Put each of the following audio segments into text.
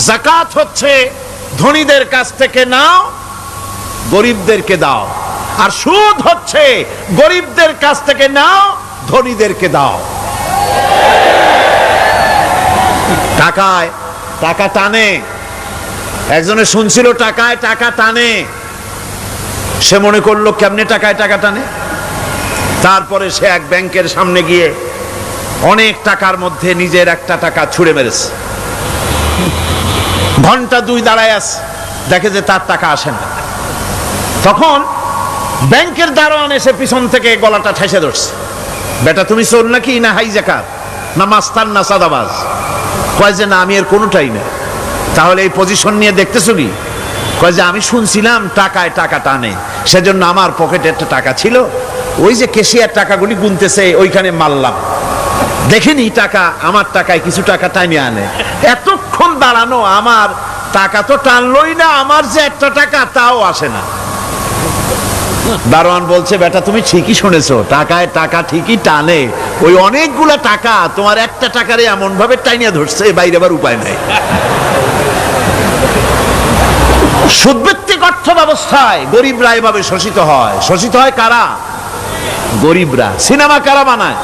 যাকাত হচ্ছে ধনীদের কাছ থেকে নাও, গরিবদেরকে দাও। আর সুদ হচ্ছে গরিবদের কাছ থেকে নাও, ধনীদেরকে দাও। টাকায় টাকা টানে। একজনে শুনছিল টাকায় টাকা টানে, সে মনে করলো কেমনে টাকায় টাকা টানে। তারপরে সে এক ব্যাংকের সামনে গিয়ে অনেক টাকার মধ্যে নিজের একটা টাকা ছুঁড়ে মেরেছে। ঘন্টা 2 দাঁড়ায় আছে, দেখে যে তার টাকা আসে না। তখন ব্যাংকের দারোয়ান এসে পিছন থেকে গলাটা ঠেসে ধরছে, বেটা তুমি চোর নাকি, না হাইজাকার, না মাস্তান, না সাদাবাজ? কয় যে না, আমি এর কোনোটাই না। তাহলে এই পজিশন নিয়ে দেখতেছো কি? কয় যে আমি শুনছিলাম টাকায় টাকা টানে, সেজন্য আমার পকেটে একটা টাকা ছিল, ওই যে কেশিয়ার টাকাগুলি গুনতেছে ওইখানে মারলাম, দেখিনি টাকা আমার টাকায় কিছু টাকা টাইনে আনে। এতক্ষণ দাঁড়ানো, আমার টাকা তো টানলই না, আমার যে একটা টাকা তাও আসে না। দারোয়ান বলছে, বেটা তুমি ঠিকই শুনেছো, টাকায় টাকা ঠিকই টানে, ওই অনেকগুলা টাকা তোমার একটা টাকারে এমন ভাবে টাইনিয়া ধরছে, বাইরে আবার উপায় নাই। সুদভিত্তিক অর্থ ব্যবস্থায় গরিবরা এভাবে শোষিত হয়। শোষিত হয় কারা? গরিবরা। সিনেমা কারা বানায়?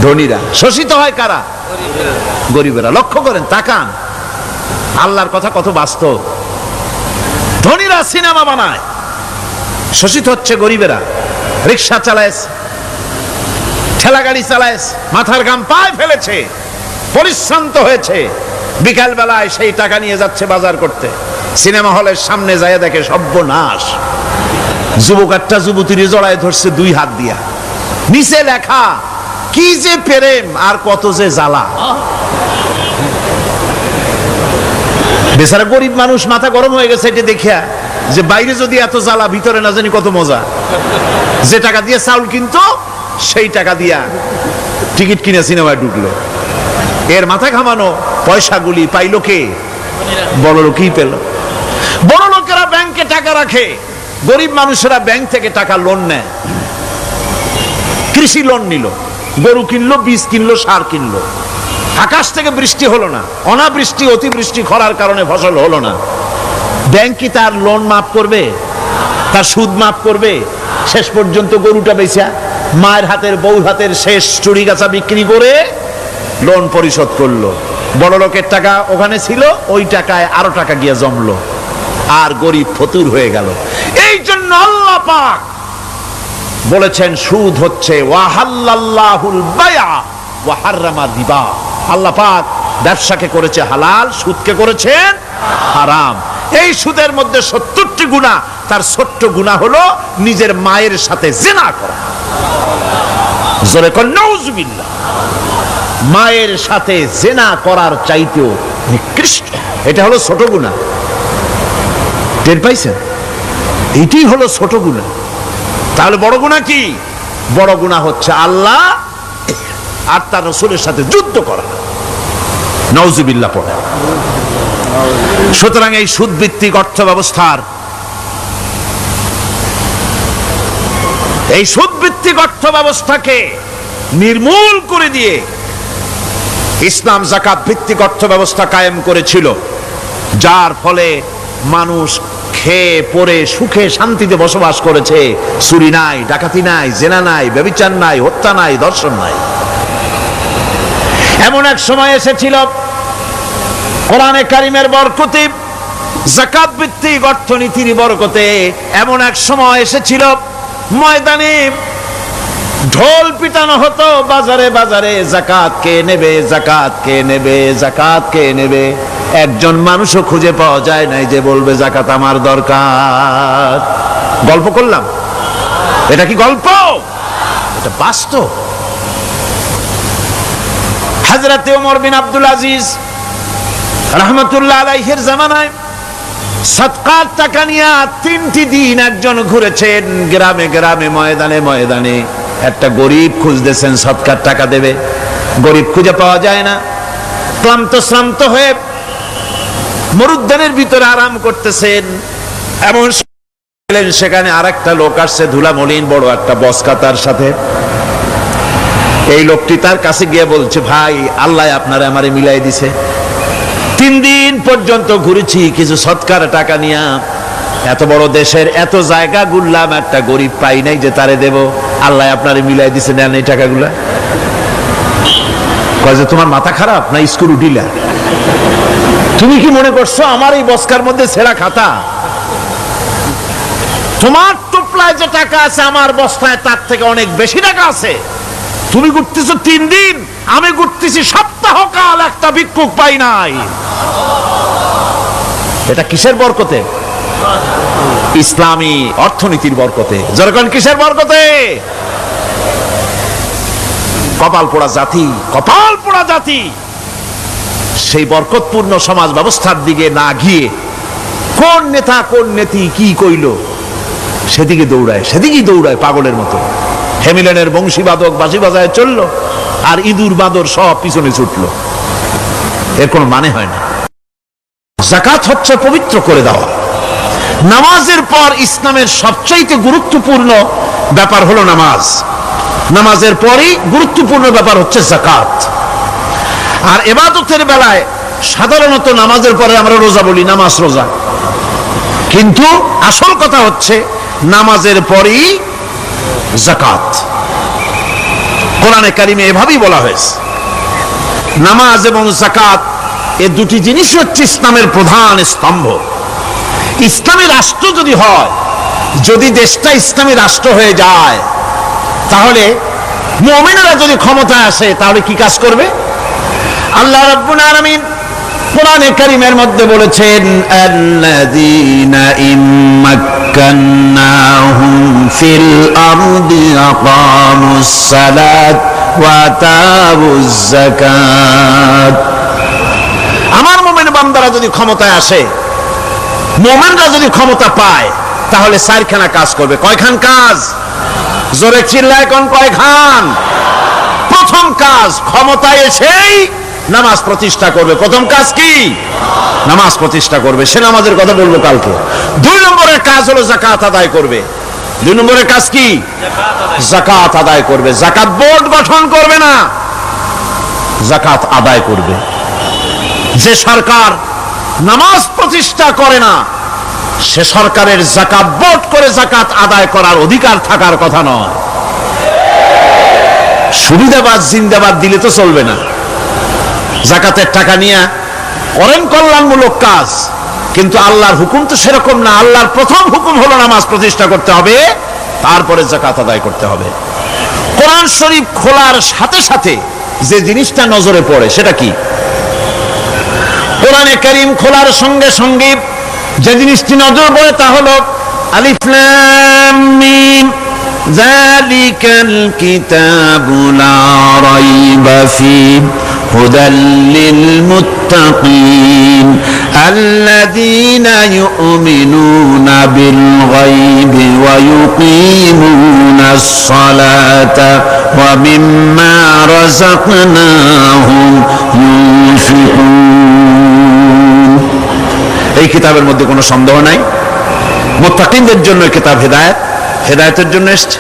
ধনীরা। শোষিত হয় কারা? গরিবরা। লক্ষ্য করেন, তাকান, আল্লাহর কথা কত বাস্তব। ধনীরা সিনেমা বানায়, শোষিত হচ্ছে গরিবেরা। রিক্সা চালায়, ঠেলা গাড়ি চালায়, মাথার ঘাম পায়ে ফেলেছে, পরিশ্রান্ত হয়েছে, বিকাল বেলায় সেই টাকা নিয়ে যাচ্ছে বাজার করতে। সিনেমা হলের সামনে যায় দেখে সর্বনাশ, যুবক একটা যুবতীর জড়ায় ধরছে 2 হাত দিয়া, নিচে লেখা কি যে প্রেম আর কত যে জ্বালা। বেচারা গরিব মানুষ মাথা গরম হয়ে গেছে এটা দেখিয়া, যে বাইরে যদি এত জ্বালা, ভিতরে না জানি কত মজা। যে টাকা দিয়ে চাউল কিনতো, সেই টাকা দিয়া টিকিট কিনে সিনেমায় ঢুকলো। এর মাথা ঘামানো পয়সাগুলি পাইল কে? বড় লোকই পেল। বড় লোকেরা ব্যাংকে টাকা রাখে, গরিব মানুষেরা ব্যাংক থেকে টাকা লোন নেয়। কৃষি লোন নিল, গরু কিনলো, বীজ কিনলো, সার কিনলো। আকাশ থেকে বৃষ্টি হলো না, অনাবৃষ্টি, অতিবৃষ্টি, খরার কারণে ফসল হলো না। ব্যাংক কি তার লোন মাফ করবে? তার সুদ মাফ করবে? শেষ পর্যন্ত গরুটা বেচা, মায়ের হাতের, বউর হাতের শেষ চুরি গাছা বিক্রি করে লোন পরিশোধ করলো। বড় লোকের টাকা ওখানে ছিল, ওই টাকায় আরো টাকা গিয়ে জমলো, আর গরিব ফতুর হয়ে গেল। এই জন্য আল্লাহ পাক বলেছেন, সুদ হচ্ছে ওয়াহাল্লাল্লাহুল বায়আ ওয়া হাররামা রিবা। আল্লাহ পাক ব্যবসাকে করেছে হালাল, সুদকে করেছেন হারাম। এই সুদের মধ্যে 70টি গুনাহ, তার ছোট্ট গুনাহ হলো নিজের মায়ের সাথে জিনা করা। জোরে কোন নাউজুবিল্লাহ। মায়ের সাথে জিনা করার চাইতেও নিকৃষ্ট, এটা হলো ছোট গুনাহ। টের পাইছেন? এটাই হলো ছোট গুনাহ। তাহলে বড় গুনাহ কি? বড় গুনাহ হচ্ছে আল্লাহ আর তার রাসূলের সাথে যুদ্ধ করা। নাউজুবিল্লাহ পড়ে। সুতরাং এই সুদভিত্তিক অর্থ ব্যবস্থার, এই সুদভিত্তিক অর্থ ব্যবস্থাকে নির্মূল করে দিয়ে ইসলাম যাকাত ভিত্তিক অর্থ ব্যবস্থা কায়েম করেছিল, যার ফলে মানুষ খেয়ে পরে সুখে শান্তিতে বসবাস করেছে। চুরি নাই, ডাকাতি নাই, জেনা নাই, ব্যভিচার নাই, হত্যা নাই, ধর্ষণ নাই। এমন এক সময় এসেছিল, কোরআনে কারিমের বরকতে, যাকাত ভিত্তিক অর্থনীতির বরকতে এমন এক সময় এসেছিল, ময়দানে ঢোল পিটানো হতো, বাজারে বাজারে যাকাত কে নেবে, যাকাত কে নেবে, যাকাত কে নেবে। একজন মানুষও খুঁজে পাওয়া যায় নাই যে বলবে যাকাত আমার দরকার। গল্প করলাম? এটা কি গল্প? এটা বাস্তব। হযরত ওমর বিন আব্দুল আজিজ রাহমাতুল্লাহ আলাইহির জামানায় সদকার টাকা নিয়ে 3টি দিন একজন ঘুরেছেন গ্রামে গ্রামে, ময়দানে ময়দানে। একটা গরিব খুঁজতেছেন সদকার টাকা দেবে, গরিব খুঁজে পাওয়া যায় না। ক্লান্ত শ্রান্ত হয়ে মরুদ্যানের ভিতরে আরাম করতেছেন, এমন সেখানে আরেকটা লোক আসছে, ধুলা মলিন, বড় একটা বস্কা তার সাথে। এই লোকটি তার কাছে গিয়ে বলছে, ভাই আল্লাহ আপনারে আমারে মিলাই দিছে, 3 দিন পর্যন্ত ঘুরেছি কিছু সৎকার টাকা নিয়া, এত বড় দেশের এত জায়গা ঘুরলাম, একটা গরিব পাই নাই যে তারে দেব, আল্লাহ আপনারে মিলাই দিছে, নেন এই টাকাগুলা। কয় যে তোমার মাথা খারাপ না স্ক্রু ঢিলা? তুমি কি মনে করছো আমার এই বস্কার মধ্যে ছেঁড়া খাতা? তোমার টোপলায় যে টাকা আছে আমার বস্তায় তার থেকে অনেক বেশি টাকা আছে। তুমি ঘুরতেছো 3 দিন, আমি ঘুরতেছি সপ্তাহকাল, একটা ভিক্ষুক পাই নাই। এটা কিসের বরকতে? ইসলামী অর্থনীতির বরকতে। যখন কিসের বরকতে? কপাল পোড়া জাতি, কপাল পোড়া জাতি। সেই বরকতপূর্ণ সমাজ ব্যবস্থার দিকে না গিয়ে কোন নেতা কোন নেত্রী কি কইল সেদিকে দৌড়ায়, সেদিকেই দৌড়ায় পাগলের মতো। হেমিলেনের বংশীবাদক বাঁশি বাজায় চললো, আর ইঁদুর বাঁদর সব পিছনে ছুটলো। এর কোনো মানে হয় না। যাকাত হচ্ছে পবিত্র করে দেওয়া। নামাজের পর ইসলামের সবচাইতে গুরুত্বপূর্ণ ব্যাপার হলো নামাজ। নামাজের পরই গুরুত্বপূর্ণ ব্যাপার হচ্ছে যাকাত। আর ইবাদতের বেলায় সাধারণত নামাজের পরে আমরা রোজা বলি, নামাজ রোজা, কিন্তু আসল কথা হচ্ছে নামাজের পরই যাকাত। কোরআনে কারিমে এভাবেই বলা হয়েছে। নামাজ এবং যাকাত এই দুটি জিনিস হচ্ছে ইসলামের প্রধান স্তম্ভ। ইসলামী রাষ্ট্র যদি হয়, যদি দেশটা ইসলামী রাষ্ট্র হয়ে যায়, তাহলে মুমিনরা যদি ক্ষমতায় আসে তাহলে কি কাজ করবে? আল্লাহ রাব্বুল আলামিন কোরআনে কারীমের মধ্যে বলেছেন, আল্লাযীনা ইম্মাক্কান্নাহুম ফিল আরদি আকামুস সালাত ওয়া আতাউজ যাকাত। আমার মুমিন বান্দারা যদি ক্ষমতায় আসে, মুমিনরা যদি ক্ষমতা পায়, তাহলে 4খানা কাজ করবে। কয়খান কাজ? জোরে চিল্লায় কোন কয়খান? প্রথম কাজ, ক্ষমতায় এসেই নামাজ প্রতিষ্ঠা করবে। প্রথম কাজ কি? নামাজ প্রতিষ্ঠা করবে। সে নামাজের কথা বলবো কালকে। 2 নম্বরের কাজ হলো যাকাত আদায় করবে। 2 নম্বরের কাজ কি? যাকাত আদায় করবে। যাকাত বোর্ড গঠন করবে না, যাকাত আদায় করবে। যে সরকার নামাজ প্রতিষ্ঠা করে না, সে সরকারের যাকাত বোর্ড করে যাকাত আদায় করার অধিকার থাকার কথা নয়। সুবিধাবাদ জিন্দাবাদ দিলে তো চলবে না। যাকাতের টাকা নিয়ে করেন কল্যাণমূলক কাজ, কিন্তু আল্লাহর হুকুম তো সেরকম না। আল্লাহর প্রথম হুকুম হলো নামাজ প্রতিষ্ঠা করতে হবে, তারপরে যাকাত আদায় করতে হবে। কোরআন শরীফ খোলার সাথে সাথে যে জিনিসটা নজরে পড়ে সেটা কি? কোরআনে কারীম খোলার সঙ্গে সঙ্গে যে জিনিসটি নজর পড়ে তা হলো আলিফ লাম মিম যালিকাল কিতাবু লা রাইবা ফীহি হুদাল লিল মুত্তাকিন আল্লাযীনা ইউমিনুনা বিল গায়বি ওয়া ইউকিমুনাস সালাতা ওয়া মিম্মা রাযাকনাহুম ইউনফিকুন। এই কিতাবের মধ্যে কোনো সন্দেহ নাই, মুত্তাকিনদের জন্য এই কিতাব হেদায়েত, হেদায়েতের জন্য এসেছে।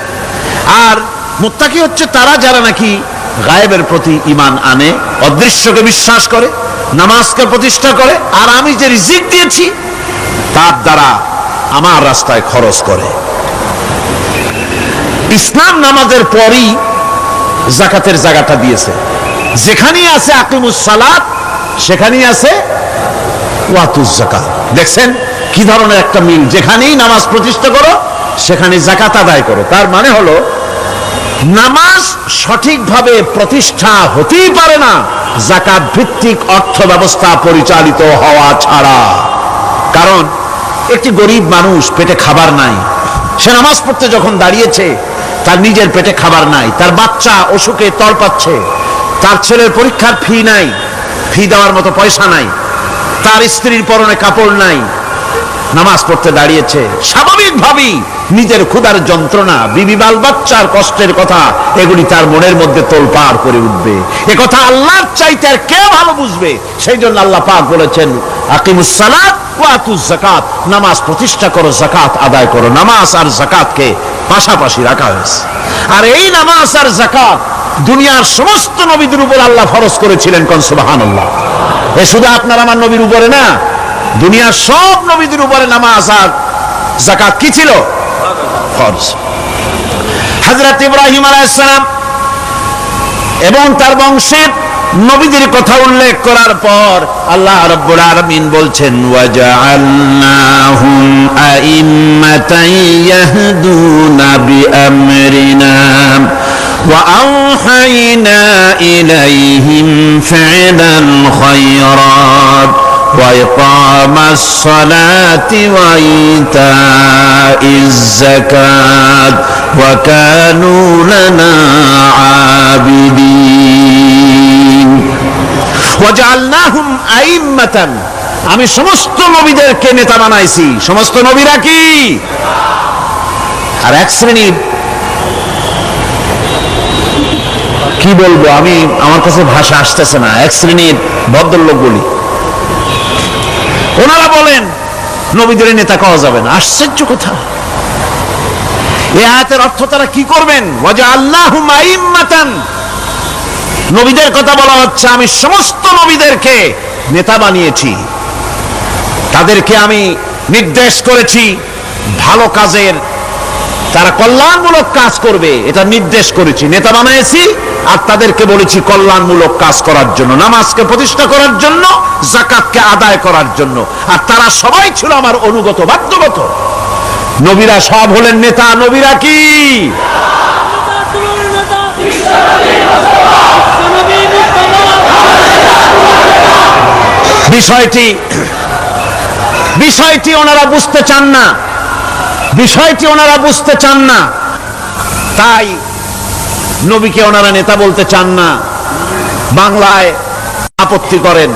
আর মুত্তাকি হচ্ছে তারা যারা নাকি গায়েবের প্রতি ঈমান আনে, অদৃশ্যকে বিশ্বাস করে, নামাজকে প্রতিষ্ঠা করে, আর আমি যে রিজিক দিয়েছি তার দ্বারা আমার রাস্তায় খরচ করে। ইসলাম নামাজের পরই যাকাতের জায়গাটা দিয়েছে। যেখানেই আছে আকিমুস সালাত, সেখানেই আছে ওয়াতুজ যাকাত। দেখছেন কি ধরনের একটা মিল? যেখানেই নামাজ প্রতিষ্ঠা করো সেখানে যাকাত আদায় করো। তার মানে হলো নামাজ সঠিকভাবে প্রতিষ্ঠা হতেই পারে না যাকাত ভিত্তিক অর্থ ব্যবস্থা পরিচালিত হওয়া ছাড়া। কারণ একটি গরিব মানুষ, পেটে খাবার নাই, সে নামাজ পড়তে যখন দাঁড়িয়েছে তার নিজের পেটে খাবার নাই, তার বাচ্চা অসুখে তড়পাচ্ছে, তার ছেলের পরীক্ষার ফি নাই, ফি দেওয়ার মতো পয়সা নাই, তার স্ত্রীর পরনে কাপড় নাই, নামাজ পড়তে দাঁড়িয়েছে। স্বাভাবিকভাবেই নিজের ক্ষুধার যন্ত্রণা, বিবি বাল বাচ্চার কষ্টের কথা, এগুলি তার মনের মধ্যে তোলপাড় করে উঠবে। এ কথা আল্লাহর চাইতে আর কে ভালো বুঝবে? সেই জন্য আল্লাহ পাক বলেছেন, আকিমুস সালাত ওয়া আতুজ যাকাত, নামাজ প্রতিষ্ঠা করো, যাকাত আদায় করো। নামাজ আর যাকাতকে পাশাপাশি রাখা হয়েছে। আর এই নামাজ আর যাকাত দুনিয়ার সমস্ত নবীদের উপর আল্লাহ ফরজ করেছিলেন। কোন সুবহানাল্লাহ। এ শুধু আপনার আমার নবীর উপরে না, দুনিয়ার সব নবীদের উপরে নামাজ আর যাকাত কি ছিল? ফরজ। হযরত ইব্রাহিম আলাইহিস সালাম এবং তার বংশের নবীদের কথা উল্লেখ করার পর আল্লাহ রাব্বুল আলামিন বলছেন, ওয়াজআলনাহুম আইম্মাতান ইয়াহদুনা বিআমরিনা ওয়া আওহাইনা ইলাইহিম ফি'লাল খায়রাত ওয়া ইকামাস সালাতি ওয়া ইতাইজ যাকাত ওয়া কানু লানা আবিদিন। ওয়াজআলনাহুম আইম্মাতান, আমি সমস্ত নবীদেরকে নেতা বানাইছি। সমস্ত নবীরা কি? আর এক শ্রেণীর, কি বলবো আমি, আমার কাছে ভাষা আসতেছে না, এক শ্রেণীর ভদ্রলোক বলি, ওনারা বলেন নবীদের নেতা কওয়া যাবে না। আশ্চর্য কথা, এই আয়াতের অর্থ তারা কি করবেন? ওয়াজআলনাহুম আইম্মাতান, নবীদের কথা বলা হচ্ছে, আমি সমস্ত নবীদেরকে নেতা বানিয়েছি, তাদেরকে আমি নির্দেশ করেছি ভালো কাজের, তারা কল্যাণমূলক কাজ করবে এটা নির্দেশ করেছি, নেতা বানিয়েছি। আর তাদেরকে বলেছি কল্যাণমূলক কাজ করার জন্য, নামাজকে প্রতিষ্ঠা করার জন্য, যাকাতকে আদায় করার জন্য। আর তারা সবাই ছিল আমার অনুগত, বাধ্যগত। নবীরা সব হলেন নেতা। নবীরা কি? বিষয়টি ওনারা বুঝতে চান না, বিষয়টি ওনারা বুঝতে চান না, তাই নবীকে ওনারা নেতা বলতে চান না। বাংলায় আপত্তি করেন,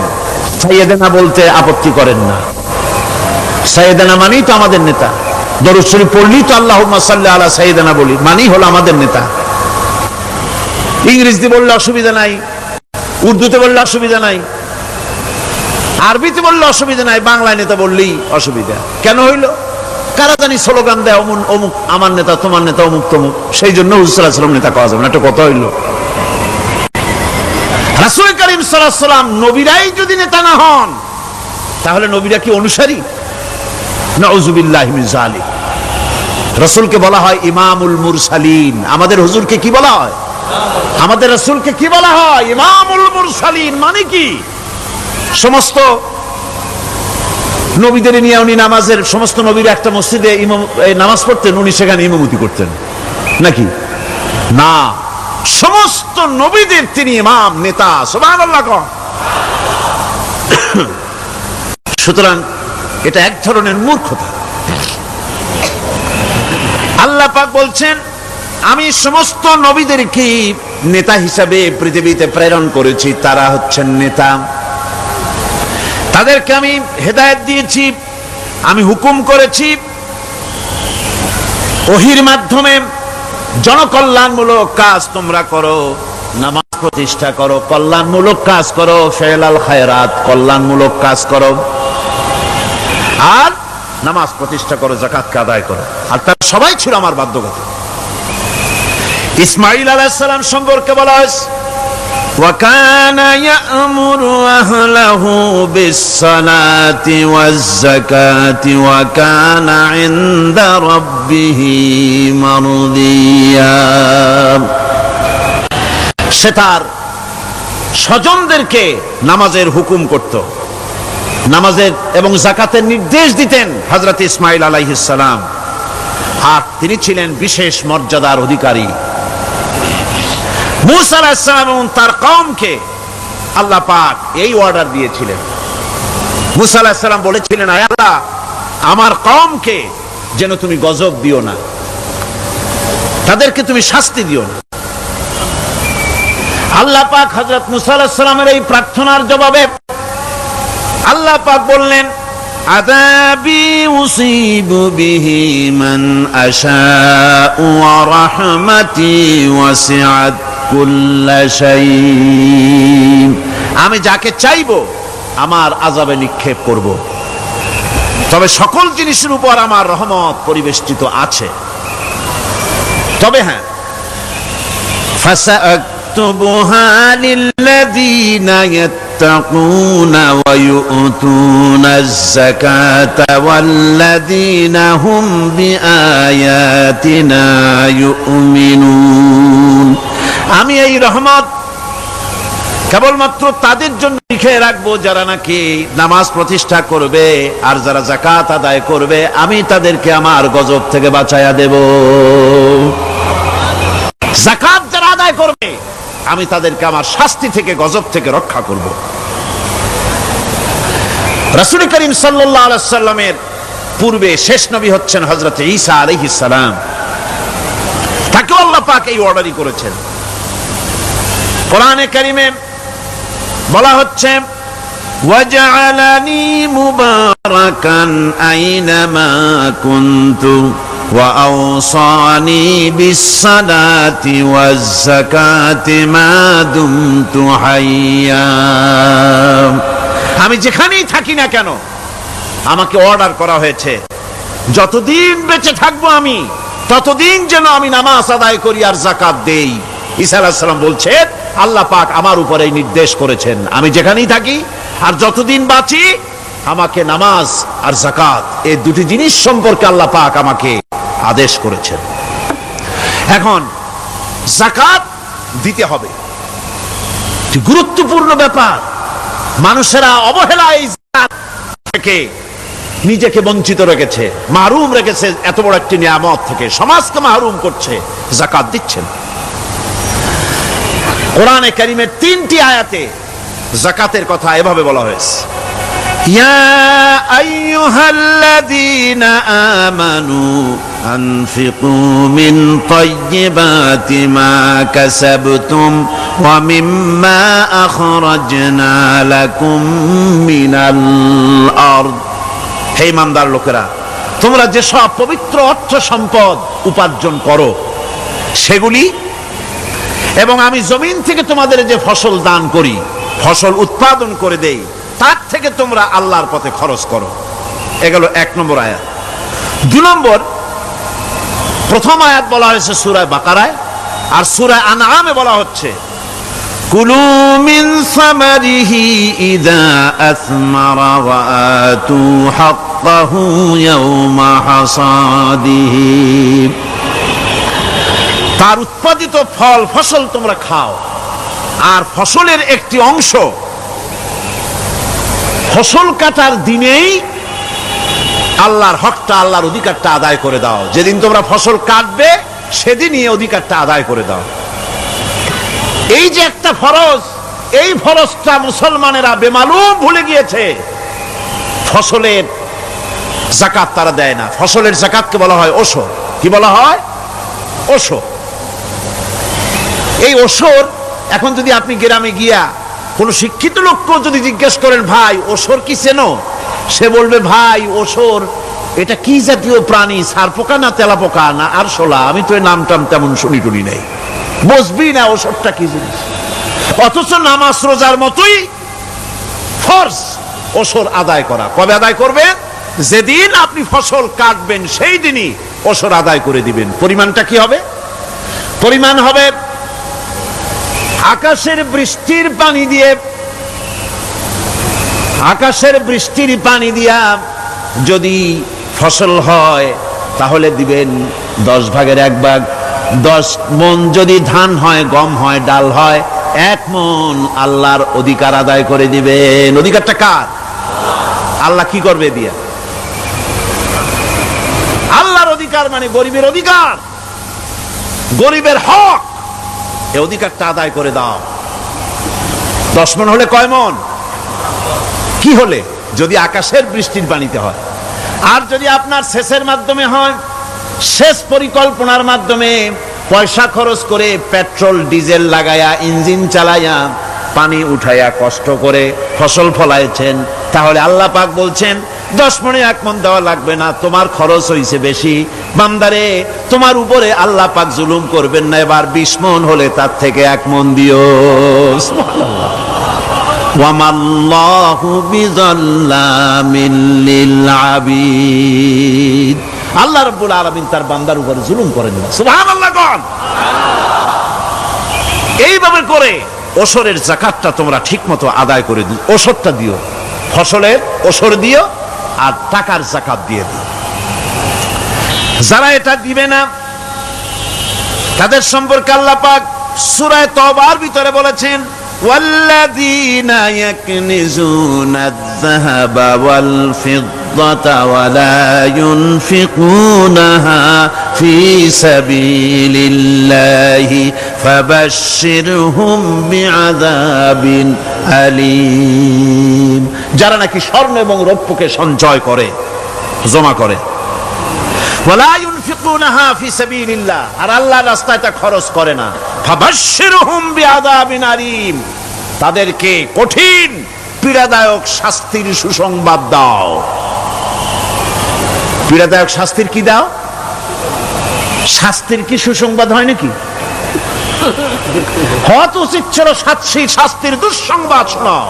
সাইয়েদেনা বলতে আপত্তি করেন না। সাইয়েদেনা মানেই তো আমাদের নেতা, দরুদ শরীফ পড়লেই তো আল্লাহুম্মা সাল্লি আলা সাইয়েদেনা বলি, মানেই হলো আমাদের নেতা। ইংরেজিতে বললে অসুবিধা নাই, উর্দুতে বললে অসুবিধা নাই, আরবিতে বললে অসুবিধা নাই, বাংলায় নেতা বললেই অসুবিধা। কেন হইল? কারা জানি স্লোগান দেয় অমুক আমার নেতা, তোমার নেতা অমুক তমুক, সেই জন্য হুজুর সাল্লাল্লাহু আলাইহি ওয়াসাল্লাম নেতা কওয়া যাবে না। একটা কথা হইল, রাসূল করিম সাল্লাল্লাহু আলাইহি ওয়াসাল্লাম নবীরাই যদি নেতা না হন, তাহলে নবীরা কি অনুসারী? নাউযুবিল্লাহি মিন যালিক। রাসূলকে বলা হয় ইমামুল মুরসালিন। আমাদের হুজুরকে কি বলা হয়? আমাদের রাসূলকে কি বলা হয়? ইমামুল মুরসালিন। মানে কি? সমস্ত নবীদের নিয়ে উনি নামাজের, সমস্ত নবীর একটা মসজিদে নামাজ পড়তেন, উনি সেখানে ইমামতি করতেন নাকি? না, সমস্ত নবীদের তিনি ইমাম, নেতা। সুবহানাল্লাহ। সুতরাং এটা এক ধরনের মূর্খতা। আল্লাহ পাক বলছেন, আমি সমস্ত নবীদেরকে নেতা হিসাবে পৃথিবীতে প্রেরণ করেছি, তারা হচ্ছেন নেতা। তাদেরকে আমি হেদায়েত দিয়েছি, আমি হুকুম করেছি ওহীর মাধ্যমে জনকল্যাণমূলক কাজ তোমরা করো, নামাজ প্রতিষ্ঠা করো, কল্যাণমূলক কাজ করো, ফেলাল খায়রাত, কল্যাণমূলক কাজ করো, আর নামাজ প্রতিষ্ঠা করো, যাকাতকে আদায় করো। আর তারা সবাই ছিল আমার বাধ্যগত। ইসমাঈল আলাইহিস সালাম সম্পর্কে বলা হয়েছে, وَكَانَ يَأْمُرُ أَهْلَهُ بِالصَّلَاةِ وَالزَّكَاةِ وَكَانَ عِندَ رَبِّهِ مَرْضِيًّا। সে তার স্বজনদেরকে নামাজের হুকুম করত, নামাজের এবং যাকাতের নির্দেশ দিতেন হযরত ইসমাঈল আলাইহিস সালাম। আর তিনি ছিলেন বিশেষ মর্যাদার অধিকারী। মূসা আলাইহিস সালাম এবং তার কওমকে আল্লাহ পাক এই অর্ডার দিয়েছিলেন। মূসা আলাইহিস সালাম বলেছিলেন, আয় আল্লাহ, আমার কওমকে যেন তুমি গজব দিও না, তাদেরকে তুমি শাস্তি দিও না। আল্লাহ পাক হযরত মূসা আলাইহিস সালামের এই প্রার্থনার জবাবে আল্লাহ পাক বললেন, আযাবি উসিবু বিহি মান আশাউ ওয়া রাহমাতি ওয়াসিআত কুল্লা শাই। আমি যাকে চাইবো আমার আযাবে নিক্ষেপ করব, তবে সকল জিনিসের উপর আমার রহমত পরিবেষ্টিত আছে। তবে হ্যাঁ, سنكتبها للذين يتقون ويؤتون الزكاة والذين هم بآياتنا يؤمنون আমি এই রহমত কেবলমাত্র তাদের জন্য লিখে রাখবো যারা নাকি নামাজ প্রতিষ্ঠা করবে আর যারা যাকাত আদায় করবে আমি তাদেরকে আমার গজব থেকে বাঁচায়া দেব। যাকাত যারা আদায় করবে আমি তাদেরকে আমার শাস্তি থেকে গজব থেকে রক্ষা করব। রাসূল করিম সাল্লাল্লাহু আলাইহি সাল্লামের পূর্বে শেষ নবী হচ্ছেন হযরত ঈসা আলাইহিস সালাম। তাকে আল্লাহ পাক এই অর্ডারই করেছেন। কোরআনে কারিমে বলা হচ্ছে ওয়াজআলানি মুবারাকান আইনামা কুনতু ওয়া আওসানি বিস-সালাতি ওয়াজ-যাকাতি মা দুমতু হাইয়্যা। আমি যেখানেই থাকি না কেন আমাকে অর্ডার করা হয়েছে যতদিন বেঁচে থাকবো আমি ততদিন যেন আমি নামাজ আদায় করি আর যাকাত দেই। ঈসা আলাইহিস সালাম বলছেন আল্লাহ পাক আমার উপরে নির্দেশ করেছেন আমি যেখানেই থাকি আর যতদিন বাঁচি আমাকে নামাজ আর যাকাত এই দুটি জিনিস সম্পর্কে আল্লাহ পাক আমাকে আদেশ করেছেন। এখন যাকাত দিতে হবে, গুরুত্বপূর্ণ ব্যাপার। মানুষেরা অবহেলায় যাকাত থেকে নিজেকে বঞ্চিত রেখেছে, মাহরুম রেখেছে এত বড় একটি নিয়ামত থেকে, সমাজকে মাহরুম করছে, যাকাত দিচ্ছেন। কোরআনে কারিমের 3টি আয়াতে যাকাতের কথা এভাবে বলা হয়েছে, ইয়া আইয়ুহাল্লাযীনা আমানু আনফিকু মিন তাইয়্যিবাতি মা কাসাবতুম ওয়া মিম্মা আখরাজনা লাকুম মিনাল আরদ। হে ইমানদার লোকেরা, তোমরা যে সব পবিত্র অর্থ সম্পদ উপার্জন করো সেগুলি এবং আমি জমিন থেকে তোমাদের যে ফসল দান করি, ফসল উৎপাদন করে দেই, তার থেকে তোমরা আল্লাহর পথে খরচ করো। এগুলো 1 নম্বর আয়াত। 2 নম্বর, প্রথম আয়াত বলা হয়েছে সূরা বাকারায়, আর সূরা আনআমে বলা হচ্ছে কুলু মিন সামারিহি ইযা আসমারা ওয়া আতু হাক্কাহু ইয়াওমা হাসাদিহি। তার উৎপাদিত ফল ফসল তোমরা খাও, আর ফসলের একটি অংশ ফসল কাটার দিনেই আল্লাহর হকটা, আল্লাহর অধিকারটা আদায় করে দাও। যেদিন তোমরা ফসল কাটবে সেদিনই অধিকারটা আদায় করে দাও। এই যে একটা ফরজ, এই ফরজটা মুসলমানেরা বেমালুম ভুলে গিয়েছে। ফসলের যাকাত তারা দেয় না। ফসলের যাকাতকে বলা হয় ওশর। কি বলা হয়? ওশর। এই ওশর এখন যদি আপনি গ্রামে গিয়া কোন শিক্ষিত লোককেও যদি জিজ্ঞেস করেন ভাই ওশর কি চেনো, সে বলবে ভাই ওশর এটা কি জাতীয় প্রাণী, সারপোকা না তেলাপোকা না আরশোলা, আমি তো এই নামটাম তেমন শুনি টুনি নাই, বুঝবি না ওশরটা কি জিনিস। অথচ নামাজ রোজার মতোই ফরজ ওশর আদায় করা। কবে আদায় করবেন? যেদিন আপনি ফসল কাটবেন সেই দিনই ওশর আদায় করে দিবেন। পরিমাণটা কি হবে? পরিমাণ হবে আকাশের বৃষ্টির পানি দিয়ে, আকাশের বৃষ্টির পানি দিয়া যদি ফসল হয় তাহলে দিবেন 10 ভাগের 1 ভাগ। 10 মণ যদি ধান হয়, গম হয়, ডাল হয়, 1 মণ আল্লাহর অধিকার আদায় করে দিবেন। অধিকারটা কার? আল্লাহ কি করবে দিয়া? আল্লাহর অধিকার মানে গরিবের অধিকার, গরিবের হক। এই অধিকারটা আদায় করে দাও। 10 মণ হলে কয় মণ? কি হলে? যদি আকাশের বৃষ্টির পানিতে হয়। আর যদি আপনার সেচের মাধ্যমে হয়, সেচ পরিকল্পনার মাধ্যমে পয়সা খরচ করে পেট্রোল ডিজেল লাগায়া ইঞ্জিন চালায়া পানি উঠাইয়া কষ্ট করে ফসল ফলাইছেন, তাহলে আল্লাহ পাক বলছেন 10 মণে 1 মণ দেওয়া লাগবে না, তোমার খরচ হইছে বেশি। বান্দারে, তোমার উপরে আল্লাহ পাক জুলুম করবেন না, এবার 20 মণ হলে তার থেকে 1 মণ দিও। সুবহানাল্লাহ। ওয়ামাল্লাহু বিযাল্লামিল লিল আবিদ। আল্লাহ রাব্বুল আলামিন তার বান্দার উপর জুলুম করেন না। সুবহানাল্লাহ। কোন এইভাবে করে ওসরের যাকাতটা তোমরা ঠিক মতো আদায় করে দিও, ওসরটা দিও, ফসলের ওসর দিও আর টাকার যাকাত দিয়ে দিও। যারা এটা দিবে না তাদের সম্পর্কে আল্লাহ পাক সূরা তওবার ভিতরে বলেছেন, ওয়াল্লাযীনা ইয়াকনিজুনা আয-যাহাবা ওয়াল ফিদ্দাতা ওয়া লা ইউনফিকুনাহা ফী সাবিলিল্লাহি ফাবাশশিরহুম বিআযাবিন আলীম। যারা নাকি স্বর্ণ এবং রৌপ্যকে সঞ্চয় করে, জমা করে, ওয়ালা ইউনফিকুনাহা ফি সাবিলিল্লাহ, আর আল্লাহর রাস্তায় তা খরচ করে না, ফাবাশশিরহুম বিআযাবিন আলীম, তাদেরকে কঠিন পীড়াদায়ক শাস্তির সুসংবাদ দাও। পীড়াদায়ক শাস্তির কি দাও? শাস্তির কি সুসংবাদ হয় নাকি? হয়তো উচিত ছিল শাস্তির দুঃসংবাদ শোনাও,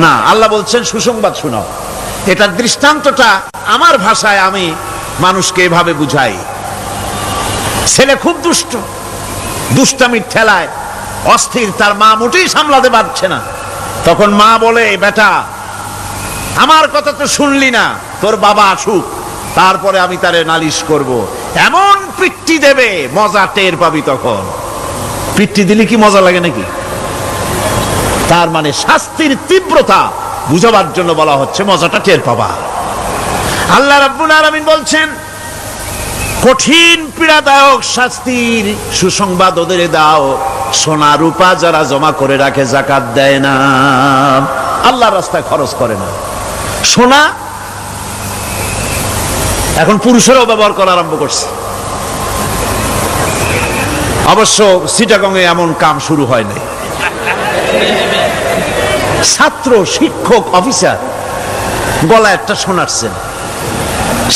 না, আল্লাহ বলছেন সুসংবাদ শোনাও। এটার দৃষ্টান্তটা আমার ভাষায় আমি মানুষকে এভাবে বুঝাই। ছেলে খুব দুষ্ট, দুষ্টামির ঠেলায় অস্থির, তার মা মোটেই সামলাতে পারছে না। তখন মা বলে, বেটা আমার কথা তো শুনলি না, তোর বাবা আসুক, তারপরে আমি তারে নালিশ করব। এমন পিট্টি দেবে, মজা টের পাবি। তখন পিট্টি দিলে কি মজা লাগে নাকি? তার মানে শাস্তির তীব্রতা বুঝাবার জন্য বলা হচ্ছে, মজাটা টের পাবা। আল্লাহ রাব্বুল আলামিন বলছেন, কঠিন পীড়াদায়ক শাস্তির সুসংবাদ ওদের দাও, সোনা রূপা যারা জমা করে রাখে, যাকাত দেয় না, আল্লাহর রাস্তায় খরচ করে না। সোনা এখন পুরুষেরাও ব্যবহার করা আরম্ভ করছে। অবশ্য চিটাগংয়ে এমন কাম শুরু হয় নাই। ছাত্র, শিক্ষক, অফিসার গলায় একটা সোনার চেন,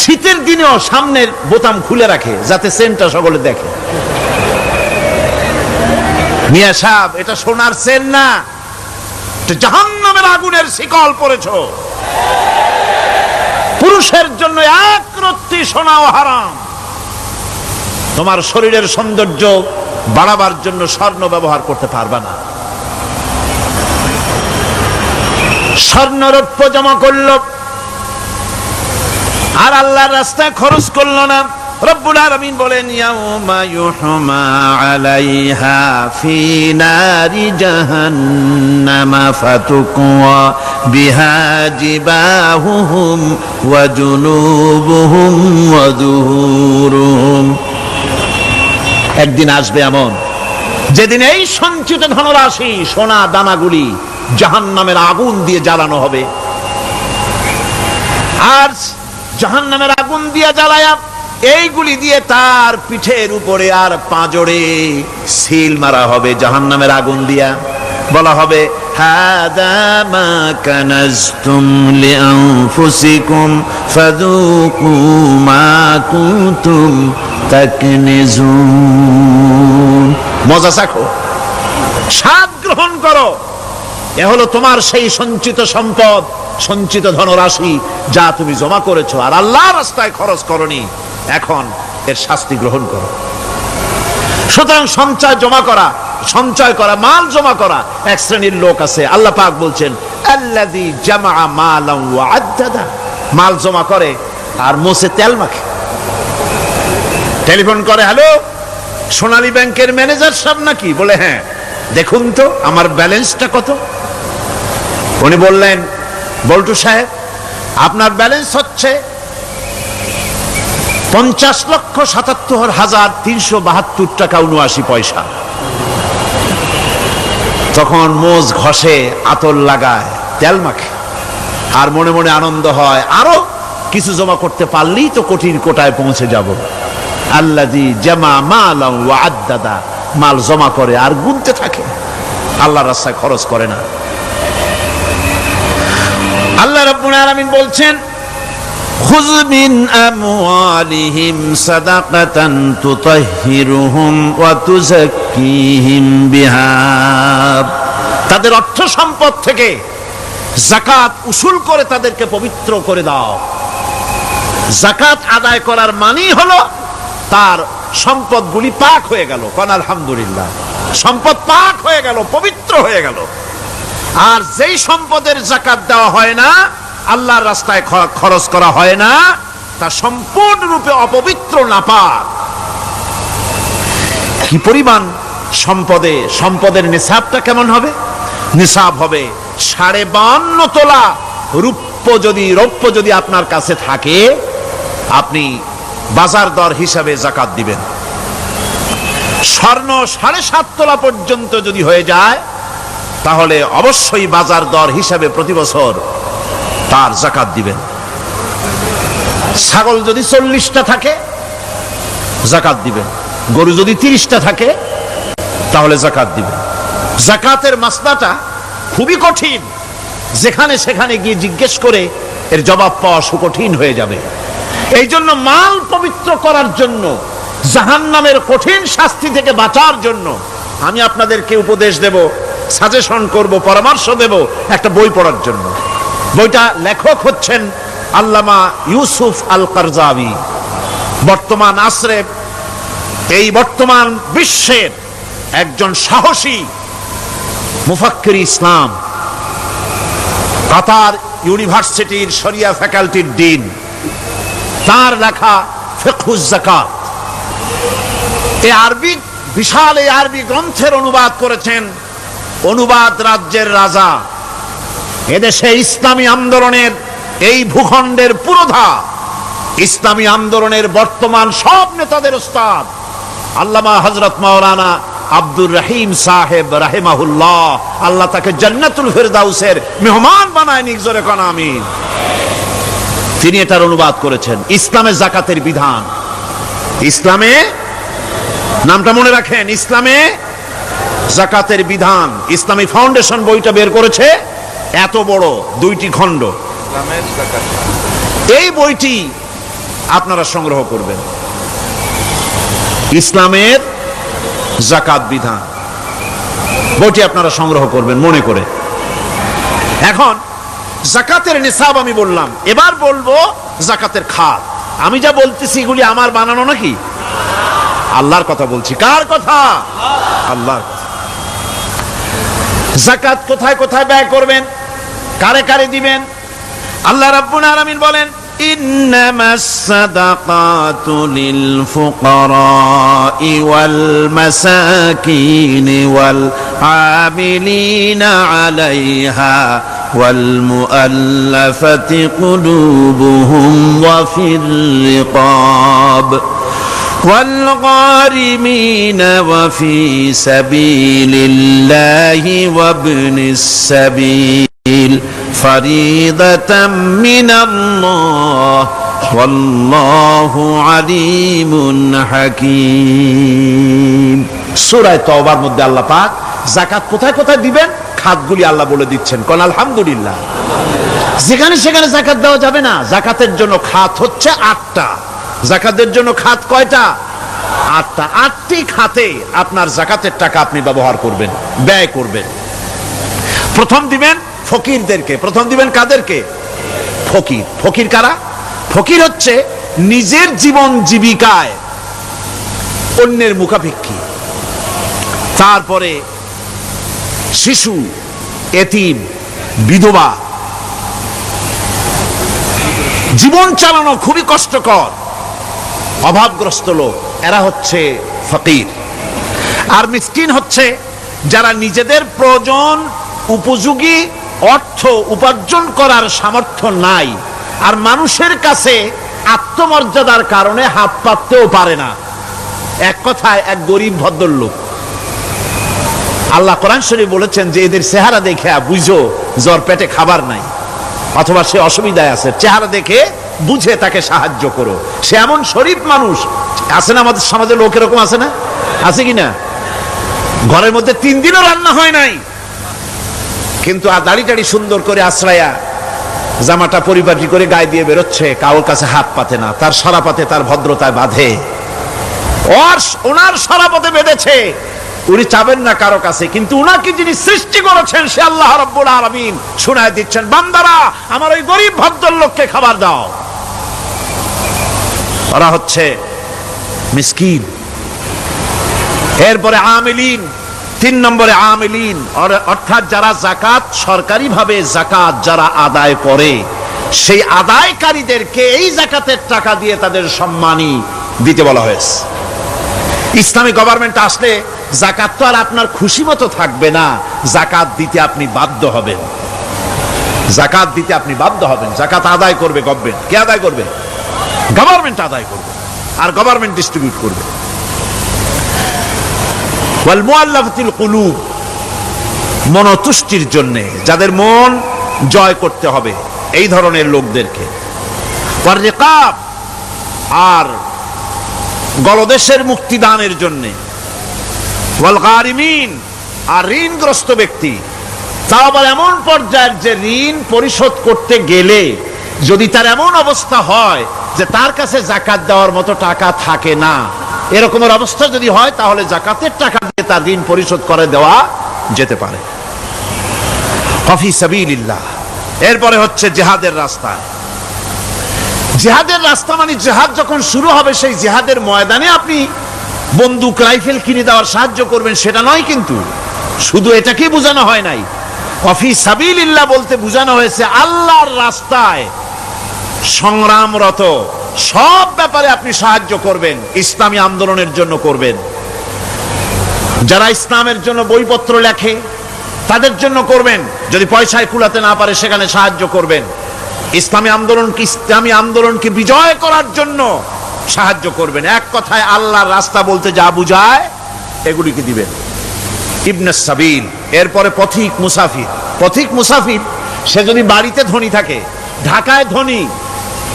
শীতের দিনেও সামনের বোতাম খুলে রাখে যাতে চেনটা সকলে দেখে। মিয়া সাহেব, এটা সোনার চেন না, এটা জাহান্নামের আগুনের শিকল পড়েছো। পুরুষের জন্য এক রত্তি সোনাও হারাম। তোমার শরীরের সৌন্দর্য বাড়াবার জন্য স্বর্ণ ব্যবহার করতে পারবে না। স্বর্ণ রৌপ্য জমা করলো আর আল্লাহর রাস্তায় খরচ করলো না। রব্বুল আলামিন বলেন, ইয়াউমা ইউহমা আলাইহা ফি নারি জাহান্নামা ফাতুকওয়া বিহা জিবাহুহুম ওয়া জুনুবুহুম ওয়া যুহুরুহুম। একদিন আসবে এমন যেদিন এই সঞ্চিত ধনরাশি, সোনা দানাগুলি জাহান্নামের আগুন দিয়ে জ্বালানো হবে। আর জাহান্নামের আগুন দিয়ে জ্বালায়া এইগুলি দিয়ে তার পিঠের উপরে আর পাঁজরে সিল মারা হবে জাহান্নামের আগুন দিয়া। বলা হবে, হাদা মা কানাজতুম লিআনফুসিকুম ফাযুকু মা কুনতুম তাকনিজুন। মজা চাখো, স্বাদ গ্রহণ করো। এ হলো তোমার সেই সঞ্চিত সম্পদ, সঞ্চিত ধনরাশি যা তুমি জমা করেছো আর আল্লাহর রাস্তায় খরচ করনি। এখন এর শাস্তি গ্রহণ করো। সুতরাং সঞ্চয় করা, মাল জমা করা এক শ্রেণীর লোক আছে। আল্লাহ পাক বলছেন, আল্লাযী জামা মালান ওয়া আদ্দাদা, মাল জমা করে আর মোছে তেল মাখে। টেলিফোন করে, হ্যালো সোনালী ব্যাংকের ম্যানেজার সাহেব নাকি? বলে, হ্যাঁ, দেখুন তো আমার ব্যালেন্সটা কত। উনি বললেন, বল্টু সাহেব আপনার ব্যালেন্স হচ্ছে 50,77,372 টাকা 79 পয়সা। তখন মোজ ঘষে, আতর লাগায়, তেল মাখে আর মনে মনে আনন্দ হয়, আরো কিছু জমা করতে পারলেই তো কোটির কোটায় পৌঁছে যাব। আল্লাযী জামা মালান ওয়া আদ্দাদা, মাল জমা করে আর গুনতে থাকে, আল্লাহর রাস্তায় খরচ করে না। আল্লাহ রাব্বুল আলামিন বলছেন, খুয মিন আমওয়ালিহিম সাদাকাতান তুতাহহিরুহুম ওয়া তুযাক্কিহিম বিহা, তাদের অর্থ সম্পদ থেকে যাকাত উসুল করে তাদেরকে পবিত্র করে দাও। যাকাত আদায় করার মানেই হলো তার সম্পদগুলি পাক হয়ে গেল। কোন আলহামদুলিল্লাহ। সম্পদ পাক হয়ে গেল, পবিত্র হয়ে গেল। আর যেই সম্পদের যাকাত দেওয়া হয় না, আল্লাহর রাস্তায় খরচ করা হয় না, তা সম্পূর্ণরূপে অপবিত্র, নাপাক। কি পরিমাণ সম্পদের নিসাবটা কেমন হবে? নিসাব হবে 52.5 তোলা রৌপ্য যদি আপনার কাছে থাকে, আপনি বাজার দর হিসাবে যাকাত দিবেন। স্বর্ণ 7.5 তোলা পর্যন্ত যদি হয়ে যায়, তাহলে অবশ্যই বাজার দর হিসাবে প্রতি বছর তার যাকাত দিবেন। ছাগল যদি 40টা থাকে, যাকাত দিবেন। গরু যদি 30টা থাকে, তাহলে যাকাত দিবেন। যাকাতের মাসলাটা খুবই কঠিন, যেখানে সেখানে গিয়ে জিজ্ঞেস করে এর জবাব পাওয়া সুকঠিন হয়ে যাবে। এই জন্য মাল পবিত্র করার জন্য, জাহান্নামের কঠিন শাস্তি থেকে বাঁচার জন্য আমি আপনাদেরকে উপদেশ দেব, সাজেশন করব, পরামর্শ দেব একটা বই পড়ার জন্য। বইটা লেখক হচ্ছেন আল্লামা ইউসুফ আল কারজাবী। বর্তমান আসরে, এই বর্তমান বিশ্বের একজন সাহসী মুফাক্কির ইসলাম, কাতার ইউনিভার্সিটির শরিয়া ফ্যাকাল্টির ডিন। তার লেখা ফিকহুজ যাকাত, বিশাল এই আরবি গ্রন্থের অনুবাদ করেছেন অনুবাদ রাজ্যের রাজা, এদেশে ইসলামী আন্দোলনের, এই ভূখণ্ডের পুরোধা ইসলামী আন্দোলনের বর্তমান সব নেতাদের উস্তাদ আল্লামা হযরত মাওলানা আব্দুর রহিম সাহেব রাহিমাহুল্লাহ, আল্লাহ তাকে জান্নাতুল ফেরদাউসের মেহমান বানায় নিক, জোরে কোন আমিন। তিনি এটার অনুবাদ করেছেন ইসলামে যাকাতের বিধান। ইসলামে, নামটা মনে রাখেন, ইসলামে যাকাতের বিধান। ইসলামী ফাউন্ডেশন বইটা বের করেছে, এত বড় 2টি খণ্ড। এই বইটি আপনারা সংগ্রহ করবেন, ইসলামের যাকাত বিধান। বইটি আপনারা সংগ্রহ করবেন মনে করে। এখন যাকাতের নিসাব আমি বললাম, এবার বলবো যাকাতের খাত। আমি যা বলতেছি এগুলি আমার বানানো নাকি? আল্লাহর কথা বলছি। কার কথা? আল্লাহর কথা। যাকাত কোথায় কোথায় ব্যয় করবেন, কারে কারে দিবেন? আল্লাহ রাব্বুল আলামিন বলেন, ইন্নামাস সাদাকাতু লিল ফুকারাই ওয়াল মাসাকিন ওয়াল আমিলিনা আলাইহা ওয়াল মুআল্লাফাতি কুলুবুহুম ওয়া ফির রিকাব والغارمين وفي سبيل الله وابن السبيل فريضة من الله والله عليم حكيم। সূরা তওবার মধ্যে আল্লাহ পাক যাকাত কোথায় কোথায় দিবেন খাতগুলি আল্লাহ বলে দিচ্ছেন। কোন আলহামদুলিল্লাহ। যেখানে সেখানে যাকাত দেওয়া যাবে না। যাকাতের জন্য খাত হচ্ছে 8টা। যাকাতের জন্য খাত কয়টা? 8টা। 8টি খাতে আপনার যাকাতের টাকা আপনি ব্যবহার করবেন, ব্যয় করবেন। প্রথম দিবেন ফকিরদেরকে। প্রথম দিবেন কাদেরকে? ফকির। ফকির কারা? ফকির হচ্ছে নিজের জীবন জীবিকায় অন্যের মুখাপেক্ষী। তারপরে শিশু, এতিম, বিধবা, জীবন চালানো খুবই কষ্টকর, অভাবগ্রস্ত লোক, এরা হচ্ছে ফকির। আর মিসকিন হচ্ছে যারা নিজেদের প্রয়োজন উপযোগী অর্থ উপার্জন করার সামর্থ্য নাই, আর মানুষের কাছে আত্মমর্যাদার কারণে হাত পাততেও পারে না। এক কথায় এক গরিব ভদ্রলোক। আল্লাহ কোরআন শরীফে বলেছেন যে এদের চেহারা দেখে বুঝো জ্বর পেটে খাবার নাই, অথবা সে অসুবিধায় আছে, চেহারা দেখে বুঝে তাকে সাহায্য করো। সে এমন শরীফ মানুষ আছে না আমাদের সমাজে? লোক এরকম আছে না? আছে কিনা? ঘরের মধ্যে 3 দিনও রান্না হয় নাই, কিন্তু দাড়ি টাড়ি সুন্দর করে আশ্রয়া, জামাটা পরিপাটি করে গায়ে দিয়ে বেরোচ্ছে, কারোর কাছে হাত পাতে না, তার সরাপাতে তার ভদ্রতায় বাঁধে। ওনার সরাপতে বেঁধেছে, উনি চাবেন না কারো কাছে, কিন্তু উনাকে যিনি সৃষ্টি করেছেন সে আল্লাহ রাব্বুল আলামিন শোনায় দিচ্ছেন, বান্দারা আমার ওই গরিব ভদ্রলোককে খাবার দাও। ওরা হচ্ছে মিসকিন। এরপরে আমিলিন, তিন নম্বরে আমিলিন, অর্থাৎ যারা যাকাত সরকারিভাবে যাকাত যারা আদায় করে সেই আদায়কারীদেরকে এই যাকাতের টাকা দিয়ে তাদের সম্মানী দিতে বলা হয়েছে। ইসলামী গভর্নমেন্ট আসলে যাকাত তো আর আপনার খুশি মতো থাকবে না, যাকাত দিতে আপনি বাধ্য হবেন। যাকাত দিতে আপনি বাধ্য হবেন। যাকাত আদায় করবে গভর্নমেন্ট। কে আদায় করবে? গভর্নমেন্ট আদায় করবে, আর গভর্নমেন্ট ডিস্ট্রিবিউট করবে। ওয়াল মুআল্লাফাতিল কুলুব, মনতুষ্টির জন্য, যাদের মন জয় করতে হবে এই ধরনের লোকদেরকে। ওয়ার রিকাব, আর গলদেশের মুক্তিদানের জন্য। ওয়াল গারিমিন, আর ঋণগ্রস্ত ব্যক্তি, তাও আবার এমন পর্যায়ের যে ঋণ পরিশোধ করতে গেলে যদি তার এমন অবস্থা হয় যে তার কাছে যাকাত দেওয়ার মতো টাকা থাকে না, এরকমের অবস্থা যদি হয় তাহলে যাকাতের টাকা দিয়ে তার ঋণ পরিশোধ করে দেওয়া যেতে পারে। ফি সাবিলিল্লাহ। এরপরে হচ্ছে জিহাদের রাস্তা। জিহাদের রাস্তা মানে জিহাদ যখন শুরু হবে সেই জিহাদের ময়দানে আপনি বন্দুক রাইফেল কিনে দেওয়ার সাহায্য করবেন সেটা নয়, কিন্তু শুধু এটাকেই বোঝানো হয় নাই। ফি সাবিলিল্লাহ বলতে বোঝানো হয়েছে আল্লাহর রাস্তায় সংগ্রামরত সব ব্যাপারে আপনি সাহায্য করবেন, ইসলামী আন্দোলনের জন্য করবেন। যারা ইসলামের জন্য বইপত্র লেখে তাদের জন্য করবেন, যদি পয়সায় কুলাতে না পারে সেখানে সাহায্য করবেন। ইসলামী আন্দোলনকে বিজয় করার জন্য সাহায্য করবেন। এক কথায় আল্লাহর রাস্তা বলতে যা বুঝায় এগুলিকে দিবেন। ইবনে সাবিল, এরপরে পথিক মুসাফির। পথিক মুসাফির সে যদি বাড়িতে ধনী থাকে, ঢাকায় ধনী,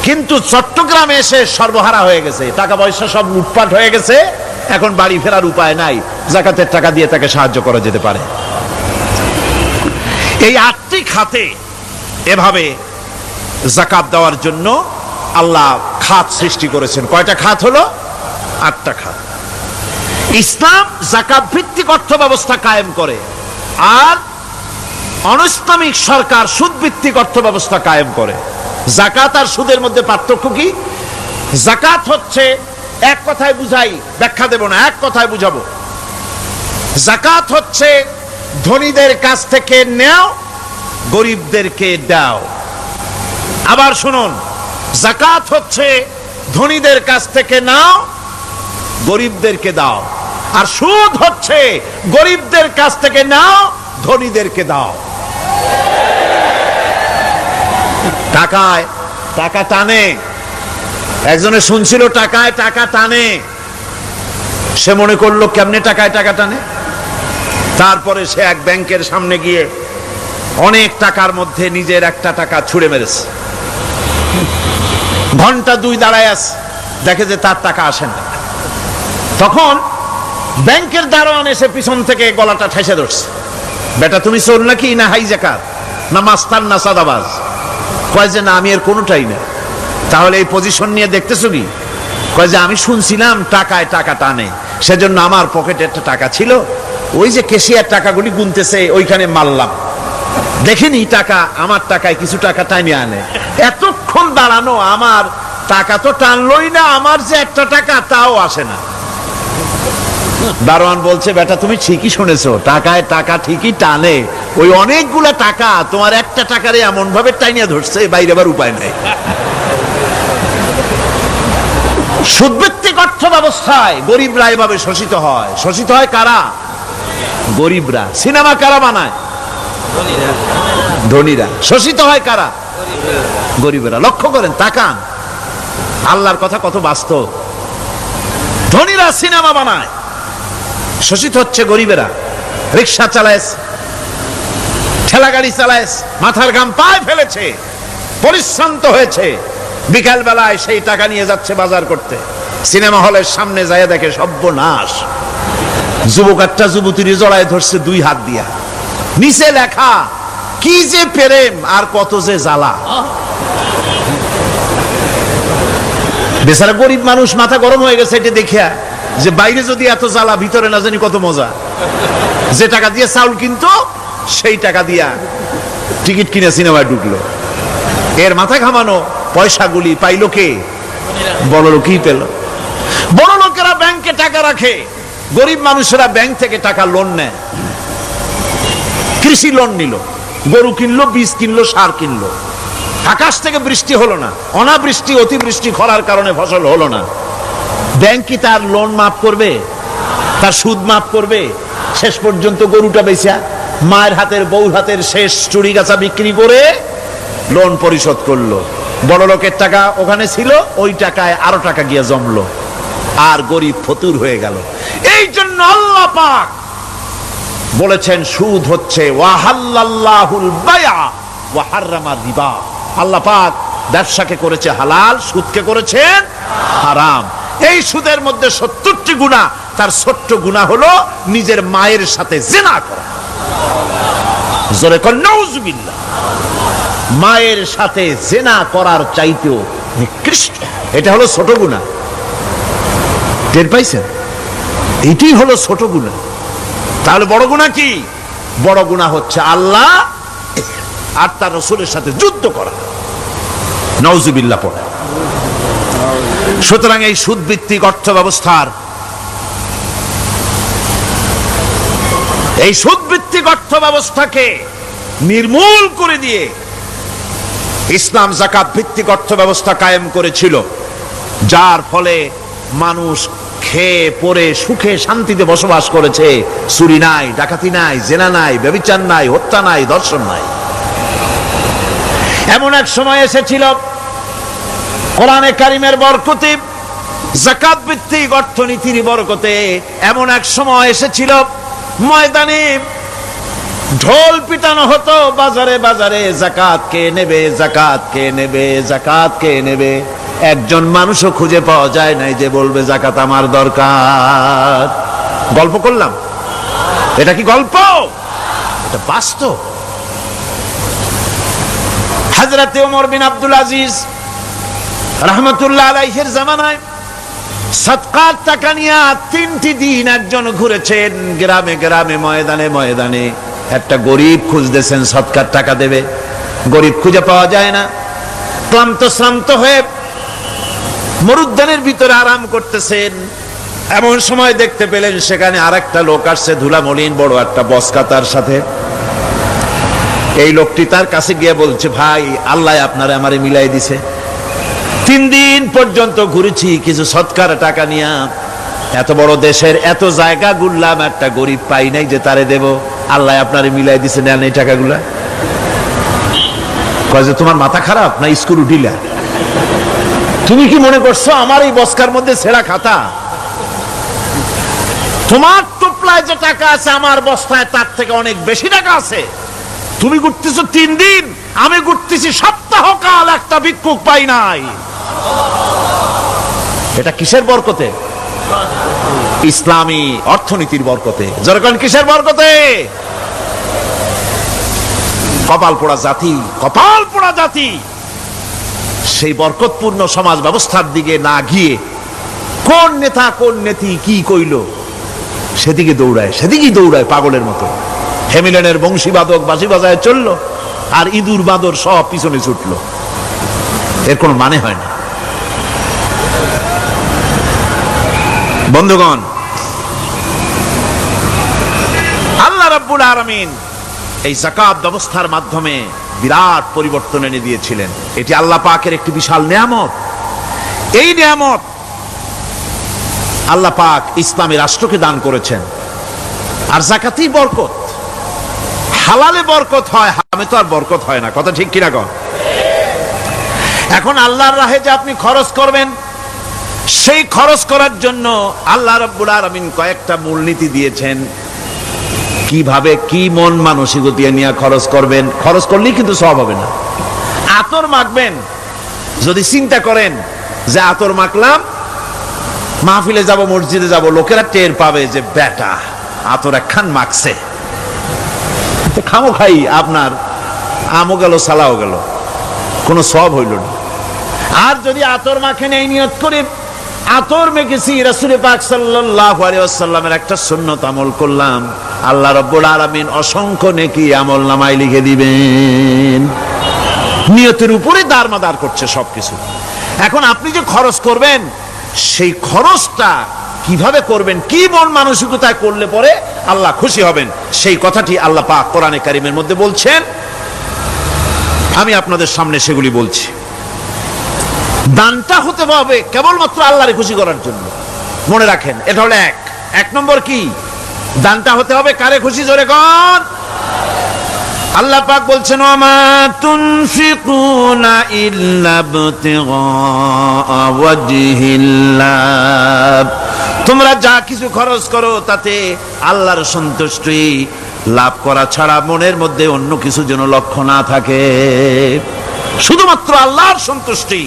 কিন্তু চট্টগ্রামে এসে সর্বহারা হয়ে গেছে, টাকা পয়সা সব লুটপাট হয়ে গেছে, এখন বাড়ি ফেরার উপায় নাই, যাকাতের টাকা দিয়ে তাকে সাহায্য করা যেতে পারে। এই 8টি খাতে এভাবে যাকাত দেওয়ার জন্য আল্লাহ খাত সৃষ্টি করেছেন। কয়টা খাত হলো? 8টা খাত। ইসলাম যাকাত ভিত্তিক অর্থ ব্যবস্থা কায়েম করে, আর অনৈসলামিক সরকার সুদ ভিত্তিক অর্থ ব্যবস্থা কায়েম করে। যাকাত আর সুদের মধ্যে পার্থক্য কি? যাকাত হচ্ছে, এক কথায় বুঝাই, ব্যাখ্যা দেব না, এক কথায় বুঝাবো। যাকাত হচ্ছে ধনীদের কাছ থেকে নেও, গরিবদেরকে দাও। আবার শুনুন, যাকাত হচ্ছে ধনীদের কাছ থেকে নাও, গরিবদেরকে দাও। আর সুদ হচ্ছে গরিবদের কাছ থেকে নাও, ধনীদেরকে দাও। টাকায় টাকা টানে, একজনে শুনছিল টাকায় টাকা টানে, সে মনে করলো কেমনে টাকায় টাকা টানে। তারপরে সে এক ব্যাংকের সামনে গিয়ে অনেক টাকার মধ্যে নিজের একটা টাকা ছুঁড়ে মেরেছে। ঘন্টা 2 দাঁড়ায় আছে, দেখে যে তার টাকা আসে না। তখন ব্যাংকের দারোয়ান এসে পিছন থেকে গলাটা ঠেসে ধরছে, বেটা তুমি চোর নাকি, না হাইজাকার, না মাস্তান, না সাদাবাজ? কয় যে না, আমি এর কোনোটাই না। তাহলে এই পজিশন নিয়ে দেখতেছো কি? কয় যে আমি শুনছিলাম টাকায় টাকা টানে, সেজন্য আমার পকেটে একটা টাকা ছিল, ওই যে কেশিয়ার টাকাগুলি গুনতেছে ওইখানে মারলাম, দেখিনি টাকা, আমার টাকায় কিছু টাকা টাইনে আনে। এতক্ষণ দাঁড়ানো, আমার টাকা তো টানলই না, আমার যে একটা টাকা তাও আসে না। দারোয়ান বলছে, বেটা তুমি ঠিকই শুনেছো, টাকায় টাকা ঠিকই টানে, ওই অনেকগুলা টাকা তোমার একটা টাকারে এমন ভাবে টাইনিয়া ধরছে, বাইরে আবার উপায় নাই। সুদভিত্তিক অর্থ ব্যবস্থায় গরিবরা এভাবে শোষিত হয়। শোষিত হয় কারা? গরিবরা। সিনেমা কারা বানায়? ধনীরা। শোষিত হয় কারা? গরিবরা। লক্ষ্য করেন, তাকান, আল্লাহর কথা কত বাস্তব। ধনীরা সিনেমা বানায়, শোষিত হচ্ছে গরিবেরা। রিক্সা চালায়, ঠেলা গাড়ি চালায়, মাথার ঘাম পায়ে ফেলেছে, পরিশ্রান্ত হয়েছে, বিকাল বেলায় সেই টাকা নিয়ে যাচ্ছে বাজার করতে। সিনেমা হলের সামনে যায় দেখে সর্বনাশ, যুবক একটা যুবতীর জড়ায় ধরছে 2 হাত দিয়া, নিচে লেখা কি যে প্রেম আর কত যে জ্বালা। বেচারা গরিব মানুষ মাথা গরম হয়ে গেছে এটা দেখিয়া, যে বাইরে যদি এত জ্বালা, ভিতরে না জানি কত মজা। যে টাকা দিয়ে চাউল কিনতো সেই টাকা দিয়া টিকিট কিনে সিনেমায় ঢুকলো। এর মাথা ঘামানো পয়সাগুলি পাইলো কে? বড় লোকই পেল। বড় লোকেরা ব্যাংকে টাকা রাখে, গরিব মানুষেরা ব্যাংক থেকে টাকা লোন নেয়, কৃষি লোন নিল, গরু কিনলো, বীজ কিনলো, সার কিনলো। আকাশ থেকে বৃষ্টি হলো না, অনাবৃষ্টি অতিবৃষ্টি খরার কারণে ফসল হলো না। ব্যাংক কি তার লোন মাফ করবে, তার সুদ মাফ করবে? শেষ পর্যন্ত গরুটা বেচা, মায়ের হাতের বউর হাতের শেষ চুরি গাছা বিক্রি করে লোন পরিশোধ করলো। বড় লোকের টাকা ওখানে ছিল, ওই টাকায় আরো টাকা গিয়ে জমলো, আর গরিব ফতুর হয়ে গেল। এই জন্য আল্লাহ পাক বলেছেন সুদ হচ্ছে ওয়াহাল্লাল্লাহুল বায়া ওয়া হাররামা রিবা। আল্লাহ পাক ব্যবসাকে করেছে হালাল, সুদকে করেছেন হারাম। এই সুদের মধ্যে 70টি গুনাহ, তার ছোট্ট গুনাহ হলো নিজের মায়ের সাথে জিনা করা। জোরে কর নাউজুবিল্লাহ। মায়ের সাথে জিনা করার চাইতেও নিকৃষ্ট, এটা হলো ছোট গুনাহ। টের পাইছেন? এটাই হলো ছোট গুনাহ। তাহলে বড় গুনাহ কি? বড় গুনাহ হচ্ছে আল্লাহ আর তার রাসূলের সাথে যুদ্ধ করা। নাউজুবিল্লাহ পড়ে। সুতরাং এই সুদ ভিত্তিক অর্থ ব্যবস্থার, এই সুদ ভিত্তিক অর্থ ব্যবস্থাকে নির্মূল করে দিয়ে ইসলাম যাকাত ভিত্তিক অর্থ ব্যবস্থা কায়েম করেছিল, যার ফলে মানুষ খেয়ে পরে সুখে শান্তিতে বসবাস করেছে। চুরি নাই, ডাকাতি নাই, জেনা নাই, ব্যভিচার নাই, হত্যা নাই, ধর্ষণ নাই। এমন এক সময় এসেছিল কোরআনে কারিমের বরকতে, যাকাত ভিত্তিক অর্থনীতির বরকতে, এমন এক সময় এসেছিল ময়দানে ঢোল পিটানো হতো বাজারে বাজারে, যাকাত কে নেবে, যাকাত কে নেবে, যাকাত কে নেবে। একজন মানুষও খুঁজে পাওয়া যায় নাই যে বলবে যাকাত আমার দরকার। গল্প করলাম? এটা কি গল্প? এটা বাস্তব। হযরত ওমর বিন আব্দুল আজিজ রাহমাতুল্লাহ আলাইহির জামানায় সদকার টাকা নিয়ে 3টি দিন একজন ঘুরেছেন গ্রামে গ্রামে, ময়দানে ময়দানে। একটা গরিব খুঁজতেছেন সদকার টাকা দেবে, গরিব খুঁজে পাওয়া যায় না। ক্লান্ত শ্রান্ত হয়ে মরুদ্যানের ভিতরে আরাম করতেছেন, এমন সময় দেখতে পেলেন সেখানে আরেকটা লোক আসছে, ধুলা মলিন বড় একটা বস্কা তার সাথে। এই লোকটি তার কাছে গিয়ে বলছে, ভাই আল্লাহ আপনারে আমারে মিলাই দিছে, 3 দিন পর্যন্ত ঘুরেছি কিছু সদকার টাকা নিয়ে, এত বড় দেশের এত জায়গা ঘুরলাম, একটা গরিব পাই নাই যে তারে দেব, আল্লাহ আপনারে মিলাই দিছে, নেন এই টাকাগুলা। কয় যে তোমার মাথা খারাপ না স্কুল উঠিলা? তুমি কি মনে করছো আমার এই বস্কার মধ্যে ছেঁড়া খাতা? তোমার টোপলায় যে টাকা আছে আমার বস্তায় তার থেকে অনেক বেশি টাকা আছে। তুমি ঘুরতেছো 3 দিন, আমি ঘুরতেছি সপ্তাহকাল, একটা ভিক্ষুক পাই নাই। এটা কিসের বরকতে? ইসলামী অর্থনীতির বরকতে। যখন কিসের বরকতে? কপাল পোড়া জাতি, কপাল পোড়া জাতি। সেই বরকতপূর্ণ সমাজ ব্যবস্থার দিকে না গিয়ে কোন নেতা কোন নেত্রী কি কইল সেদিকে দৌড়ায়, সেদিকেই দৌড়ায় পাগলের মতো। হেমিলেনের বংশীবাদক বাঁশি বাজায় চললো, আর ইঁদুর বাঁদর সব পিছনে ছুটলো। এর কোনো মানে হয় না। বন্ধুগণ, আল্লাহ রাব্বুল আলামিন এই যাকাত ব্যবস্থার মাধ্যমে বিরাট পরিবর্তন এনে দিয়েছিলেন। এটি আল্লাহ পাকের একটি বিশাল নিয়ামত। এই নিয়ামত আল্লাহ পাক ইসলামী রাষ্ট্রকে দান করেছেন। আর যাকাতই বরকত। হালালে বরকত হয়, হারামে তো আর বরকত হয় না। কথা ঠিক কিনা কন? এখন আল্লাহর রাহে যে আপনি খরচ করবেন, সেই খরচ করার জন্য আল্লাহ রাব্বুল আলামিন কয়েকটা মূলনীতি দিয়েছেন। কিভাবে কি মন মানসিকতা নিয়ে খরচ করবেন, খরচ করলেই কিন্তু সওয়াব হবে না। আতর মাখবেন, যদি চিন্তা করেন যে আতর মাখলাম, মাহফিলে যাব, মসজিদে যাব, লোকেরা টের পাবে যে বেটা আতর একখান মাখছে, খামো খাই আপনার আমও গেল সালাও গেল, কোনো সওয়াব হইল না। আর যদি আতর মাখেন এই নিয়ত করে আতর মেখেছি, রাসূল পাক সাল্লাল্লাহু আলাইহি ওয়াসাল্লামের একটা সুন্নাত আমল করলাম, আল্লাহ রাব্বুল আলামিন অসংখ্য নেকি আমল নামায় লিখে দিবেন। নিয়তের উপরে দারমাদার করছে সবকিছু। এখন আপনি যে খরচ করবেন, সেই খরচটা কিভাবে করবেন, কি মন মানসিকতায় করলে পরে আল্লাহ খুশি হবেন, সেই কথাটি আল্লাহ পাক কোরআনে কারিমের মধ্যে বলছেন। আমি আপনাদের সামনে সেগুলি বলছি। দানটা হতে হবে কেবলমাত্র আল্লাহরে খুশি করার জন্য। মনে রাখেন, এটা হলো এক নম্বর। কি দানটা হতে হবে কারে খুশি? জোরে কোন? আল্লাহ পাক বলছেন, ওয়ামা তুনফিকুনা ইল্লা ইবতিগা ওয়াজহিল্লাহ, তোমরা যা কিছু খরচ করো তাতে আল্লাহর সন্তুষ্টি লাভ করা ছাড়া মনের মধ্যে অন্য কিছু যেন লক্ষ্য না থাকে, শুধুমাত্র আল্লাহর সন্তুষ্টি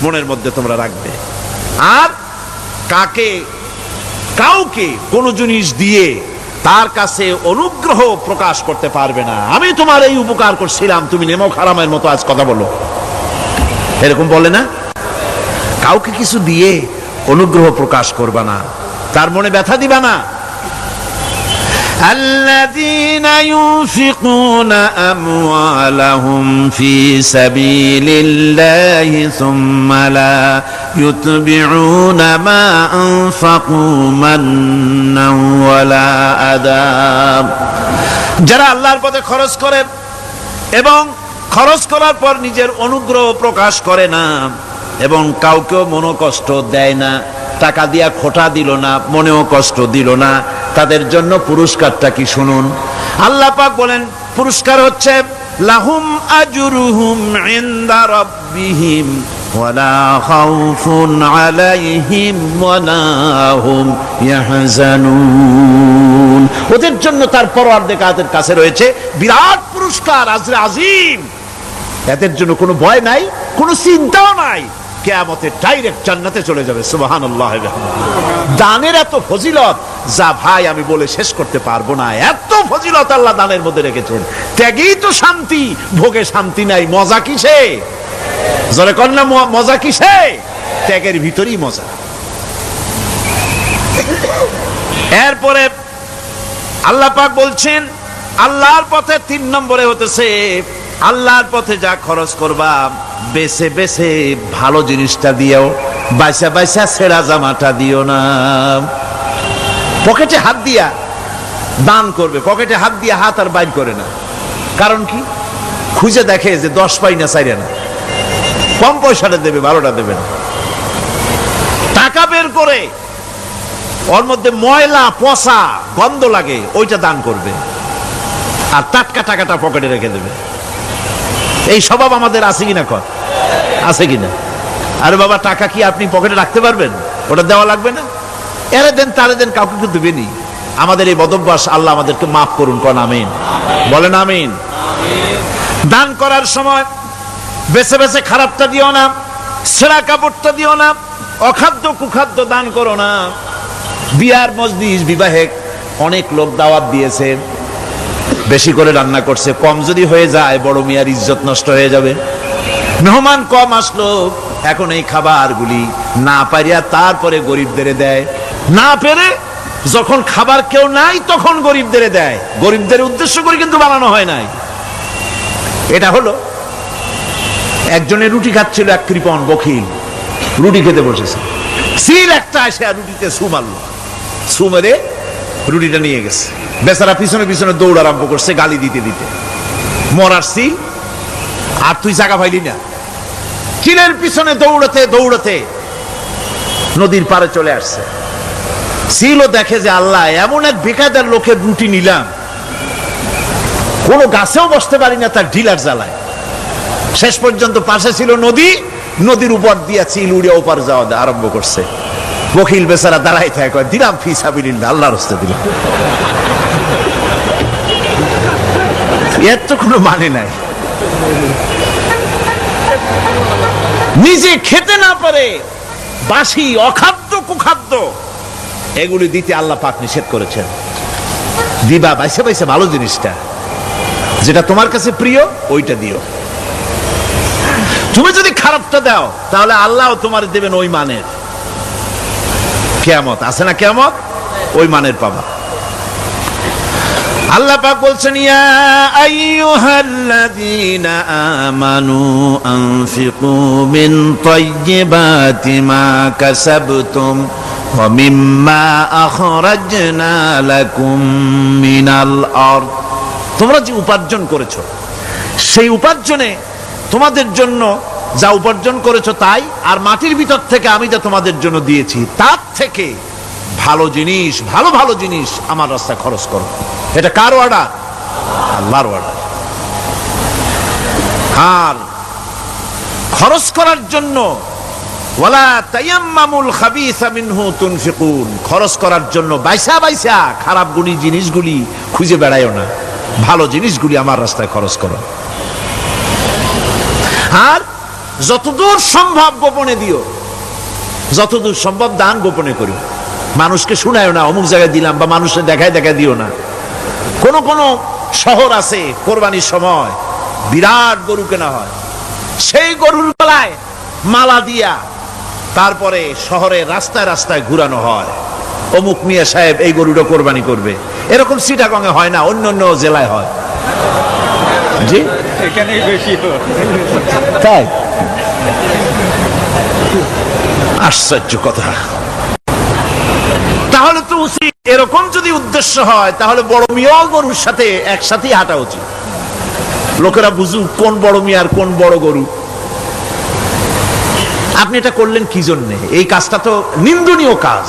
মনের মধ্যে তোমরা রাখবে। আর কাউকে কোনো জিনিস দিয়ে তার কাছে অনুগ্রহ প্রকাশ করতে পারবে না। আমি তোমার এই উপকার করছিলাম, তুমি নেমো খারামের মতো আজ কথা বলো, এরকম বলে না? কাউকে কিছু দিয়ে অনুগ্রহ প্রকাশ করবা না, তার মনে ব্যথা দিবা না। الذين ينفقون أموالهم في سبيل الله ثم لا يتبعون ما أنفقوا منا ولا أذى, যারা আল্লাহর পথে খরচ করে এবং খরচ করার পর নিজের অনুগ্রহ প্রকাশ করে না এবং কাউকেও মনোকষ্ট দেয় না, টাকা দিয়া খোটা দিল না, মনেও কষ্ট দিল না, তাদের জন্য পুরস্কারটা কি শুনুন। আল্লাহ পাক বলেন পুরস্কার হচ্ছে লাহুম আজরুহুম ইনদা রাব্বিহিম ওয়ালা খাউফুন আলাইহিম ওয়ালা হুম ইয়াহজানুন, ওদের জন্য তার পরওয়ারদিগারের কাছে রয়েছে বিরাট পুরস্কার, আজরে আজিম। এদের জন্য কোনো ভয় নাই, কোনো চিন্তাও নাই, কিয়ামতে ডাইরেক্ট জান্নাতে চলে যাবে। সুবহানাল্লাহ। দানের এত ফজিলত যা ভাই আমি বলে শেষ করতে পারবো না, এত ফজিলত আল্লাহ দানের মধ্যে রেখেছেন। ত্যাগেই তো শান্তি, ভোগে শান্তি নাই, মজা কিসে? জোরে কন্যা, মজা কিসে? ত্যাগের ভিতরেই মজা। এরপরে আল্লাহ পাক বলছেন আল্লাহর পথে 3 নম্বরে হতেছে আল্লাহর পথে যা খরচ করবা বেছে বেছে ভালো জিনিসটা দিও, বাইসা বাইসা ছেঁড়া জামাটা দিও না। পকেটে হাত দিয়া দান করবে, পকেটে হাত দিয়া হাত আর বাইর করে না। কারণ কি? খুঁজে দেখে যে 10 পাই না, 4 না, কম পয়সাটা দেবে, 12টা দেবে না। টাকা বের করে ওর মধ্যে ময়লা পচা গন্ধ লাগে, ওইটা দান করবে, আর টাটকা টাকাটা পকেটে রেখে দেবে। এই স্বভাব আমাদের আছে কিনা? কর আছে কিনা? আরে বাবা, টাকা কি আপনি পকেটে রাখতে পারবেন? ওটা দেওয়া লাগবে না, এরে দেন তারে দেন, কাউকে কিন্তু দেবেনি। আমাদের এই বদভ্যাস আল্লাহ আমাদেরকে মাফ করুন। কোন আমিন বলেন? আমিন। দান করার সময় বেছে বেছে খারাপটা দিও না, ছেঁড়া কাপড়টা দিও না, অখাদ্য কুখাদ্য দান করো না। বিয়ার মজলিস, বিবাহে অনেক লোক দাওয়াত দিয়েছে, বেশি করে রান্না করছে, কম যদি হয়ে যায় বড় মিয়ার ইজ্জত নষ্ট হয়ে যাবে। মেহমান কম আসলো, এখন এই খাবারগুলি না পারিয়া তারপরে গরিবদের দেয়, না পেরে যখন খাবার কেউ নাই তখন গরিবদের দেয়। গরিবদের উদ্দেশ্য করে কিন্তু বানানো হয় নাই। এটা হলো একজনের রুটি খাচ্ছিল, এক কৃপণ বখিল রুটি খেতে বসেছে, সিল একটা এসে রুটিতে সু মারলো, সু মেরে রুটিটা নিয়ে গেছে। বেচারা পিছনে পিছনে দৌড় আরম্ভ করছে, গালি দিতে দিতে। মরার সিল, আর তুই জায়গা পাইলি না। চিলের পিছনে দৌড়াতে দৌড়াতে নদীর পারে চলে আসছে। সিলও দেখে যে আল্লাহ, এমন এক বেকায়দার লোকের রুটি নিলাম, কোনো গাছেও বসতে পারি না তার ঢিলার জ্বালায়। শেষ পর্যন্ত পাশে ছিল নদী, নদীর উপর দিয়া চিল উড়ে ওপার যাওয়া আরম্ভ করছে। বকিল বেচারা দাঁড়াই থাকে, দিলাম ফি সাবিলিল্লাহ, আল্লাহর রাস্তায় দিলাম। এর তো কোনো মানে নাই। নিজে খেতে না পারে বাসি অখাদ্য কুখাদ্য এগুলি দিতে আল্লাহ পাক নিষেধ করেছেন। দিবা বাইসে বাইসে ভালো জিনিসটা, যেটা তোমার কাছে প্রিয় ওইটা দিও। তুমি যদি খারাপটা দাও তাহলে আল্লাহ তোমার দেবেন ওই মানের। কিয়ামত আছে না? কিয়ামত ওই মানের পাবা। আল্লাহ পাক বলছেন, ইয়া আইয়ুহাল্লাযীনা আমানু আনফিকু মিন তাইয়্যিবাতি মা কাসাবতুম ومما أخرجنا لكم من الأرض, তোমরা যে উপার্জন করেছো সেই উপার্জনে তোমাদের জন্য যা উপার্জন করেছো তাই, আর মাটির ভিতর থেকে আমি যা তোমাদের জন্য দিয়েছি তার থেকে ভালো জিনিস, ভালো ভালো জিনিস আমার রাস্তায় খরচ করো। এটা কার অর্ডার? আল্লাহর অর্ডার। আর খরচ করার জন্য ওয়ালা তায়াম্মামুল খাবিসা মিনহু তুনফিকুন, খরচ করার জন্য বাইসা বাইসা খারাপ গুণী জিনিসগুলি খুঁজে বেড়াইও না, ভালো জিনিসগুলি আমার রাস্তায় খরচ করো। আর যতদূর সম্ভব গোপনে দিও, যতদূর সম্ভব দান গোপনে করি, মানুষকে শুনায়ও না অমুক জায়গায় দিলাম, বা মানুষের দেখায় দেখায় দিও না। কোন কোন শহর আছে কোরবানির সময় বিরাট গরু কেনা হয়, সেই গরুর গলায় মালা দিয়া তারপরে শহরের রাস্তায় রাস্তায় ঘুরানো হয়, অমুক মিয়া সাহেব এই গরুটা কোরবানি করবে। এরকম চিটাগং এ হয় না, অন্য অন্য জেলায় হয়। জি, এখানেই বেশি হয়। তাই? আশ্চর্য কথা। তাহলে তো উচিত, এরকম যদি উদ্দেশ্য হয় তাহলে বড় মিয়া গরুর সাথে একসাথেই হাঁটা উচিত, লোকেরা বুঝুক কোন বড় মিয়া আর কোন বড় গরু। আপনি এটা করলেন কি জন্যে? এই কাজটা তো নিন্দনীয় কাজ।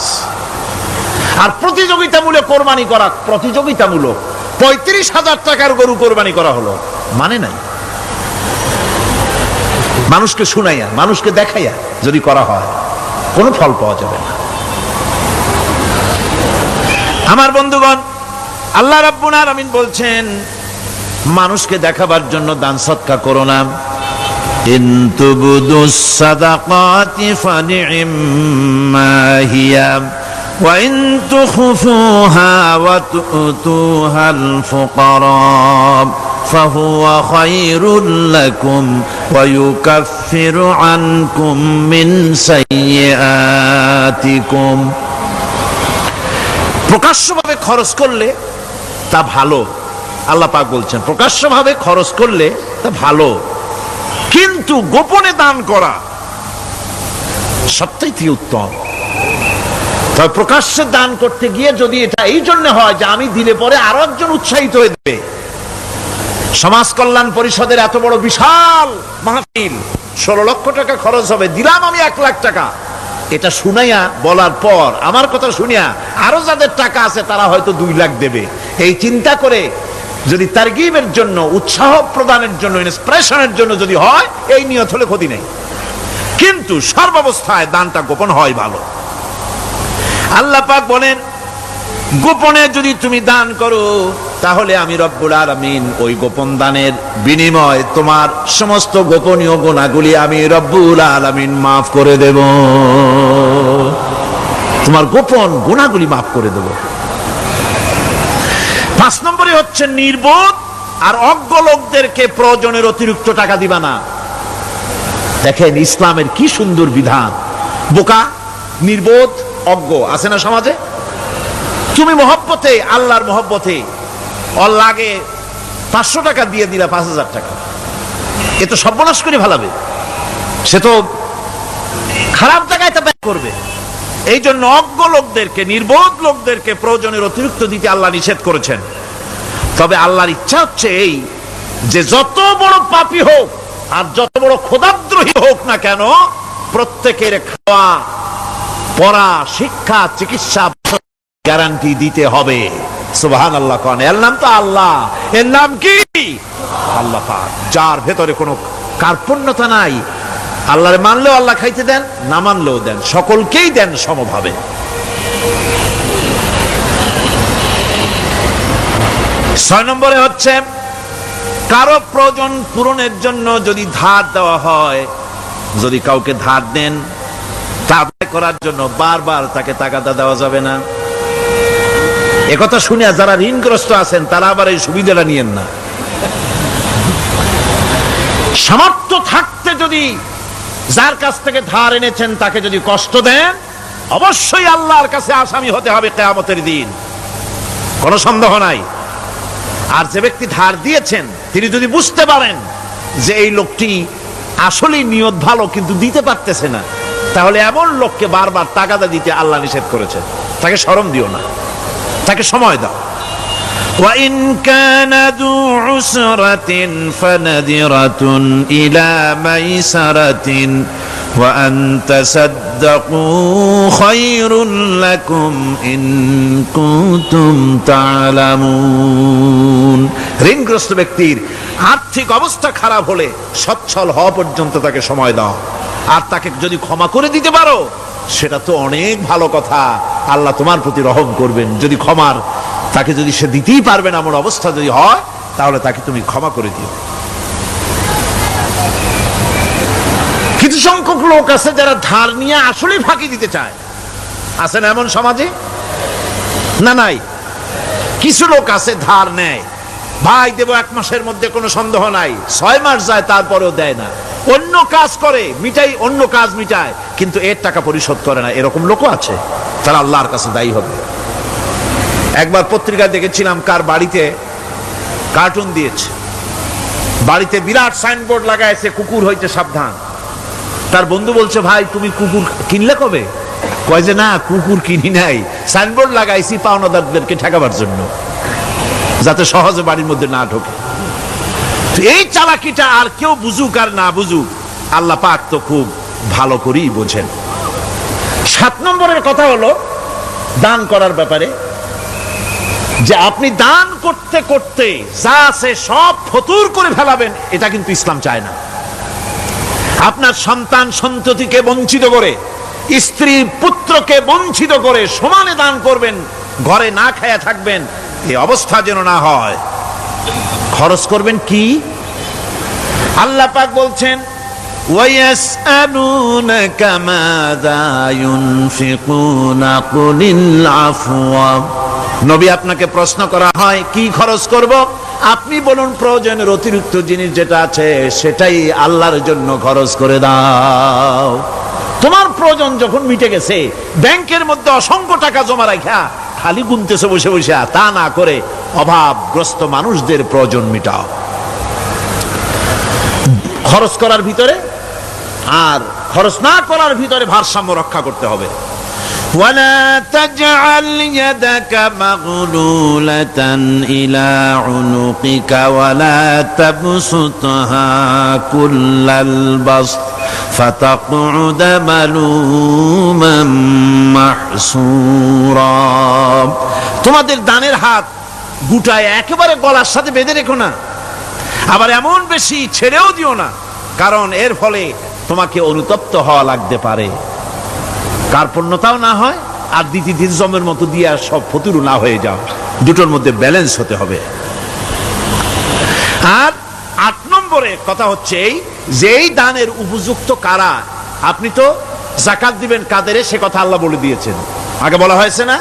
আর প্রতিযোগিতামূলক কোরবানি করা, প্রতিযোগিতামূলক 35,000 টাকার গরু কোরবানি করা হলো, মানে নাই। মানুষকে শুনাইয়া, মানুষকে দেখাইয়া যদি করা হয় কোনো ফল পাওয়া যাবে না। আমার বন্ধুগণ, আল্লাহ রাব্বুল আলামিন বলছেন মানুষকে দেখাবার জন্য দান সদকা করো না। إن تبدوا الصدقات فنعما هي وإن تخفوها وتؤتوها الفقراء فهو خير لكم ويكفر عنكم من سيئاتكم. প্রকাশ্যভাবে খরচ করলে তা ভালো, আল্লাহ পাক বলছেন প্রকাশ্যভাবে খরচ করলে তা ভালো, কিন্তু গোপনে দান করা সবথেকে উত্তম। তবে প্রকাশ্যে দান করতে গিয়ে যদি এটা এই জন্য হয় যে আমি দিলে পরে আরো একজন উৎসাহিত হয়ে দেবে, সমাজ কল্যাণ পরিষদের এত বড় বিশাল মাহফিল, 16 লক্ষ টাকা খরচ হবে, দিলাম আমি 1 লাখ টাকা, এটা শুনাইয়া বলার পর আমার কথা শুনিয়া আরো যাদের টাকা আছে তারা হয়তো 2 লাখ দেবে, এই চিন্তা করে যদি তারগিবের জন্য, উৎসাহ প্রদানের জন্য, ইন্সপিরেশনের জন্য যদি হয়, এই নিয়ত হলে ক্ষতি নেই। কিন্তু সর্বাবস্থায় দানটা গোপন হয় ভালো। আল্লাহ পাক বলেন গোপনে যদি তুমি দান করো তাহলে আমি রব্বুল আলামিন ওই গোপন দানের বিনিময় তোমার সমস্ত গোপনীয় গুনাহগুলি আমি রব্বুল আলামিন মাফ করে দেব, তোমার গোপন গুনাহগুলি মাফ করে দেব। 5 নম্বরে হচ্ছে নির্বোধ আর অজ্ঞ লোকদেরকে প্রয়োজনের অতিরিক্ত টাকা দিবা না। দেখেন ইসলামের কি সুন্দর বিধান। বোকা, নির্বোধ, অজ্ঞ আছে না সমাজে? তুমি মহব্বতে, আল্লাহর মহব্বতে ওর লাগে 500 টাকা দিয়ে দিলা 5,000 টাকা, এ তো সর্বনাশ করে ফেলাবে, সে তো খারাপ জায়গায় তা ব্যয় করবে। এই জন্য অজ্ঞ লোকদেরকে, নির্বোধ লোকদেরকে প্রয়োজনের অতিরিক্ত দিতে আল্লাহ নিষেধ করেছেন। তবে আল্লাহর ইচ্ছা হচ্ছে এই যে যত বড় পাপী হোক আর যত বড় খোদাদ্রোহী হোক না কেন, প্রত্যেকের খাওয়া, পড়া, শিক্ষা, চিকিৎসা গ্যারান্টি দিতে হবে। সুবহানাল্লাহ কোন, এর নাম তো আল্লাহ, এর নাম কি? আল্লাহ পাক, যার ভেতরে কোনো কার্পণ্যতা নাই। আল্লাহরে মানলেও আল্লাহ খাইতে দেন, না মানলেও দেন, সকলকেই দেন সমভাবে। 6 নম্বরে হচ্ছে কারো প্রয়োজন পূরণের জন্য যদি ধার দেওয়া হয়, যদি কাউকে ধার দেন তা আদায় করার জন্য বারবার তাকে টাকাটা দেওয়া যাবে না। একথা শুনে যারা ঋণগ্রস্ত আছেন তারা আবার এই সুবিধাটা নিয়েন না। সামর্থ্য থাকতে যদি যার কাছ থেকে ধার এনেছেন তাকে যদি কষ্ট দেন, অবশ্যই আল্লাহর কাছে আসামি হতে হবে কিয়ামতের দিন, কোনো সন্দেহ নাই। আর যে ব্যক্তি ধার দিয়েছেন তিনি যদি বুঝতে পারেন যে এই লোকটি আসলেই নিয়ত ভালো কিন্তু দিতে পারতেছে না, তাহলে এমন লোককে বারবার তাগাদা দিতে আল্লাহ নিষেধ করেছে। তাকে শরম দিও না, তাকে সময় দাও। وإن كان ذو عسرة فنذرة إلى ميسرة وأن تصدقوا خير لكم إن كنتم تعلمون। ঋণগ্রস্ত ব্যক্তির আর্থিক অবস্থা খারাপ হলে সচ্ছল হওয়া পর্যন্ত তাকে সময় দাও, আর তাকে যদি ক্ষমা করে দিতে পারো সেটা তো অনেক ভালো কথা। আল্লাহ তোমার প্রতি রহম করবেন। যদি ক্ষমার তাকে যদি সে দিতেই পারবে না এমন অবস্থা যদি হয়, তাহলে তাকে তুমি ক্ষমা করে দিও। কিছু সংখ্যক লোক আছে যারা ধার নিয়ে আসলে ফাঁকি দিতে চায়, আছে না এমন সমাজে? না নাই? কিছু লোক আছে ধার নেয়, ভাই দেব 1 মাসের মধ্যে, কোনো সন্দেহ নাই। 6 মাস যায় তারপরেও দেয় না, অন্য কাজ করে মিটাই, অন্য কাজ মিটায়, কিন্তু এর টাকা পরিশোধ করে না। এরকম লোকও আছে, তারা আল্লাহর কাছে দায়ী হবে। একবার পত্রিকা দেখেছিলাম, কার বাড়িতে কার্টুন দিয়েছে, বাড়িতে বিরাট সাইনবোর্ড লাগাইছে, কুকুর হইতে সাবধান। তার বন্ধু বলছে, ভাই তুমি কুকুর কিনলে কবে? কয় যে না, কুকুর কিনি নাই, সাইনবোর্ড লাগাইছি পাওনাদারদেরকে ঠেকাবার জন্য, যাতে সহজে বাড়ির মধ্যে না ঢোকে। এই চালাকিটা আর কেউ বুঝুক আর না বুঝুক, আল্লাহ পাক তো খুব ভালো করেই বোঝেন। 7 নম্বরের কথা হলো দান করার ব্যাপারে, যে আপনি দান করতে করতে যা আছে সব ফতুর করে ফেলাবেন, এটা কিন্তু ইসলাম চায় না। আপনার সন্তান সন্ততিকে বঞ্চিত করে, স্ত্রী পুত্রকে বঞ্চিত করে সমানে দান করবেন, ঘরে না খায়া থাকবেন, এই অবস্থা যেন না হয়। খরচ করবেন কি? আল্লাহ পাক বলছেন, ويسألونك ماذا ينفقون قل العفو। নবী আপনাকে প্রশ্ন করা হয় কি খরচ করব, আপনি বলুন প্রয়োজনের অতিরিক্ত জিনিস যেটা আছে সেটাই আল্লাহর জন্য খরচ করে দাও। তোমার প্রয়োজন যখন মিটে গেছে, ব্যাংকের মধ্যে অসংখ্য টাকা জমা রাখা খালি গুনতেছে বসে বসে, তা না করে অভাবগ্রস্ত মানুষদের প্রয়োজন মিটাও। খরচ করার ভিতরে আর খরচ না করার ভিতরে ভারসাম্য রক্ষা করতে হবে। ولا تجعل يدك مغلولة إلى عنقك ولا تبسطها كل البسط فتقعد ملوما محسورا। তোমাদের দানের হাত গুটায় একেবারে গলার সাথে বেঁধে রেখো না, আবার এমন বেশি ছেড়েও দিও না, কারণ এর ফলে তোমাকে অনুতপ্ত হওয়া লাগতে পারে, কার্পণ্যতাও না হয়, আর দ্বিতীয় জমের মতো দিয়ে আর সব ফতুরু না হয়ে যাও। দুটোর মধ্যে ব্যালেন্স হতে হবে। আর 8 নম্বরে কথা হচ্ছে এই যে এই দানের উপযুক্ত কারা। আপনি তো যাকাত দিবেন কাদের, সে কথা আল্লাহ বলে দিয়েছেন, আগে বলা হয়েছে না?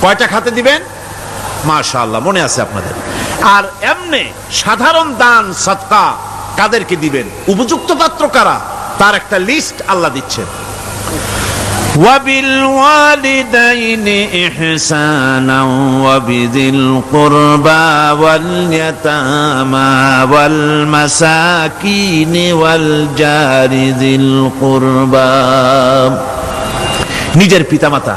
কয়টা খাতে দিবেন? মাশাআল্লাহ, মনে আছে আপনাদের। আর এমনি সাধারণ দান সদকা কাদেরকে দিবেন, উপযুক্ত পাত্র কারা, তার একটা লিস্ট আল্লাহ দিচ্ছেন। وبالوالدين إحسانا وبذي القربى واليتامى والمساكين والجار ذي القربى। নিজের পিতামাতা,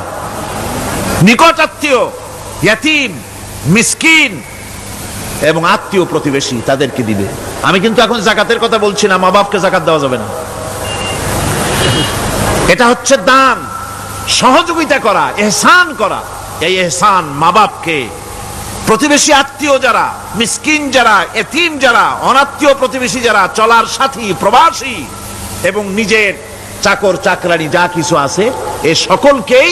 নিকট আত্মীয়, ইয়াতিম, মিসকিন এবং আত্মীয় প্রতিবেশী, তাদেরকে দিবে। আমি কিন্তু এখন যাকাতের কথা বলছি না, মা বাপকে যাকাত দেওয়া যাবে না। এটা হচ্ছে দান, সহযোগিতা করা, ইহসান করা। এই ইহসান মা বাপকে, প্রতিবেশী আত্মীয় যারা, মিসকিন যারা, এতিম যারা, অনাত্মীয় প্রতিবেশী যারা, চলার সাথী, প্রবাসী এবং নিজের চাকর চাকরানি যা কিছু আছে, এ সকলকেই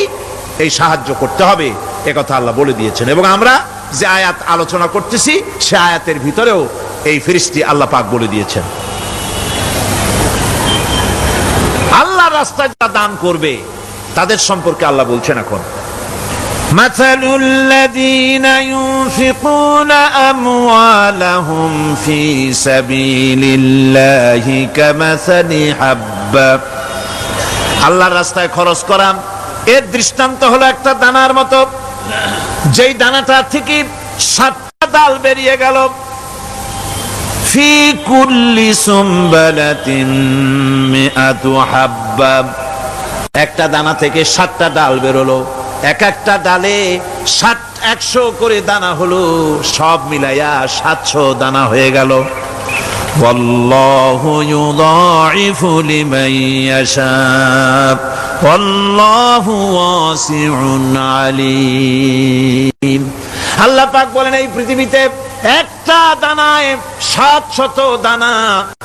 এই সাহায্য করতে হবে, একথা আল্লাহ বলে দিয়েছেন। এবং আমরা যে আয়াত আলোচনা করতেছি সে আয়াতের ভিতরেও এই ফিরিস্তি আল্লাহ পাক বলে দিয়েছেন। আল্লাহর রাস্তায় যারা দান করবে তাদের সম্পর্কে আল্লাহ বলছেন এখন, مثل الذين ينفقون أموالهم في سبيل الله كمثل حبة। আল্লাহর রাস্তায় খরচ করা এর দৃষ্টান্ত হলো একটা দানার মতো, যেই দানাটা থেকে 7টা ডাল বেরিয়ে গেল। في كل سنبلة 100 حبة একটা দানা থেকে 7টা ডাল বেরোলো, এক একটা ডালে 100 করে দানা হলো, সব মিলাইয়া 700 দানা হয়ে গেল। ওয়াল্লাহু ইউদাইফু লিমান ইয়াশা ওয়াল্লাহু ওয়াসিউন আলিম। আল্লাহ পাক বলেন এই পৃথিবীতে একটা দানায় 700 দানা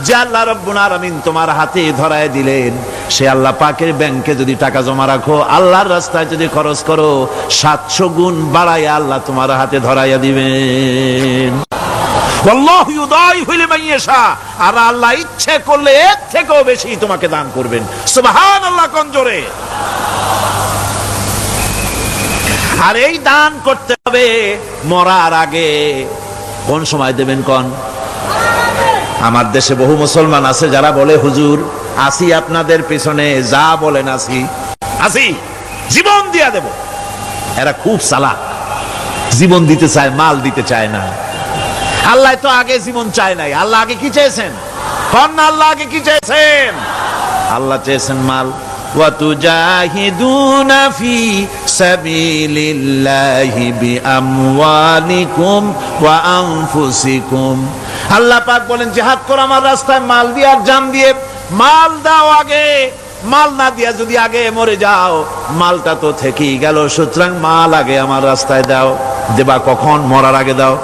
যে আল্লাহ রাব্বুল আলামিন তোমার হাতে ধরায় দিলেন, সে আল্লাহ পাকের ব্যাংকে যদি টাকা জমা রাখো, আল্লাহর রাস্তায় যদি খরচ করো, 700 গুণ বাড়াইয়া আল্লাহ তোমার হাতে ধরাইয়া দিবেন। আল্লাহু ইউদাইফু লিমান ইয়াশা, আর আল্লাহ ইচ্ছে করলে এর থেকেও বেশি তোমাকে দান করবেন। সুবহানাল্লাহ কোন জোরে। আর এই দান করতে হবে মরার আগে। কোন সময় দেবেন কোন? আমার দেশে বহু মুসলমান আছে যারা বলে হুজুর আসি আপনাদের পিছনে, যা বলেন আসি, জীবন দিয়া দেব। এরা খুব চালাক, জীবন দিতে চায়, মাল দিতে চায় না। আল্লাহ তো আগে জীবন চায় নাই, আল্লাহ আগে কি চেয়েছেন? কোন আল্লাহ আগে কি চেয়েছেন? আল্লাহ চেয়েছেন মাল। وَتُجَاهِدُونَ فِي سَبِيلِ اللَّهِ بِأَمْوَالِكُمْ وَأَنفُسِكُمْ। আল্লাহ পাক বলেন জিহাদ করো আমার রাস্তায় মাল দিয়ে আর জান দিয়ে। মাল দাও আগে, মাল না দিয়া যদি আগে মরে যাও, মালটা তো থেকেই গেল। সুতরাং মাল আগে আমার রাস্তায় দাও। দেবা কখন? মরার আগে দাও।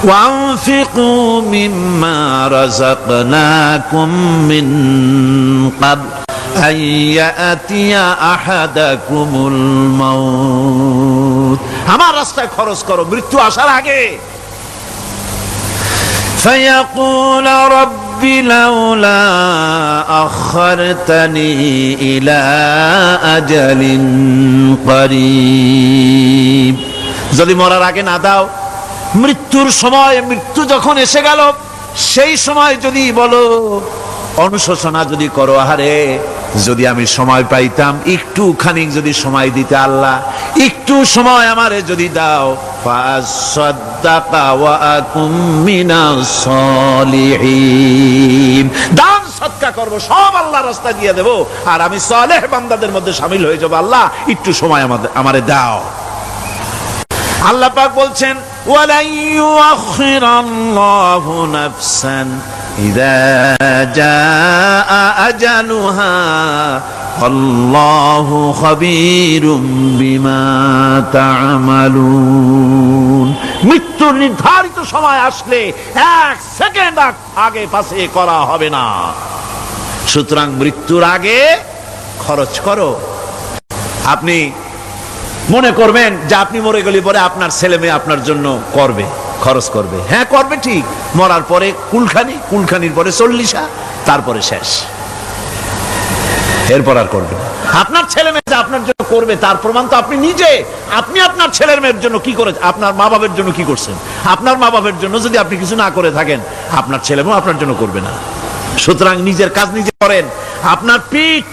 وَأَنفِقُوا مِمَّا رَزَقْنَاكُم مِّن قَبْلِ أَن يَأْتِيَ أَحَدَكُمُ الْمَوْتُ। আমার রাস্তায় খরচ করো মৃত্যু আসার আগে। فَيَقُولَ رَبِّ لَوْلَا أَخَّرْتَنِي إِلَى أَجَلٍ قَرِيبٍ। যদি মরার আগে না দাও, মৃত্যুর সময়, মৃত্যু যখন এসে গেল, সেই সময় যদি বলো, অনুশোচনা যদি করো, আহারে যদি আমি সময় পাইতাম, একটু খানিক যদি সময় দিতে, আল্লাহ একটু সময় আমারে যদি দাও, ফাসাদ্দাকা ওয়া আকুম মিনাস সালিহিন। দান সদকা করব, সব আল্লাহর রাস্তায় দিয়ে দেব, আর আমি সালেহ বান্দাদের মধ্যে শামিল হয়ে যাব। আল্লাহ একটু সময় আমারে দাও। আল্লাহ পাক বলছেন ওয়ালা ইউআখিরাল্লাহু নাফসান ইযা জাআ আজালুহা আল্লাহু খাবীরুম বিমা তা'মালুন। মৃত্যুর নির্ধারিত সময় আসলে 1 সেকেন্ড আগে পাশে করা হবে না। সুতরাং মৃত্যুর আগে খরচ করো। আপনি মনে করবেন যে আপনি মরে গেলে পরে আপনার ছেলে মেয়ে আপনার জন্য করবে, খরচ করবে। হ্যাঁ করবে ঠিক, মরার পরে কুলখানির পরে 40, তারপরে শেষ, এরপর আর করবে না। আপনার ছেলে মেয়ে আপনার জন্য করবে তার প্রমাণ তো আপনি নিজে। আপনি আপনার ছেলের মেয়ের জন্য কি করে, আপনার মা বাবার জন্য কি করছেন? আপনার মা বাবার জন্য যদি আপনি কিছু না করে থাকেন, আপনার ছেলে মেয়ে আপনার জন্য করবে না। সুতরাং নিজের কাজ নিজে করেন। আপনার পিঠ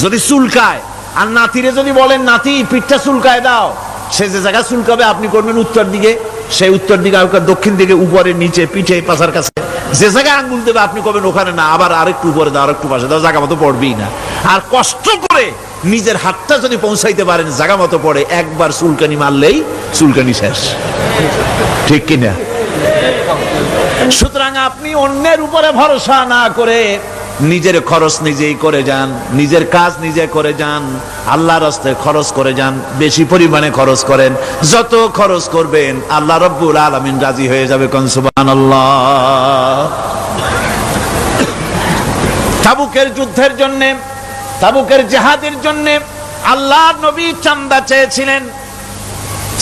যদি চুলকায়, আর নাতিরে যদি বলেন নাতি পিঠটা চুলকায় দাও, সে যে জায়গা চুলকাবে আপনি করবেন উত্তর দিকে, সেই উত্তর দিকে, দক্ষিণ দিকে, উপরে, নিচে, পিঠে, পাছার কাছে, যে জায়গায় আঙ্গুল দেবে আপনি করবেন ওখানে না, আবার আরেকটু উপরে দাও, আরেকটু পাশে দাও, জায়গা মতো পড়বেই না। আর কষ্ট করে নিজের হাতটা যদি পৌঁছাইতে পারেন জায়গা মতো পড়ে, একবার চুলকানি মারলেই চুলকানি শেষ, ঠিক কিনা? সুতরাং আপনি অন্যের উপরে ভরসা না করে নিজের খরচ নিজেই করে যান, নিজের কাজ নিজে করে যান, আল্লাহর রাস্তায় খরচ করে যান, বেশি পরিমাণে খরচ করেন। যত খরচ করবেন আল্লাহ রাব্বুল আলামিন রাজি হয়ে যাবে। কোন সুবহানাল্লাহ। তাবুকের যুদ্ধের জন্য, তাবুকের জিহাদের জন্য আল্লাহর নবী চাঁদা চেয়েছিলেন।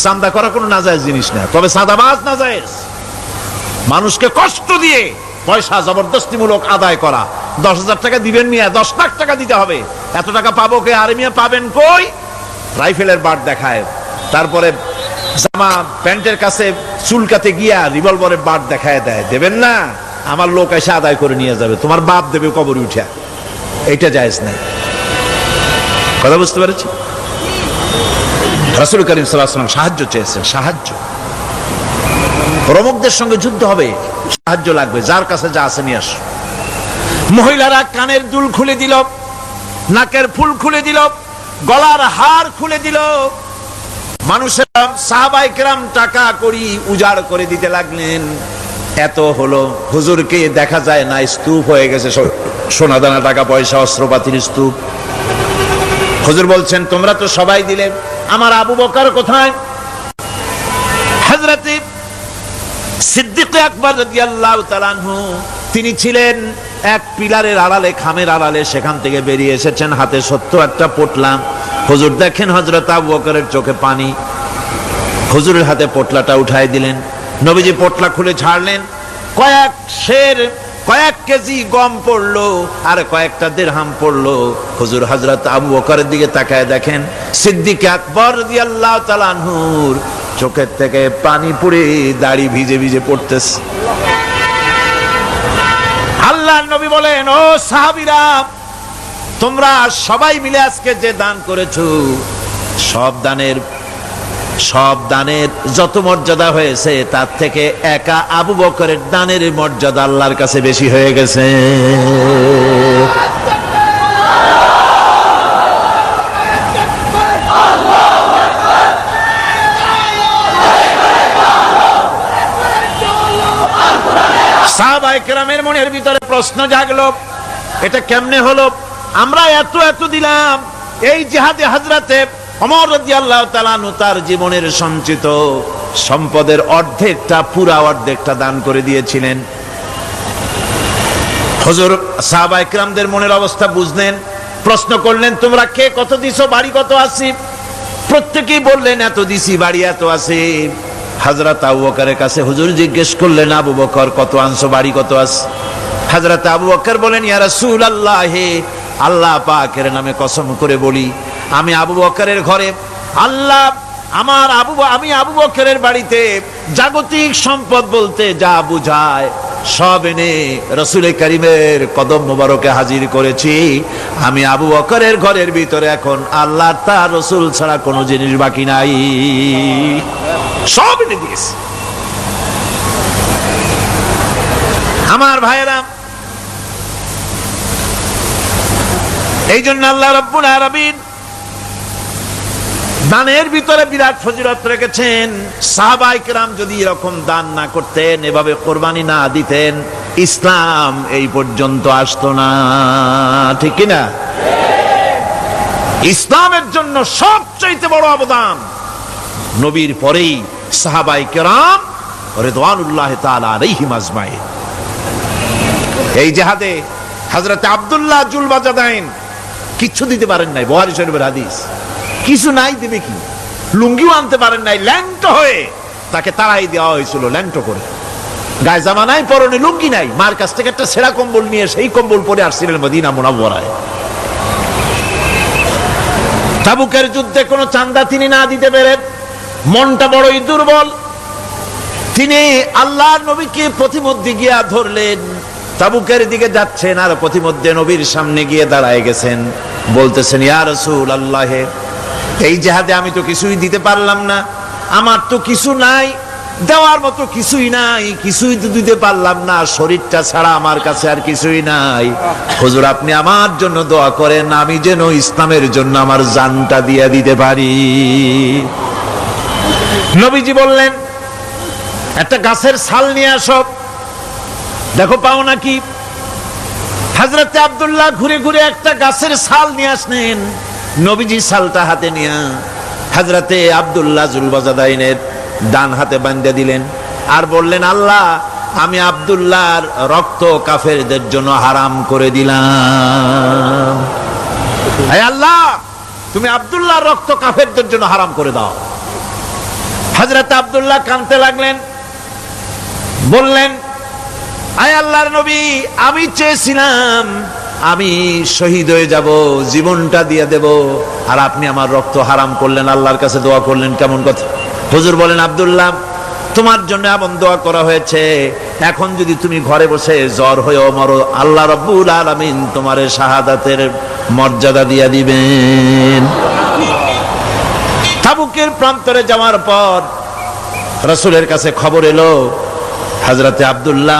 চাঁদা করা কোনো নাজায়েজ জিনিস না, তবে চাঁদাবাজ নাজায়েজ। মানুষকে কষ্ট দিয়ে পয়সা জবরদস্তিমূলক আদায় করা। 10,000 টাকা দিবেন মিয়া, 10 লাখ টাকা দিতে হবে, এত টাকা পাবো কে? আরে মিয়া পাবেন কই? রাইফেলের বাট দেখায়, তারপরে জামা প্যান্টের কাছে চুলকাতে গিয়া রিভলভারের বাট দেখায় দেয়। দেবেন না, আমার লোক এসে আদায় করে নিয়ে যাবে, তোমার বাপ দেবে কবরে উঠা। এটা জায়েজ নাই। কথা বুঝতে পেরেছি? রাসূল করিম সাল্লাল্লাহু আলাইহি ওয়াসাল্লাম সাহায্য চেয়েছেন, সাহায্য। রোমকদের সঙ্গে যুদ্ধ হবে, সাহায্য লাগবে, যার কাছে যা আছে নিয়ে আস। মহিলারা কানের দুল খুলে দিল, নাকের ফুল খুলে দিল, গলার হার খুলে দিল। মানুষেরা সাহাবায়ে কেরাম টাকা করি উজাড় করে দিতে লাগলেন। এত হলো, হুজুরকে দেখা যায় না, স্তূপ হয়ে গেছে, সোনা দানা টাকা পয়সা অস্ত্রপাতির স্তূপ। হুজুর বলছেন তোমরা তো সবাই দিলে, আমার আবু বকর কোথায়? হযরতে সিদ্দিক আকবর রাদিয়াল্লাহু তাআলা আনহু তিনি ছিলেন এক পিলারের আড়ালে, খামের আড়ালে, সেখান থেকে বেরিয়ে এসেছেন, হাতে সত্য একটা পোটলা। হুজুর দেখেন হযরত আবু বকরের চোখে পানি, হুজুরের হাতে পোটলাটা উঠাই দিলেন। নবীজি পোটলা খুলে ছাড়লেন, কয়েক কেজি গম পড়লো আর কয়েকটা দিরহাম পড়লো। হুজুর হযরত আবু বকরের দিকে তাকায় দেখেন সিদ্দিক আকবর রাদিয়াল্লাহু তাআলা আনহুর চোখের থেকে পানি পড়ে দাড়ি ভিজে ভিজে পড়তেছে। আল্লাহর নবী বলেন, ও সাহাবীরা, তোমরা সবাই মিলে আজকে যে দান করেছো, সব দানের যত মর্যাদা হয়েছে তার থেকে একা আবু বকরের দানের মর্যাদা আল্লাহর কাছে বেশি হয়ে গেছে। সাহাবায়ে কেরামের মনের ভিতরে প্রশ্ন জাগলো, এটা কেমনে হলো? আমরা এত দিলাম। এই জিহাদে হযরতে ওমর রাদিয়াল্লাহু তাআলা আনহু তার জীবনের সঞ্চিত সম্পদের পুরা অর্ধেকটা দান করে দিয়েছিলেন। হুজুর সাহাবায়ে কেরামদের মনের অবস্থা বুঝলেন, প্রশ্ন করলেন, তোমরা কে কত দিছো, বাড়ি কত আছে? প্রত্যেকেই বললেন এত দিছি, বাড়ি এত আছে। হযরত আবু বকরের কাছে হুজুর জিজ্ঞেস করলেন, আবু বকর কত আনছো, বাড়ি কত আছে? হযরত আবু বকর বলেন, ইয়া রাসূলুল্লাহ, আল্লাহ পাকের নামে কসম করে বলি, আমি আবু বকরের ঘরে আমি আবু বকরের বাড়িতে জাগতিক সম্পদ বলতে যা বুঝায় সব এনে রাসূল কারীমের কদম মোবারকে হাজির করেছি। আমি আবু বকরের ঘরের ভিতরে এখন আল্লাহ তার রাসূল ছাড়া কোনো জিনিস বাকি নাই, সব এনে দিয়েছি। আমার ভাইয়েরা, এই জন্য আল্লাহ রাব্বুল আলামিন দানের ভিতরে বিরাট ফজিলত রেখেছেন। সাহাবায়ে কেরাম যদি এরকম দান না করতেন, এভাবে কোরবানি না দিতেন, ইসলাম এই পর্যন্ত আসতো না, ঠিক কি না? ইসলামের জন্য সবচাইতে বড় অবদান নবীর পরেই সাহাবায়ে কেরাম রিদওয়ানুল্লাহ তাআলা আলাইহিম আজমাইন। এই জিহাদে হযরত আব্দুল্লাহ জুলবাজাদাইন কিচ্ছু দিতে পারেন নাই, বুখারী শরীফের হাদিস। কিছু নাই, দেবে কি? লুঙ্গিও আনতে পারেন নাই, ল্যাংটো হয়ে তাকে তাড়াই দেওয়া হয়েছিল, ল্যাংটো করে। গায়ে জামা নাই, পরনে লুঙ্গি নাই, মার কাছ থেকে একটা ছেঁড়া কম্বল নিয়ে সেই কম্বল পরে আসছিলেন মদিনা মুনাওয়ারায়। তাবুকের যুদ্ধে কোনো চাঁদা তিনি না দিতে পেরে মনটা বড়ই দুর্বল। তিনি আল্লাহর নবীকে প্রতিমধ্যে গিয়া ধরলেন, তাবুকের দিকে যাচ্ছেন আর প্রতিমধ্যে নবীর সামনে গিয়ে দাঁড়ায় গেছেন, বলতেছেন, ইয়া রাসূলুল্লাহ, এই জিহাদে আমি তো কিছুই দিতে পারলাম না, আমার তো কিছু নাই, দেওয়ার মতো কিছুই নাই, কিছুই তো দিতে পারলাম না, শরীরটা ছাড়া আমার কাছে আর কিছুই নাই। হুজুর আপনি আমার জন্য দোয়া করেন, আমি যেন ইসলামের জন্য আমার জানটা দিয়ে দিতে পারি। নবীজি বললেন, একটা গাছের ছাল নিয়ে আসো, দেখো পাও নাকি। হযরতে আব্দুল্লাহ ঘুরে ঘুরে একটা গাছের ছাল নিয়ে আসলেন। নবীজি ছালটা হাতে নিয়ে হযরতে আব্দুল্লাহ জুলবাজাদাইনের ডান হাতে বাঁধে দিলেন আর বললেন, আল্লাহ আমি আব্দুল্লাহর রক্ত কাফেরদের জন্য হারাম করে দিলাম। হে আল্লাহ, তুমি আব্দুল্লাহর রক্ত কাফেরদের জন্য হারাম করে দাও। হযরতে আব্দুল্লাহ কাঁদতে লাগলেন, বললেন, আয় আল্লাহর নবী, আমি চেয়েছিলাম আমি শহীদ হয়ে যাব, জীবনটা দিয়ে দেব, আর আপনি আমার রক্ত হারাম করলেন, আল্লাহর কাছে দোয়া করলেন, কেমন কথা। হুজুর বলেন, আব্দুল্লাহ তোমার জন্য এমন দোয়া করা হয়েছে, এখন যদি তুমি ঘরে বসে জ্বর হয়েও মরো, আল্লাহ রাব্বুল আলামিন তোমার শাহাদাতের মর্যাদা দিয়ে দিবেন। তাবুকের প্রান্তরে যাওয়ার পর রাসূলের কাছে খবর এলো, হযরতে আব্দুল্লাহ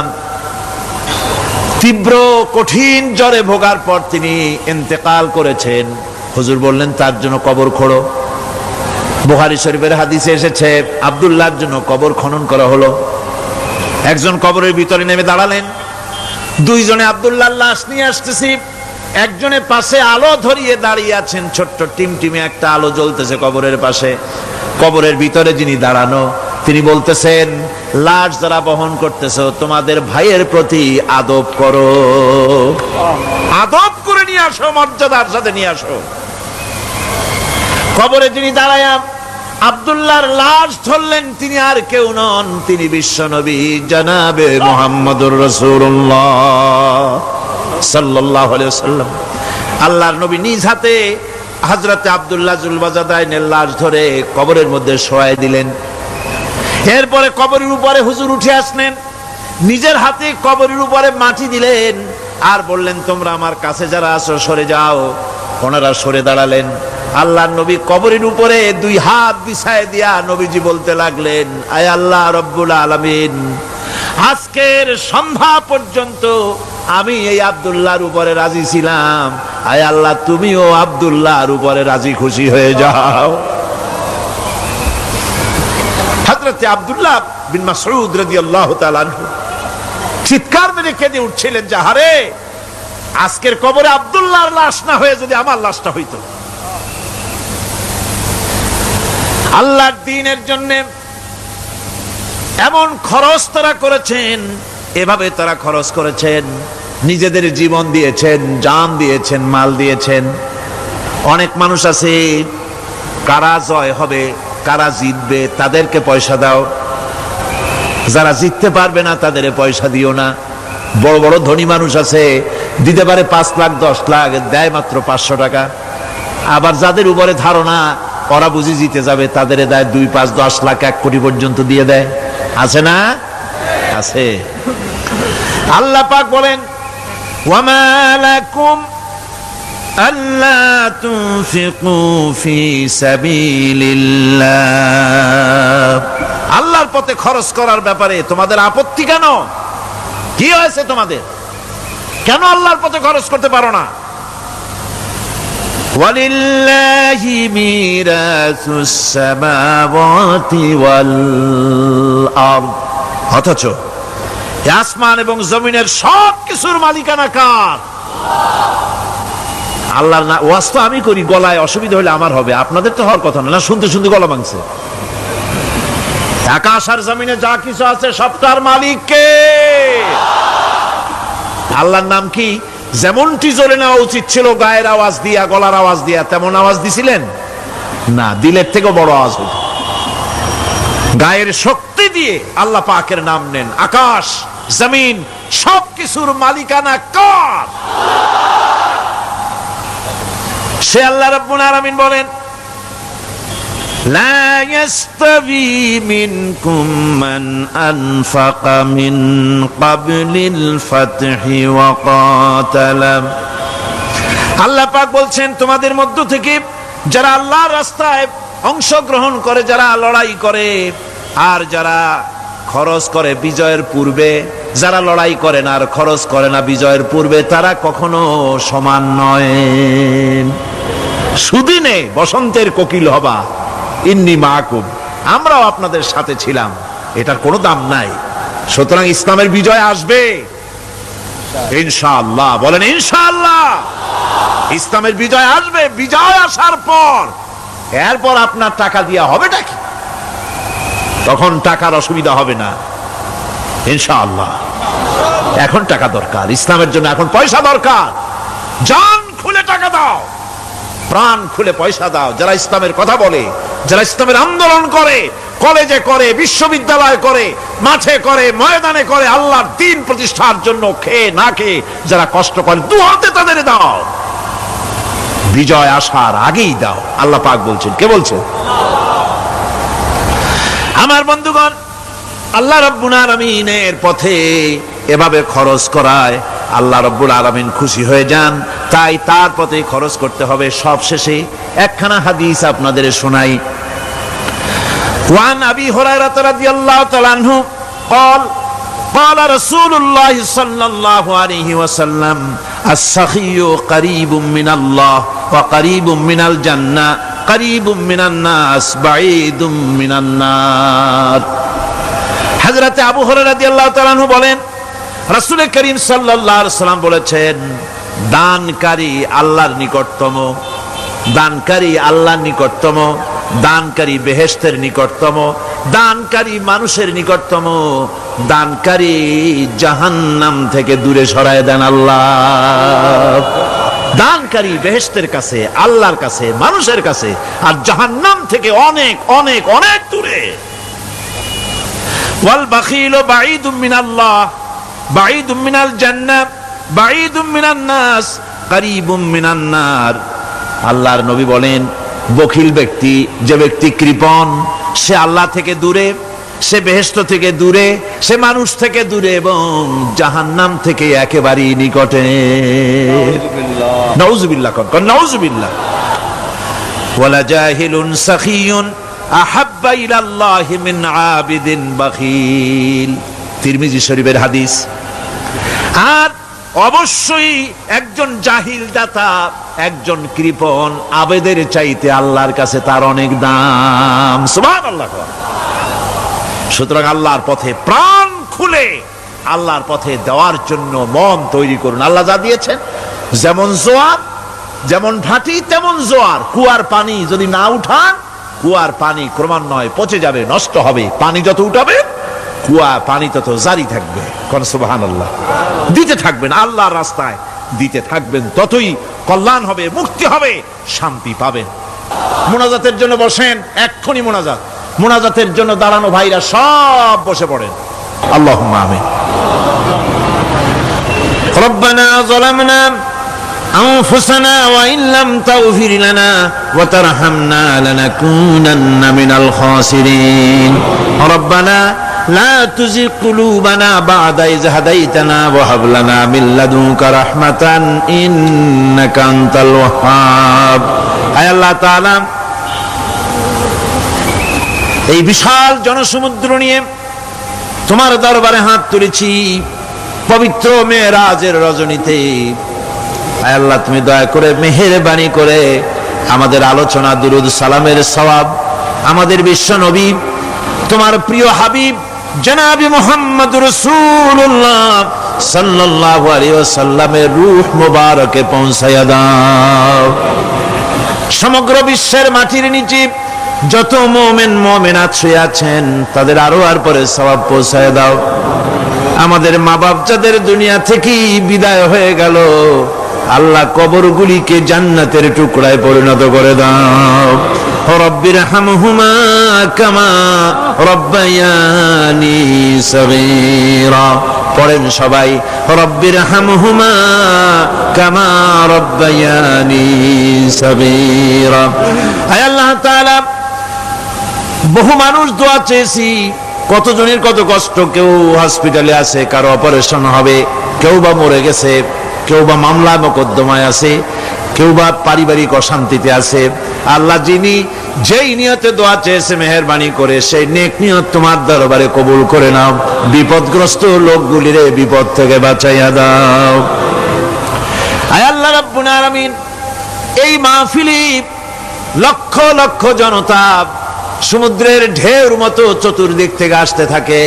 তীব্র কঠিন জ্বরে ভোগার পর তিনি ইন্তেকাল করেছেন। হুজুর বললেন তার জন্য কবর খোঁড়ো। বুখারী শরীফের হাদিসে এসেছে আব্দুল্লাহর জন্য কবর খনন করা হলো। একজন কবরের ভিতরে নেমে দাঁড়ালেন, দুইজনে আব্দুল্লাহর লাশ নিয়ে আসতেছি। একজনের পাশে আলো ধরিয়ে দাঁড়িয়ে আছেন, ছোট্ট টিমটিমে একটা আলো জ্বলতেছে কবরের পাশে। কবরের ভিতরে যিনি দাঁড়ানো তিনি বলতেছেন, লাশ যারা বহন করতেছো তোমাদের ভাইয়ের প্রতি আদব করো, আদব করে নিয়ে আসো, মর্যাদার সাথে নিয়ে আসো। কবরে যিনি দাঁড়ায়া আব্দুল্লাহর লাশ ধরলেন তিনি আর কেউ নন, তিনি বিশ্বনবী জনাবে মুহাম্মদুর রাসূলুল্লাহ সাল্লাল্লাহু আলাইহি ওয়াসাল্লাম। আল্লাহর নবী নিজ হাতে হযরতে আব্দুল্লাহ জুলবাজাদাইনের লাশ ধরে কবরের মধ্যে শোয়াই দিলেন। এরপরে কবরের উপরে হুজুর উঠে আসলেন, নিজের হাতে কবরের উপরে মাটি দিলেন আর বললেন, তোমরা আমার কাছে যারা আছো সরে যাও। ওনারা সরে দাঁড়ালেন। আল্লাহর নবী কবরের উপরে দুই হাত বিছায় দিয়া নবীজি বলতে লাগলেন, আয় আল্লাহ রব্বুল আলামিন, আজকের সন্ধ্যা পর্যন্ত আমি এই আব্দুল্লাহর উপরে রাজি ছিলাম, আয় আল্লাহ তুমিও আব্দুল্লাহর উপরে রাজি খুশি হয়ে যাও। হযরত আব্দুল্লাহ বিন মাসউদ রাদিয়াল্লাহু তাআলা আনহু চিৎকার মেরে কেঁদে উঠছিলেন যে হারে, আজকের কবরে আব্দুল্লাহর লাশ না হয়ে যদি আমার লাশটা হইতো। আল্লাহর দ্বীনের জন্য এমন খরচ তারা করেছেন, এভাবে তারা খরচ করেছেন, নিজেদের জীবন দিয়েছেন, জান দিয়েছেন, মাল দিয়েছেন। অনেক মানুষ আছে কারা জয় হবে, কারা জিতবে তাদেরকে পয়সা দাও, যারা জিততে পারবে না তাদের পয়সা দিও না। বড় বড় ধনী মানুষ আছে দিতে পারে 5 লাখ 10 লাখ, দেয় মাত্র 500 টাকা। আবার যাদের উপরে ধারণা ওরা বুঝি জিতে যাবে তাদের দেয় 2, 5, 10 লাখ 1 কোটি পর্যন্ত দিয়ে দেয়। আছে না? আছে। আল্লাহ পাক বলেন, ওয়ামা লাকুম আল্লা তুনফিকু ফি সাবিলিল্লাহ। আল্লাহর পথে খরচ করার ব্যাপারে তোমাদের আপত্তি কেন? কি হয়েছে তোমাদের? কেন আল্লাহর পথে খরচ করতে পারো না? ওয়ালিল্লাহি মিরাসুস সামাওয়াতি ওয়াল আরদ। অথচ আসমান এবং জমিনের সব কিছুর মালিকানা কার? আল্লাহর না। ওয়াজ তো আমি করি, গলায় অসুবিধা হলে আমার হবে, আপনাদের তো হওয়ার কথা না। শুনতে শুনতে গলা ভাঙছে। আকাশ আর জমিনে যা কিছু আছে সবটার মালিক কে? আল্লাহর নাম কি? যেমনটি জোরে নেওয়া উচিত ছিল গায়ের আওয়াজ দিয়া, গলার আওয়াজ দিয়া, তেমন আওয়াজ দিছিলেন না, দিলের থেকেও বড় আওয়াজ হইত। গায়ের শক্তি দিয়ে আল্লাহ পাকের নাম নেন। আকাশ জমিন সবকিছুর মালিকানা কার? সে আল্লাহ রাব্বুল আলামিন বলেন, লা ইয়াস্তাবি মিনকুম মান আনফাকা মিন ক্বাবলিল ফাতহি ওয়া ক্বাতালা। আল্লাহ পাক বলছেন, তোমাদের মধ্য থেকে যারা আল্লাহর রাস্তায় অংশগ্রহণ করে, যারা লড়াই করে, আর যারা খরচ করে বিজয়ের পূর্বে, যারা লড়াই করে না আর খরচ করে না বিজয়ের পূর্বে, তারা কখনো সমান নয়। সুদিনে বসন্তের কোকিল হবা, ইন্নী মাকুম, আমরাও আপনাদের সাথে ছিলাম, এটার কোনো দাম নাই। সুতরাং ইসলামের বিজয় আসবে ইনশাআল্লাহ। বলেন ইনশাআল্লাহ। ইসলামের বিজয় আসবে। বিজয় আসার পর এরপর আপনার টাকা দিয়া হবেটা কি? তখন টাকার অসুবিধা হবে না ইনশাআল্লাহ। এখন টাকা দরকার, ইসলামের জন্য এখন পয়সা দরকার। জান খুলে টাকা দাও, প্রাণ খুলে পয়সা দাও। যারা ইসলামের কথা বলে, যারা ইসলামের আন্দোলন করে, কলেজে করে, বিশ্ববিদ্যালয় করে, মাঠে করে, ময়দানে করে, আল্লাহর দ্বীন প্রতিষ্ঠার জন্য খেয়ে না খেয়ে যারা কষ্ট করে, দু হাতে তাদের দাও। বিজয় আসার আগেই দাও। আল্লাহ পাক বলছেন। কে বলছেন? আমার বন্ধুগণ, আল্লাহ রাব্বুল আলামিনের পথে এভাবে খরচ করায় আল্লাহ রাব্বুল আলামিন খুশি হয়ে যান। তাই তার পথে খরচ করতে হবে। সবশেষে একখানা হাদিস আপনাদের শোনাই। ওয়ান আবি হুরায়রা রাদিয়াল্লাহু তাআলা আনহু قال قال رسول الله صلى الله عليه وسلم السخي قريب من الله وقريب من الجنة قريب من الناس بعيد من النار। হযরত আবু হুরায়রা রাদিয়াল্লাহু তাআলা আনহু বলেন, রাসূল করিম সাল্লাল্লাহু আলাইহি ওয়াসাল্লাম বলেছেন, দানকারী আল্লাহর নিকটতম, দানকারী আল্লাহর নিকটতম, দানকারী বেহেশতের নিকটতম, দানকারী মানুষের নিকটতম, দানকারী জাহান্নাম থেকে দূরে সরায় দেন আল্লাহ। দানকারী বেহেশতের কাছে, আল্লাহর কাছে, মানুষের কাছে, আর জাহান্নাম থেকে অনেক অনেক অনেক দূরে। ওয়াল বাখিলু বাঈদুম মিনাল্লাহ বাঈদুম মিনাল জান্নাহ বাঈদুম মিনান নাস কারীবুম মিনান নার। আল্লাহর নবী বলেন, বখিল ব্যক্তি, যে ব্যক্তি কৃপণ, সে আল্লাহ থেকে দূরে, সে বেহেশত থেকে দূরে, সে মানুষ থেকে দূরে এবং জাহান্নাম থেকে একেবারেই নিকটে। নাউযুবিল্লাহ, কোন নাউযুবিল্লাহ। ওয়ালা জাহিলুন সাখিয়ুন আহাব্বা ইলাল্লাহি মিন আবিদিন বাখিল। তিরমিজি শরীফের হাদিস। আর অবশ্যই একজন জাহিল দাতা, একজন কৃপণ আবেদের চাইতে আল্লাহর কাছে তার অনেক দাম। সুবহানাল্লাহ। সুতরাং আল্লাহর পথে প্রাণ খুলে আল্লাহর পথে দেওয়ার জন্য মন তৈরি করুন। আল্লাহ যা দিয়েছেন, যেমন জোয়ার, যেমন ভাটি তেমন জোয়ার। কুয়ার পানি যদি না উঠান, কুয়ার পানি ক্রমান্বয়ে পচে যাবে, নষ্ট হবে। পানি যত উঠাবে, কুয়া পানি তত জারি থাকবে। কোন সুবহানাল্লাহ। দিতে থাকবেন আল্লাহর রাস্তায়, দিতে থাকবেন, ততই কল্যাণ হবে, মুক্তি হবে, শান্তি পাবেন। মুনাজাতের জন্য বসেন, এক্ষুনি মুনাজাত। মুনাজাতের জন্য দাঁড়ানো ভাইরা সব বসে পড়েন। আল্লাহুম্মা আমিন। রব্বানা যালামনা আনফুসানা ওয়া ইন লাম তাগফির লানা ওয়া তারহামনা লানাকুনান্না মিনাল খাসিরিন। রব্বানা লা তুযিগ কুলুবানা বা'দা ইয হাদাইতানা ওয়া হাব লানা মিন লাদুনকা রাহমাতান ইন্নাকা আনতাল ওয়াহ্হাব। আয় আল্লাহ তাআলা, এই বিশাল জনসমুদ্র নিয়ে তোমার দরবারে হাত তুলেছি পবিত্র মেরাজের রজনীতে। আয় আল্লাহ, তুমি দয়া করে মেহেরবানি করে আমাদের আলোচনা, দুরুদ সালামের সওয়াব আমাদের বিশ্ব নবী, তোমার প্রিয় হাবিব জনাবি মুহাম্মদ রাসূলুল্লাহ সাল্লাল্লাহু আলাইহি ওয়াসাল্লামের রূহ মুবারকে পৌঁছায়া দাও। সমগ্র বিশ্বের মাটির নিচে যত মুমিন মুমিনাত শুয়ে আছেন, তাদের আরো আর পরে সওয়াব পৌঁছায় দাও। আমাদের মা বাপ যাদের দুনিয়া থেকে বিদায় হয়ে গেল, আল্লাহ কবরগুলিকে জান্নাতের টুকরায় পরিণত করে দাও। রব্বির হামহুমা কামা রব্বায়ানি সগীরা। পড়েন সবাই, রব্বির হামহুমা কামা রব্বায়ানি সগীরা। আয় আল্লাহ তাআলা, বহু মানুষ দোয়া চেয়েছি, কতজনের কত কষ্ট। কেউ হসপিটালে আছে, কারো অপারেশন হবে, কেউ বা মরে গেছে, কেউ বা মামলা মোকদ্দমায় আছে, কেউ বা পারিবারিক অশান্তিতে আছে। আল্লাহ, যিনি যেই নিয়তে দোয়া চেয়েছে, মেহেরবানি করে সেই নেক নিয়ত তোমার দরবারে কবুল করে নাও। বিপদগ্রস্ত লোকগুলিরে বিপদ থেকে বাঁচাইয়া দাও। আয় আল্লাহ রাব্বুল আলামিন, এই মাহফিলে লক্ষ লক্ষ জনতা সমুদ্রের ঢেউর মতো চতুর্দিক থেকে আসতে থাকে।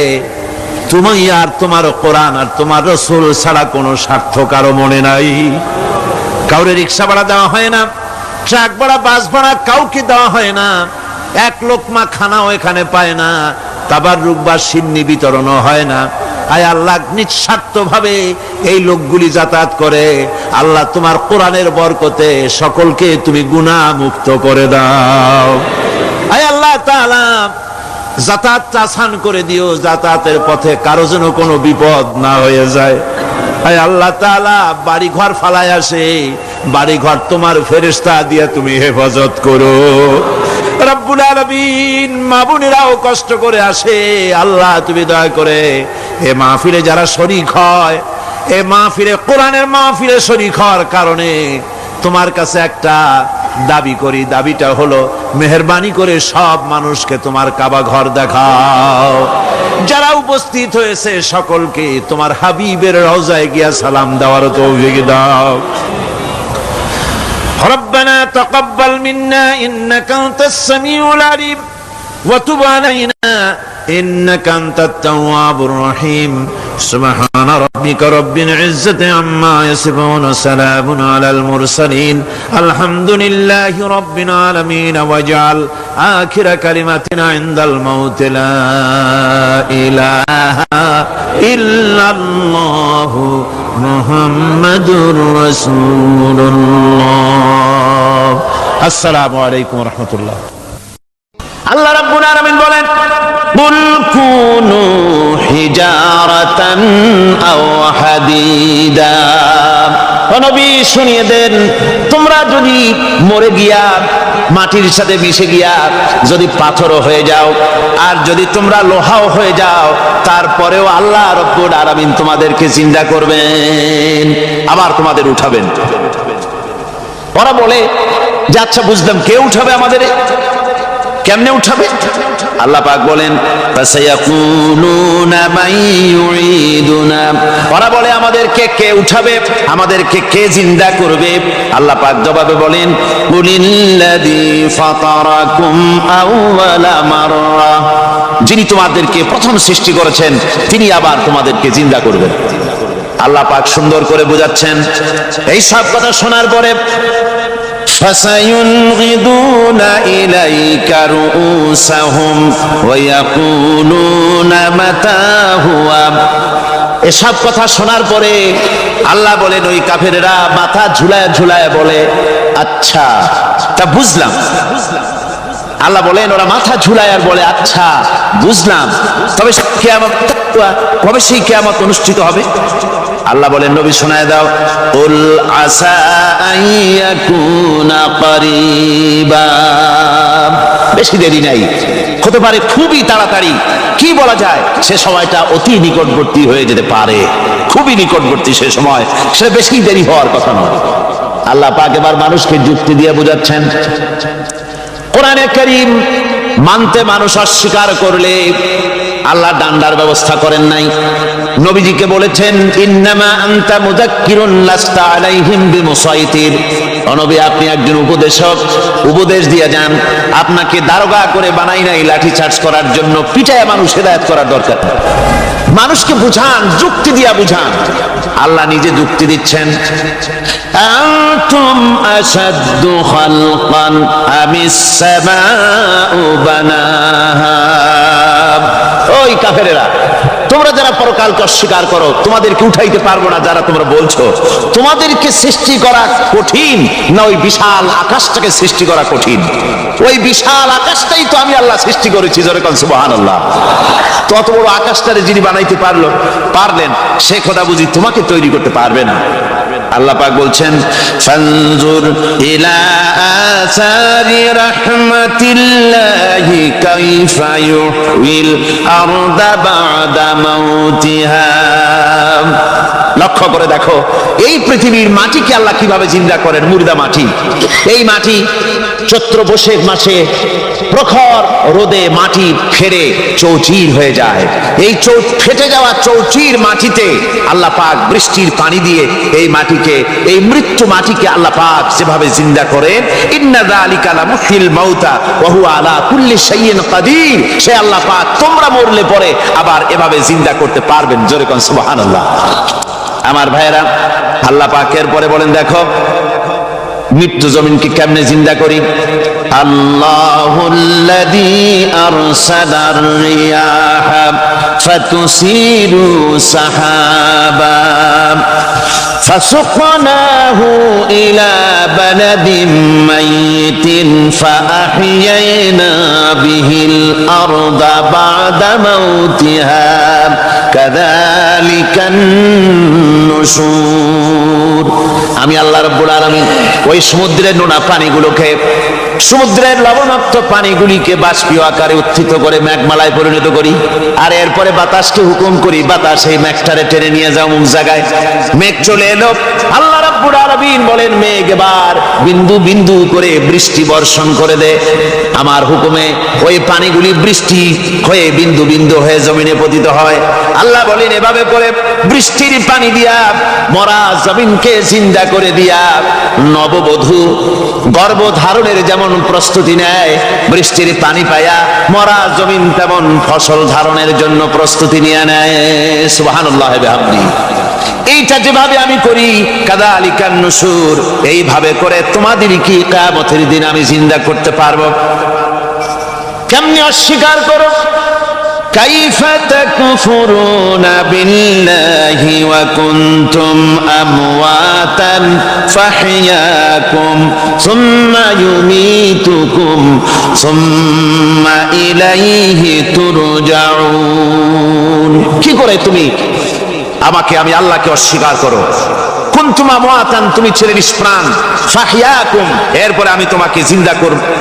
তুমি আর তোমার কোরআন আর তোমার রাসূল ছাড়া কোনো স্বার্থ কারো মনে নাই। কাউরে রিক্সা ভাড়া দেওয়া হয় না, ট্রাক ভাড়া, বাস ভাড়া কাউকে দেওয়া হয় না। এক লোকমা খানাও এখানে পায় না, তাবাররুক বা সিন্নি বিতরণও হয় না। আয় আল্লাহ, নিঃস্বার্থ ভাবে এই লোকগুলি যাতায়াত করে। আল্লাহ, তোমার কোরআনের বরকতে সকলকে তুমি গুনাহ মুক্ত করে দাও। আয় আল্লাহ তাআলা, যাতায়াত আসান করে দিও, যাতায়াতের পথে কারো যেন কোনো বিপদ না হয়ে যায়। আয় আল্লাহ তাআলা, বাড়ি ঘর ফালায় আসে, বাড়ি ঘর তোমার ফেরেশতা দিয়ে তুমি হেফাজত করো। রব্বুল আলামিন, মা বোনেরাও কষ্ট করে আসে, আল্লাহ তুমি দয়া করে এ মাহফিলে যারা শরীক হয়, এ মাহফিলে, কোরআনের মাহফিলে শরীক হওয়ার কারণে তোমার কাছে একটা দাবি করি। দাবিটা হলো, মেহেরবানি করে সব মানুষকে তোমার কাবা ঘর দেখাও। যারা উপস্থিত হয়েছে সকলকে তোমার হাবিবের রওজায় গিয়া সালাম দেওয়ার তৌফিক দাও। ربنا تقبل منا إنك أنت السميع العليم وتب علينا إنك أنت التواب الرحيم سبحان ربك رب العزة عما يصفون وسلام على المرسلين الحمد لله رب العالمين واجعل آخر كلمتنا عند الموت لا إله إلا الله محمد رسول الله السلام عليكم ورحمة الله আল্লাহ রাব্বুল আলামিন বলেন কুল কুনু হিজারাতান আও হাদিদা। ও নবী শুনিয়ে দেন, তোমরা যদি মরে গিয়া মাটির সাথে মিশে গিয়া যদি পাথরও হয়ে যাও আর যদি তোমরা লোহাও হয়ে যাও, তারপরেও আল্লাহ রাব্বুল আলামিন তোমাদেরকে জিন্দা করবেন, আবার তোমাদের উঠাবেন। ওরা বলে যে আচ্ছা বুঝলাম, কে উঠাবে আমাদের, কেমনে উঠাবে? আল্লাহ পাক বলেন ফাসায়াকুলুনা মান ইউঈদুনা। ওরা বলে আমাদেরকে কে উঠাবে, আমাদেরকে কে জিন্দা করবে? আল্লাহ পাক জবাবে বলেন কুলিল্লাযী ফাতারাকুম আউওয়ালা মাররা। যিনি তোমাদেরকে প্রথম সৃষ্টি করেছেন তিনি আবার তোমাদেরকে জিন্দা করবেন। আল্লাহ পাক সুন্দর করে বোঝাচ্ছেন। এই সব কথা শোনার পরে فَسَيُنْغِضُونَ إِلَيْكَ رُؤُوسَهُمْ وَيَقُولُونَ مَتَى هُوَ। এসব কথা শোনার পরে আল্লাহ বলেন ওই কাফেরেরা মাথা ঝুলায় ঝুলায় বলে আচ্ছা তা বুঝলাম। আল্লাহ বলেন ওরা মাথা ঝুলায় আর বলে আচ্ছা বুঝলাম, তবে কিয়ামত কবে সেই কিয়ামত অনুষ্ঠিত হবে? আল্লাহ বলেন নবী শোনায় দাও কুল আসা আইয়াকুনা করিবা। বেশি দেরি নাই, হতে পারে খুবই তাড়াতাড়ি। কি বলা যায়, সে সময়টা অতি নিকটবর্তী হয়ে যেতে পারে, খুবই নিকটবর্তী সে সময়, সেটা বেশি দেরি হওয়ার কথা নয়। আল্লাহ পাক এবার মানুষকে যুক্তি দিয়ে বোঝাচ্ছেন। কোরআনে কারীম মানতে মানুষ অস্বীকার করলে আল্লাহ ডান্ডার ব্যবস্থা করেন নাই। নবীজিকে বলেছেন ইন্নামা আনতা মুযাক্কিরুন লাস্তা আলাইহিম বিমুসাইতির। ও নবী, আপনি একজন উপদেশক, উপদেশ দিয়ে যান। আপনাকে দারোগা করে বানাই নাই লাঠি চার্জ করার জন্য, পিটায় মানুষ হেদায়েত করার দরকার নেই। মানুষকে বুঝান, যুক্তি দিয়া বুঝান। আল্লাহ নিজে যুক্তি দিচ্ছেন আনতুম আশাদ্দু খালকান আমিস সামাউ বানাহা। ওই কাফেরেরা, তোমরা যারা পরকালকে অস্বীকার করো, তোমাদেরকে উঠাইতে পারবো না যারা তোমরা বলছো, তোমাদেরকে সৃষ্টি করা কঠিন না ওই বিশাল আকাশটাকে সৃষ্টি করা কঠিন? ওই বিশাল আকাশটাই তো আমি আল্লাহ সৃষ্টি করেছি, জোরে কোন সুবহানাল্লাহ। তত বড় আকাশটারে যিনি বানাইতে পারলেন, সে কথা বুঝি তোমাকে তৈরি করতে পারবে না? আল্লাহ পাক বলছেন ফানজুর ইলা আসারি রাহমাতিল্লাহি কাইফা ইউহিল আরদা বাদা মাউতিহা। লক্ষ্য করে দেখো এই পৃথিবীর মাটিকে আল্লাহ কিভাবে জিন্দা করেন। মুর্দা মাটি, এই মাটি চৈত্র বৈশাখ মাসে প্রখর রোদে মাটি ফেরে চৌচির হয়ে যায়। এই ফেটে যাওয়া চৌচির মাটিতে আল্লাহ পাক বৃষ্টির পানি দিয়ে এই মাটিকে, এই মৃত্যু মাটিকে আল্লাহ পাক যেভাবে জিন্দা করেন, ইন্না যালিকা লামুহিল মাউতা ওয়া হুয়া আলা কুল্লি শাইইন কাদির। সে আল্লাহ পাক তোমরা মরলে পরে আবার এভাবে জিন্দা করতে পারবেন, জোরে কোন সুবহানাল্লাহ। আমার ভাইয়েরা, আল্লাহ পাকের পরে বলেন দেখো মৃত্যু জমিনকে কেমনে জিন্দা করি। আল্লাহুল্লাযী আরসালার রিয়াহা ফাতুসিরু সাহাবা ফাসুকনাহু ইলা বালাদিন মাইতিন ফাআহইয়ানা বিহিল আরদা বা'দা মাউতিহা কাযালিকান নুশুর। আমি আল্লাহ রাব্বুল আলামিন ওই সমুদ্রের নোনা পানিগুলোকে, সমুদ্রের লবণাক্ত পানিগুলিকে বাষ্পীয় আকারে উত্থিত করে মেঘমালায় পরিণত করি, আর এরপরে বাতাসকে হুকুম করি বাতাস এই মেঘটারে টেনে নিয়ে যাও মুখ জায়গায়। মেঘ চলে এলো, আল্লাহ রাব্বুল আলামিন আলামিন বলেন মেঘ এবার বিন্দু বিন্দু করে বৃষ্টি বর্ষণ করে দে, আমার হুকুমে ওই পানিগুলি বৃষ্টি হয়ে বিন্দু বিন্দু হয়ে জমিনে পতিত হয়। আল্লাহ বলেন এভাবে করে বৃষ্টির পানি দিয়া মরা জমিনকে জিন্দা করে দিয়া নববধূ গর্ভধারণের যেমন প্রস্তুতি নেয়, বৃষ্টির পানি পায়া মরা জমিন তেমন ফসল ধারণের জন্য প্রস্তুতি নিয়ে নেয়। সুবহানাল্লাহ বিহামদি। এইটা যেভাবে আমি করি কাযালিকান নুশুর, এইভাবে করে তোমাদের কি কিয়ামতের দিন আমি জিন্দা করতে পারবো? কেমনে অস্বীকার করো? কাইফা তাকফুরুনা বিল্লাহি ওয়া কুনতুম আমওয়াতান ফাহইয়াকুম সুম্মা ইউমীতুকুম সুম্মা ইলাইহি তুরজাউন। কি করে তুমি আমাকে, আমি আল্লাহকে অস্বীকার করো? কুনতুম আমওয়াতান, তুমি ছিলে নিষ্প্রাণ, ফাহইয়াকুম, এরপরে আমি তোমাকে জিন্দা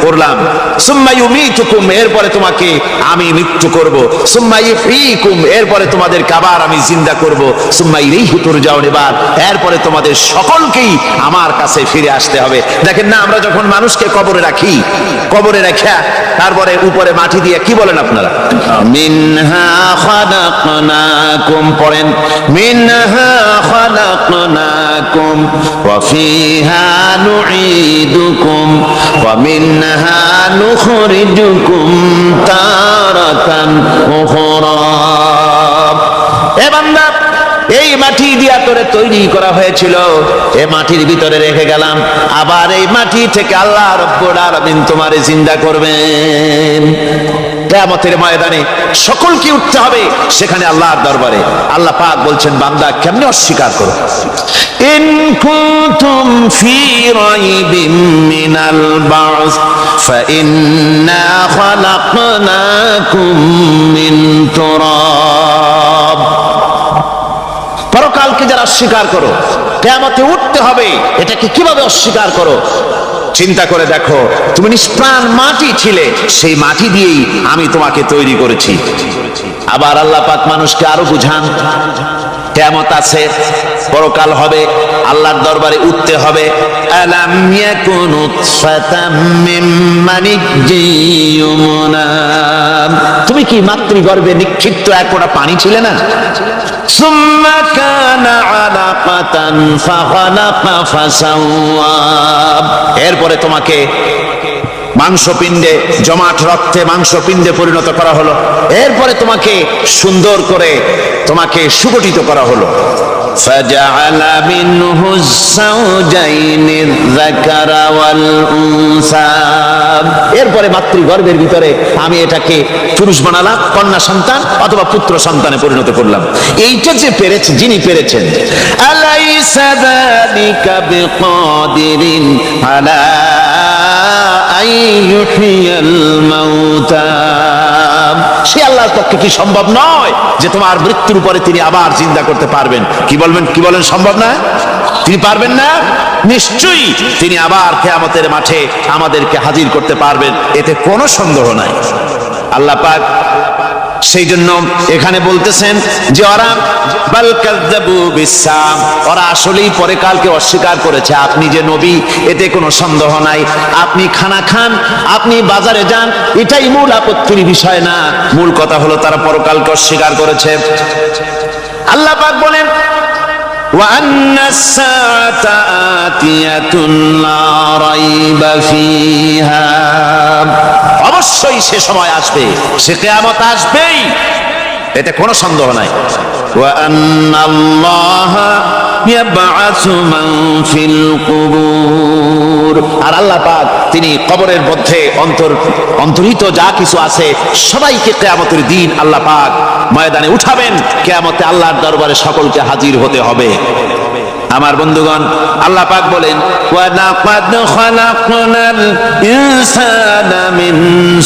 করলাম, সুম্মা ইউমীতুকুম, এরপরে তোমাকে আমি মৃত্যু করব, সুম্মা ইউহয়িকুম, এরপরে তোমাদেরকে আবার আমি জিন্দা করব, সুম্মা ইলাইহি তুরজাউন, এরপরে তোমাদের সকলকেই আমার কাছে ফিরে আসতে হবে। দেখেন না, আমরা যখন মানুষকে কবরে রাখি, কবরে রাখা তারপরে উপরে মাটি দিয়ে কি বলেন আপনারা? মিনহা খালাকনাকুম, পড়েন মিনহা খালাকনাকুম ওয়া ফিহা নুঈদুকুম ওয়া মিনহা নুখরিজুকুম তারাতান উখরা। এ বান্দা, এই মাটি দিয়া তোরে তৈরি করা হয়েছিল, এই মাটির ভিতরে রেখে গেলাম, আবার এই মাটি থেকে আল্লাহ রব্বুল আলামিন তোমারে জিন্দা করবেন। কিয়ামতের ময়দানে সকলকে উঠতে হবে সেখানে আল্লাহর দরবারে। আল্লাহ পাক বলছেন বান্দা কেমনে অস্বীকার করো? ইন কুনতুম ফি রাইবিম মিনাল বা'স ফাইন্না খালাকনাকুম মিন তুরাব। পরকালকে যারা অস্বীকার করো, কিয়ামতে উঠতে হবে, এটাকে কিভাবে অস্বীকার করো? চিন্তা করে দেখো, তুমি নিষ্প্রাণ মাটি ছিলে, সেই মাটি দিয়েই আমি তোমাকে তৈরি করেছি। আবার আল্লাহ পাক মানুষকে আরো বুঝান, কিয়ামত আছে, পরকাল হবে, আল্লাহর দরবারে উঠতে হবে। আলাম ইয়াকুনু ফাতাম মিন মানিজ্জিয়ুমনা, তুমি কি মাতৃগর্ভে নিক্ষিপ্ত এক ফোঁটা পানি ছিলে না? সুম্মা কানা আলাকাতান ফাখালাকা ফাসাওয়া, এরপরে তোমাকে মাংসপিণ্ডে, জমাট রক্তে মাংসপিণ্ডে পরিণত করা হলো, এরপরে তোমাকে সুন্দর করে তোমাকে সুগঠিত করা হলো। ফাজআলা মিনহু যাওজাইনি যাকারা ওয়াল উনসা, এরপরে মাতৃগর্ভের ভিতরে আমি এটাকে পুরুষ বানালাম, কন্যা সন্তান অথবা পুত্র সন্তানে পরিণত করলাম। এইটা যে পেরেছে, যিনি পেরেছেন, আলাইসা যালিকা বিকাদিরিন আলা আইয়ুহিয়াল মাউতা, সে আল্লাহর পক্ষে কি সম্ভব নয় যে তোমার মৃত্যুর পরে তিনি আবার জিন্দা করতে পারবেন? কি বলবেন, কি বলেন, সম্ভব না? তিনি পারবেন না? নিশ্চয়ই তিনি আবার কিয়ামতের মাঠে আমাদেরকে হাজির করতে পারবেন, এতে কোনো সন্দেহ নাই। আল্লাহ পাক সেই জন্য এখানে বলতেছেন যে ওরা বাল কাযযাবু বিসসাম, ওরা আসলেই পরে কালকে অস্বীকার করেছে। আপনি যে নবী, এতে কোনো সন্দেহ নাই। আপনি খানা খান, আপনি বাজারে যান, এটাই মূল আপত্তির বিষয় না। মূল কথা হলো তারা পরকালকে অস্বীকার করেছে। আল্লাহ পাক বলেন ওয়া আন্নাস সাআতা আতিয়াতুন লা রাইবা ফিহা, অবশ্যই সে সময় আসবে, সে কিয়ামত আসবেই, এতে কোনো সন্দেহ নাই। ওয়া আন্নাল্লাহা ইয়াবআসু মান ফিল কুবুর, আর আল্লাহ পাক তিনি কবরের মধ্যে অন্তর্হিত যা কিছু আছে সবাইকে কিয়ামতের দিন আল্লাহ পাক ময়দানে উঠাবেন। কিয়ামতে আল্লাহর দরবারে সকলকে হাজির হতে হবে। আমার বন্ধুগণ, আল্লাহ পাক বলেন ওয়া লাকাদ খালাকনাল ইনসানা মিন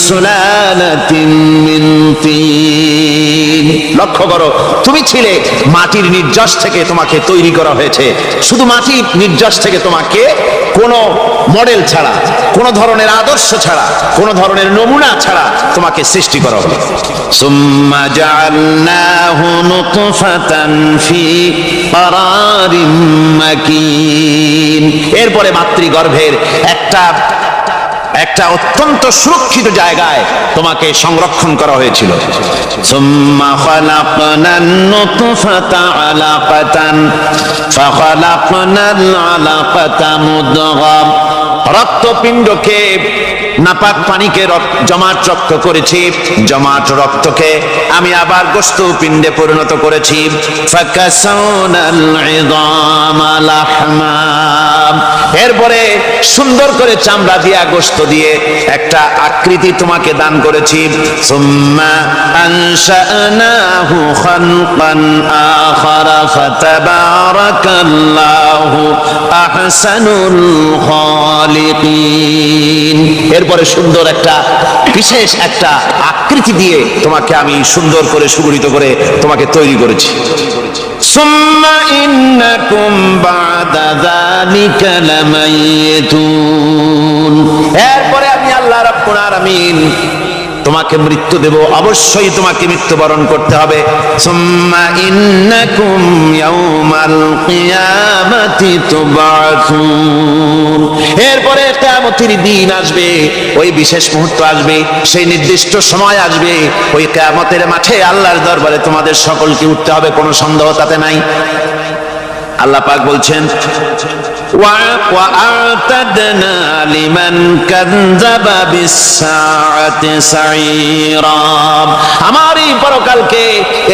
সুলালাতিন মিন তিন, লক্ষ্য করো, তুমি ছিলে মাটির নির্যাস থেকে তোমাকে তৈরি করা হয়েছে, শুধু মাটির নির্যাস থেকে তোমাকে কোনো মডেল ছাড়া, কোনো ধরনের আদর্শ ছাড়া, কোনো ধরনের নমুনা ছাড়া তোমাকে সৃষ্টি করা হবে। সুম্মা জাআলনাহু নুতফাতান ফি ক্বারারিম মাকিন, এরপরে মাতৃগর্ভের একটা অত্যন্ত সুরক্ষিত জায়গায় তোমাকে সংরক্ষণ করা হয়েছিল। সুম্মা খালাকনান নুতফাতা আলাকাতান ফাখালাকনাল আলাকাতা মুদগাম, রক্তপিণ্ডকে, নাপাক পানিকে জমাট রক্ত করেছি, জমাট রক্তকে আমি আবার গোশত পিণ্ডে পরিণত করেছি। ফাকাসাউনাল ইযামা লাহমা, এরপরে সুন্দর করে চামড়া দিয়া গোশত দিয়ে একটা আকৃতি তোমাকে দান করেছি। সুম্মা আনশানাহু খালকান আখারা ফাতাবারাকাল্লাহু আহসানুল খালিকিন, এরপরে সুন্দর একটা বিশেষ একটা আকৃতি দিয়ে তোমাকে আমি সুন্দর করে সুগঠিত করে তোমাকে তৈরি করেছি। সুম্মা ইন্নাকুম বা'দা যালিকা লামাইতুন, এরপরে আমি আল্লাহ রাব্বুল আলামিন তোমাকে মৃত্যু দেব, অবশ্যই তোমাকে মৃত্যুবরণ করতে হবে। সুম্মা ইন্নাকুম ইয়াউমাল কিয়ামাতি তুবআসুন, এরপরে কিয়ামতের দিন আসবে, ওই বিশেষ মুহূর্ত আসবে, সেই নির্দিষ্ট সময় আসবে, ওই কিয়ামতের মাঠে আল্লাহর দরবারে তোমাদের সকলকে উঠতে হবে, কোনো সন্দেহ তাতে নাই। আল্লাহ পাক বলছেন وأعتدنا لمن كذب بالساعة سعيرا, আমার এই পরকালকে,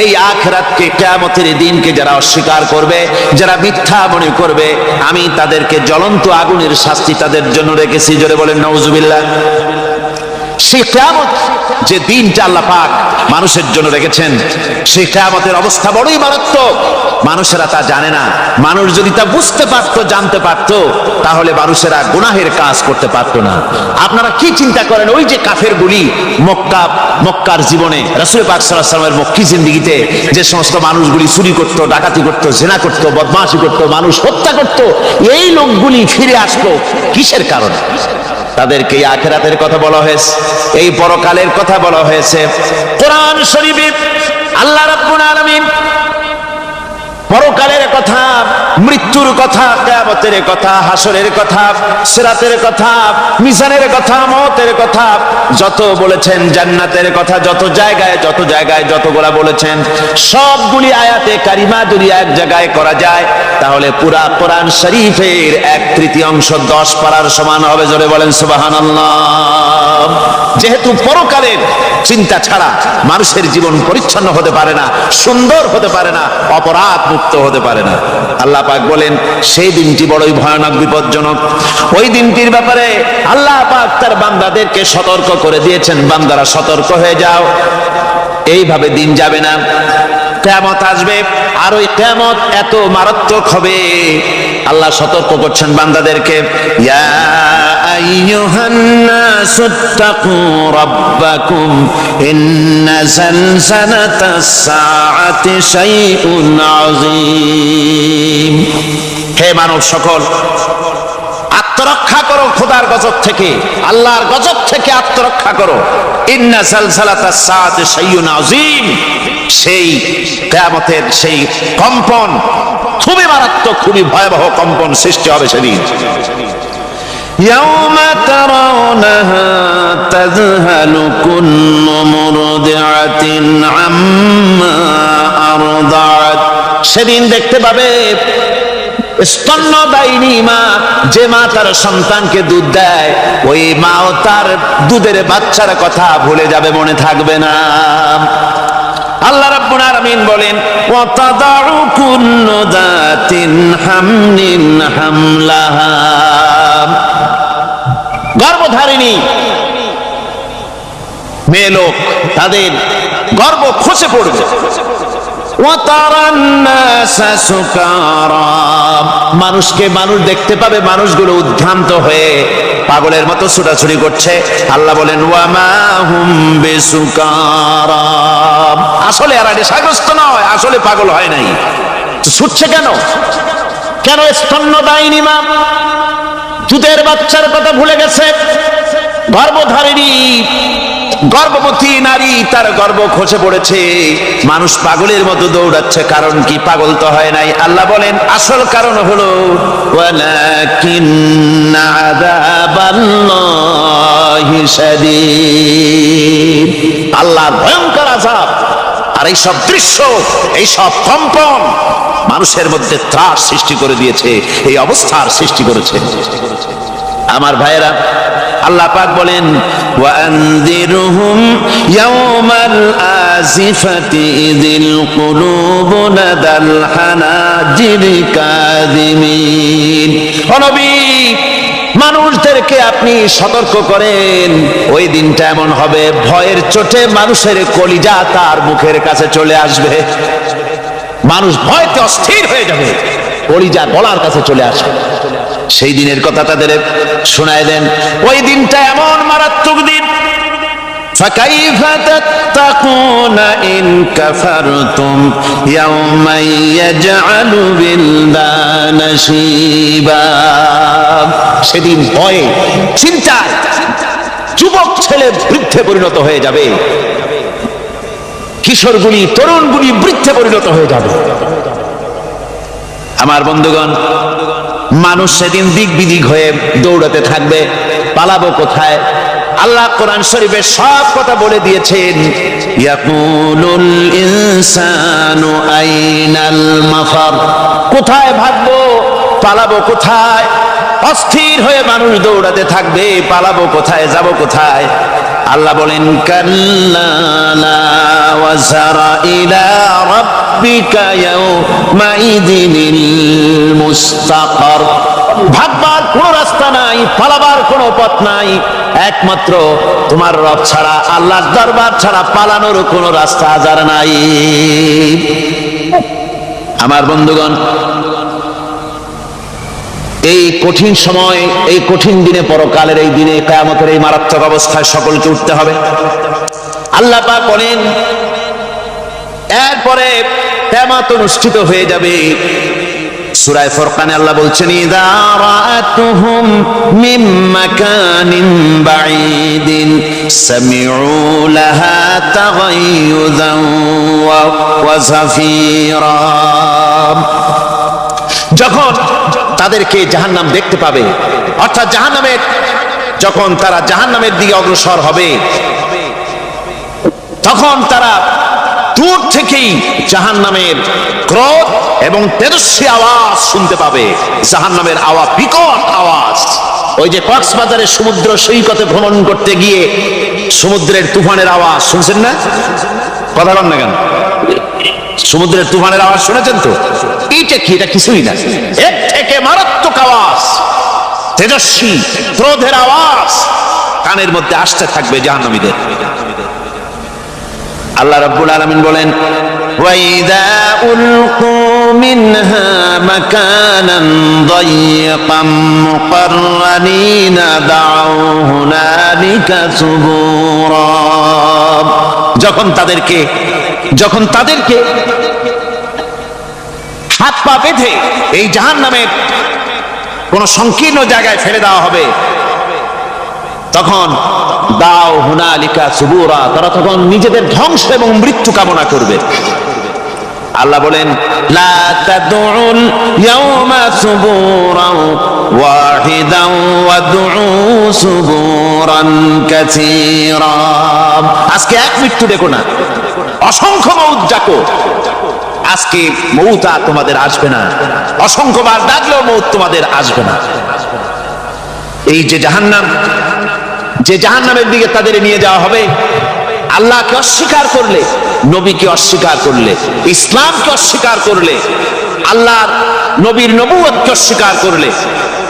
এই আখিরাতকে, কিয়ামতের দিনকে যারা অস্বীকার করবে, যারা মিথ্যা মনে করবে, আমি তাদেরকে জ্বলন্ত আগুনের শাস্তি তাদের জন্য রেখেছি। জোরে বলেন নাউজুবিল্লাহ। সেই কিয়ামত, যে দিনটা আল্লাহ পাক মানুষের জন্য রেখেছেন, সেই কিয়ামতের অবস্থা বড়ই মারাত্মক। মানুষেরা তা জানে না। মানুষ যদি তা বুঝতে পারতো, জানতে পারতো, তাহলে মানুষেরা গুনাহের কাজ করতে পারতো না। আপনারা কি চিন্তা করেন, ওই যে কাফেরগুলি মক্কার জীবনে, রাসূল পাক সাল্লাল্লাহু আলাইহি ওয়াসাল্লামের মক্কি জিন্দেগিতে যে সমস্ত মানুষগুলি চুরি করতো, ডাকাতি করতো, জিনা করতো, বদমাশি করতো, মানুষ হত্যা করতো, এই লোকগুলি ফিরে আসতো কিসের কারণে? তাদেরকে এই আখিরাতের কথা বলা হয়েছে, এই পরকালের কথা বলা হয়েছে। কোরআন শরীফে আল্লাহ রাব্বুল আলামিন পরকালের কথা, মৃত্যুর কথা, কিয়ামতের কথা, হাসরের কথা, সিরাতের কথা, মিজানের কথা, মওতের কথা যত বলেছেন, জান্নাতের কথা যত জায়গায় যতগুলা বলেছেন, সবগুলি আয়াতে কারিমা যদি এক জায়গায় করা যায়, তাহলে পুরা কোরআন শরীফের 1/3 10 পারার সমান হবে। জোরে বলেন সুবহানাল্লাহ। যেহেতু পরকালের চিন্তা ছাড়া মানুষের জীবন পরিচ্ছন্ন হতে পারে না, সুন্দর হতে পারে না, অপরাধ মুক্ত হতে পারে না। আল্লাহ পাক বলেন সেই দিনটি বড়ই ভয়ানক, বিপজ্জনক। ওই দিনটির ব্যাপারে আল্লাহ পাক তার বান্দাদেরকে সতর্ক করে দিয়েছেন, বান্দারা সতর্ক হয়ে যাও, এইভাবে দিন যাবে না, কিয়ামত আসবে, আর ওই কিয়ামত এত মারাত্মক হবে। আল্লাহ সতর্ক করছেন বান্দাদেরকে, ইয়া আইয়ুহান নাসুত্তাকু রাব্বাকুম ইন্না জালজালাতাস সাআতি শাইউন আযীম, হে মানব সকল, আত্মরক্ষা করো খোদার গজব থেকে, আল্লাহর গজব থেকে আত্মরক্ষা করো। ইন্না জালজালাতাস সাআতি শাইউন আযীম, সেই কিয়ামতের সেই কম্পন খুবই মারাত্মক, খুবই ভয়াবহ কম্পন সৃষ্টি হবে সেদিন। ইয়াউমা তারাউনাহা তাযহালু কুল্লু মুরদিআতিন আম্মা আরদাআত, সেদিন দেখতে পাবে স্তন্যদায়িনী মা, যে মা তার সন্তানকে দুধ দেয়, ওই মাও তার দুধের বাচ্চার কথা ভুলে যাবে, মনে থাকবে না। আল্লাহ রাব্বুল আলামিন বলেন ওয়া তাদাউ কুল্লু যাতিন হামলিন হামলাহা, গর্ভধারিণী মেয়ে লোক তাদের গর্ভ খসে পড়বে। ওয়া তারান নাসা সুকারা, মানুষকে মানুষ দেখতে পাবে, মানুষগুলো উদ্ভ্রান্ত হয়ে পাগলের মতো ছুটাছুটি করছে। আল্লাহ বলেন ওয়া মা হুম বিসুকারা, আসলে এরা নেশাগ্রস্ত নয়, আসলে পাগল হয় নাই। ছুটছে কেন? কেন স্তন্যদায়িনী মা নিজের বাচ্চার কথা ভুলে গেছে। গর্ভধারিণী গর্ভবতী নারী, তার গর্ভ খসে পড়েছে, মানুষ পাগলের মতো দৌড়াচ্ছে। কারণ কি? পাগল তো হয় নাই। আল্লাহ বলেন আসল কারণ হলো ওয়ালাকিন্না আযাবাল্লাহি শাদীদ, আল্লাহর ভয়ঙ্কর আযাব। আর এই সব দৃশ্য, এই সব কম্পন মানুষের মধ্যে ত্রাস সৃষ্টি করে দিয়েছে, এই অবস্থার সৃষ্টি করেছে। আমার ভাইয়েরা, আল্লাহ পাক বলেন ওয়ানযিরহুম ইয়াওমাল আজিফাতি ইযিল কুলুবু লাদাল হানাজির কাযিমিন। ও নবী, মানুষদেরকে আপনি সতর্ক করেন, ওই দিনটা এমন হবে ভয়ের চোটে মানুষের কলিজা তার মুখের কাছে চলে আসবে। মানুষ ভয়তে অস্থির হয়ে যাবে, কলিজা গলার কাছে চলে আসবে। সেই দিনের কথা তাদের শোনায় দেন। ওই দিনটা এমন মারাত্মক দিন। ফাকাইফা তাত্তাকুনা ইন কাফারতুম ইয়াওমা ইয়াজআলু বিলদানা শিবা। সেদিন ভয়ে চিন্তায় যুবক ছেলে বৃদ্ধে পরিণত হয়ে যাবে, কিশোরগুলি তরুণগুলি বৃদ্ধে পরিণত হয়ে যাবে। আমার বন্ধুগণ, মানুষ সেদিন দিক বিদিক হয়ে দৌড়াতে থাকবে, পালাবো কোথায়? আল্লাহ কোরআন শরীফে সব কথা বলে দিয়েছেন। ইয়াকুলুল ইনসানু আইনাল মাফার, কোথায় ভাগবো, পালাবো কোথায়? অস্থির হয়ে মানুষ দৌড়াতে থাকবে, পালাবো কোথায়, যাব কোথায়? আল্লাহ বলেন কাল্লা লা ওয়াজারা ইলা রাব্বিকা ইয়াওমাইযিনিল মুস্তাকার। ভাগবার কোনো রাস্তা নাই, পালাবার কোনো পথ নাই, একমাত্র তোমার রব ছাড়া, আল্লাহর দরবার ছাড়া পালানোর কোনো রাস্তা আজার নাই। আমার বন্ধুগণ, এই কঠিন সময়, এই কঠিন দিনে, পরকালের এই দিনে, কিয়ামতের এই মারাত্মক অবস্থায় সকলকে উঠতে হবে। আল্লাহ পাক বলেন এরপরে কিয়ামত অনুষ্ঠিত হয়ে যাবে। সূরা ফুরকানে আল্লাহ বলছেন ইযা রাআতুহুম মিন মাকানিন বাঈদিন সামিউ লাহা তাগায়ুযান ওয়া যাফীরা। যখন তাদেরকে জাহান্নাম দেখতে পাবে, অর্থাৎ জাহান্নামের, যখন তারা জাহান্নামের দিকে অগ্রসর হবে, তখন তারা দূর থেকেই জাহান্নামের ক্রোধ এবং তেজস্বী আওয়াজ শুনতে পাবে। জাহান্নামের আওয়াজ, বিকট আওয়াজ। ওই যে কক্সবাজারের সমুদ্র সৈকতে ভ্রমণ করতে গিয়ে সমুদ্রের তুফানের আওয়াজ শুনছেন না? কথা বল না কেন? সমুদ্রের তুফানের আওয়াজ শুনেছেন তো? এইটা কি? এটা কিছুই না, এর থেকে মারাত্মক আওয়াজ, তেজস্বী ক্রোধের আওয়াজ কানের মধ্যে আসতে থাকবে জাহান্নামীদের। আল্লাহ রাব্বুল আলামিন বলেন ওয়াইদা উলকু মিনহা মাকানান দায়্যিকাম মুকাররানিনা দাউ হুনালিকা সুবুরা। যখন তাদেরকে হাত পা বেঁধে এই জাহান্নামের কোন সংকীর্ণ জায়গায় ফেলে দেওয়া হবে, তখন দাও হুনালিকা সুবুরা, তারা তখন নিজেদের ধ্বংস এবং মৃত্যু কামনা করবে। আল্লাহ বলেন লা তাদউল ইয়াওমা সুবুরান ওয়াহিদান ওয়াদউ সুবুরান কাসীরা। আজকে এক মৃত্যু দেখো না, অসংখ্য মউত ডাকো। আজকে মউত আর তোমাদের আসবে না, অসংখ্যবার ডাকলেও মউত তোমাদের আসবে না। এই যে জাহান্নাম, যে জাহান্নামের দিকে তাদের নিয়ে যাওয়া হবে, আল্লাহকে অস্বীকার করলে, নবীকে অস্বীকার করলে, ইসলামকে অস্বীকার করলে, আল্লাহর নবীর নবুয়তকে অস্বীকার করলে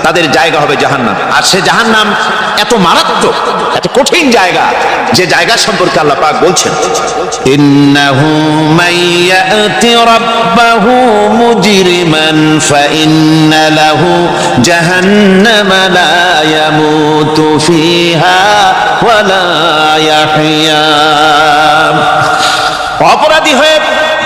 তাদের জায়গা হবে জাহান্নাম। আর সে জাহান্নাম এত মারাত্মক, এত কঠিন জায়গা, যে জায়গা সম্পর্কে আল্লাহ পাক বলছেন ইন্নাহু মাইয়াতি রাব্বাহু মুজরিমান ফাইন্না লাহু জাহান্নামা লা ইয়ামুতু ফিহা ওয়া লা ইয়াহইয়া। অপরাধী হয়ে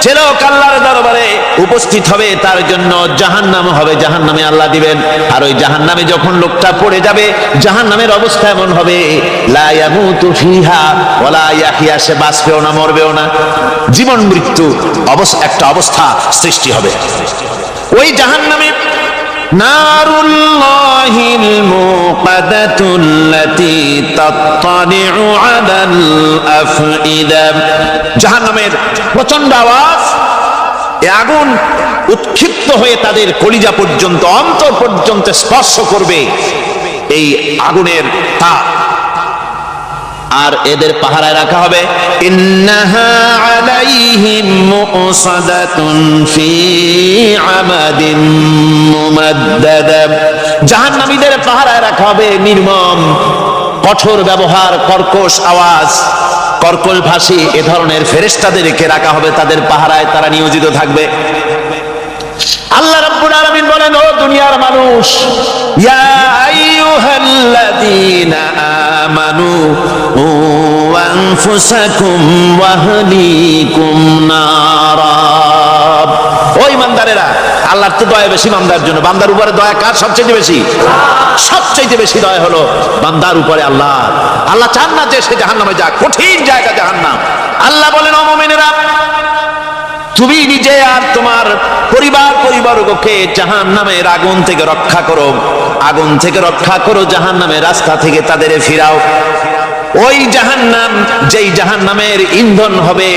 যে লোক আল্লাহর দরবারে উপস্থিত হবে তার জন্য জাহান্নাম হবে, জাহান্নামে আল্লাহ দিবেন। আর ওই জাহান্নামে যখন লোকটা পড়ে যাবে, জাহান্নামের অবস্থা এমন হবে, লা ইয়ামুতু ফিহা ওয়ালা ইয়াহিয়া, সে বাঁচবেও না মরবেও না, জীবন মৃত্যু একটা অবস্থা সৃষ্টি হবে। ওই জাহান্নামে নারুল্লাহিল মুকাদাতুল্লাতী তাত্তালিউ আলাল আফইদা, জাহান্নামের প্রচন্ড আওয়াজ, এই আগুন উৎক্ষিপ্ত হয়ে তাদের কলিজা পর্যন্ত, অন্তর পর্যন্ত স্পর্শ করবে এই আগুনের তাপ। আর এদের পাহারায় রাখা হবে, ইন্নাহা আলাইহিম মুসাদাতুন ফি আমাদিন মুমাদ্দাদা, জাহান্নামীদের পাহারায় রাখা হবে নির্মম, কঠোর ব্যবহার, কর্কশ আওয়াজ, কর্কশ ভাষী এ ধরনের ফেরেশতাদেরকে রাখা হবে তাদের পাহারায়, তারা নিয়োজিত থাকবে। আল্লাহ রাব্বুল আলামিন বলেন, ও দুনিয়ার মানুষ, ইয়া আইয়ুহাল্লাযীনা আমানু ও আনফুসাকুম ওয়া আহলিকুম নারা, ও ঈমানদারেরা, আল্লাহর তো দয়া বেশি বান্দার জন্য। বান্দার উপরে দয়া কার সবচেয়ে বেশি? সবচেয়ে বেশি দয়া হলো বান্দার উপরে আল্লাহ। আল্লাহ চান না যে সে জাহান্নামে যাক, কঠিন জায়গা জাহান্নাম। আল্লাহ বলেন, ও মুমিনেরা, তুমি নিজে আর তোমার পরিবারবর্গকে জাহান্নামের আগুন থেকে রক্ষা করো, আগুন থেকে রক্ষা করো, জাহান্নামের রাস্তা থেকে তাদের ফিরাও। ওই জাহান্নাম, যেই জাহান্নামের ইন্ধন হবে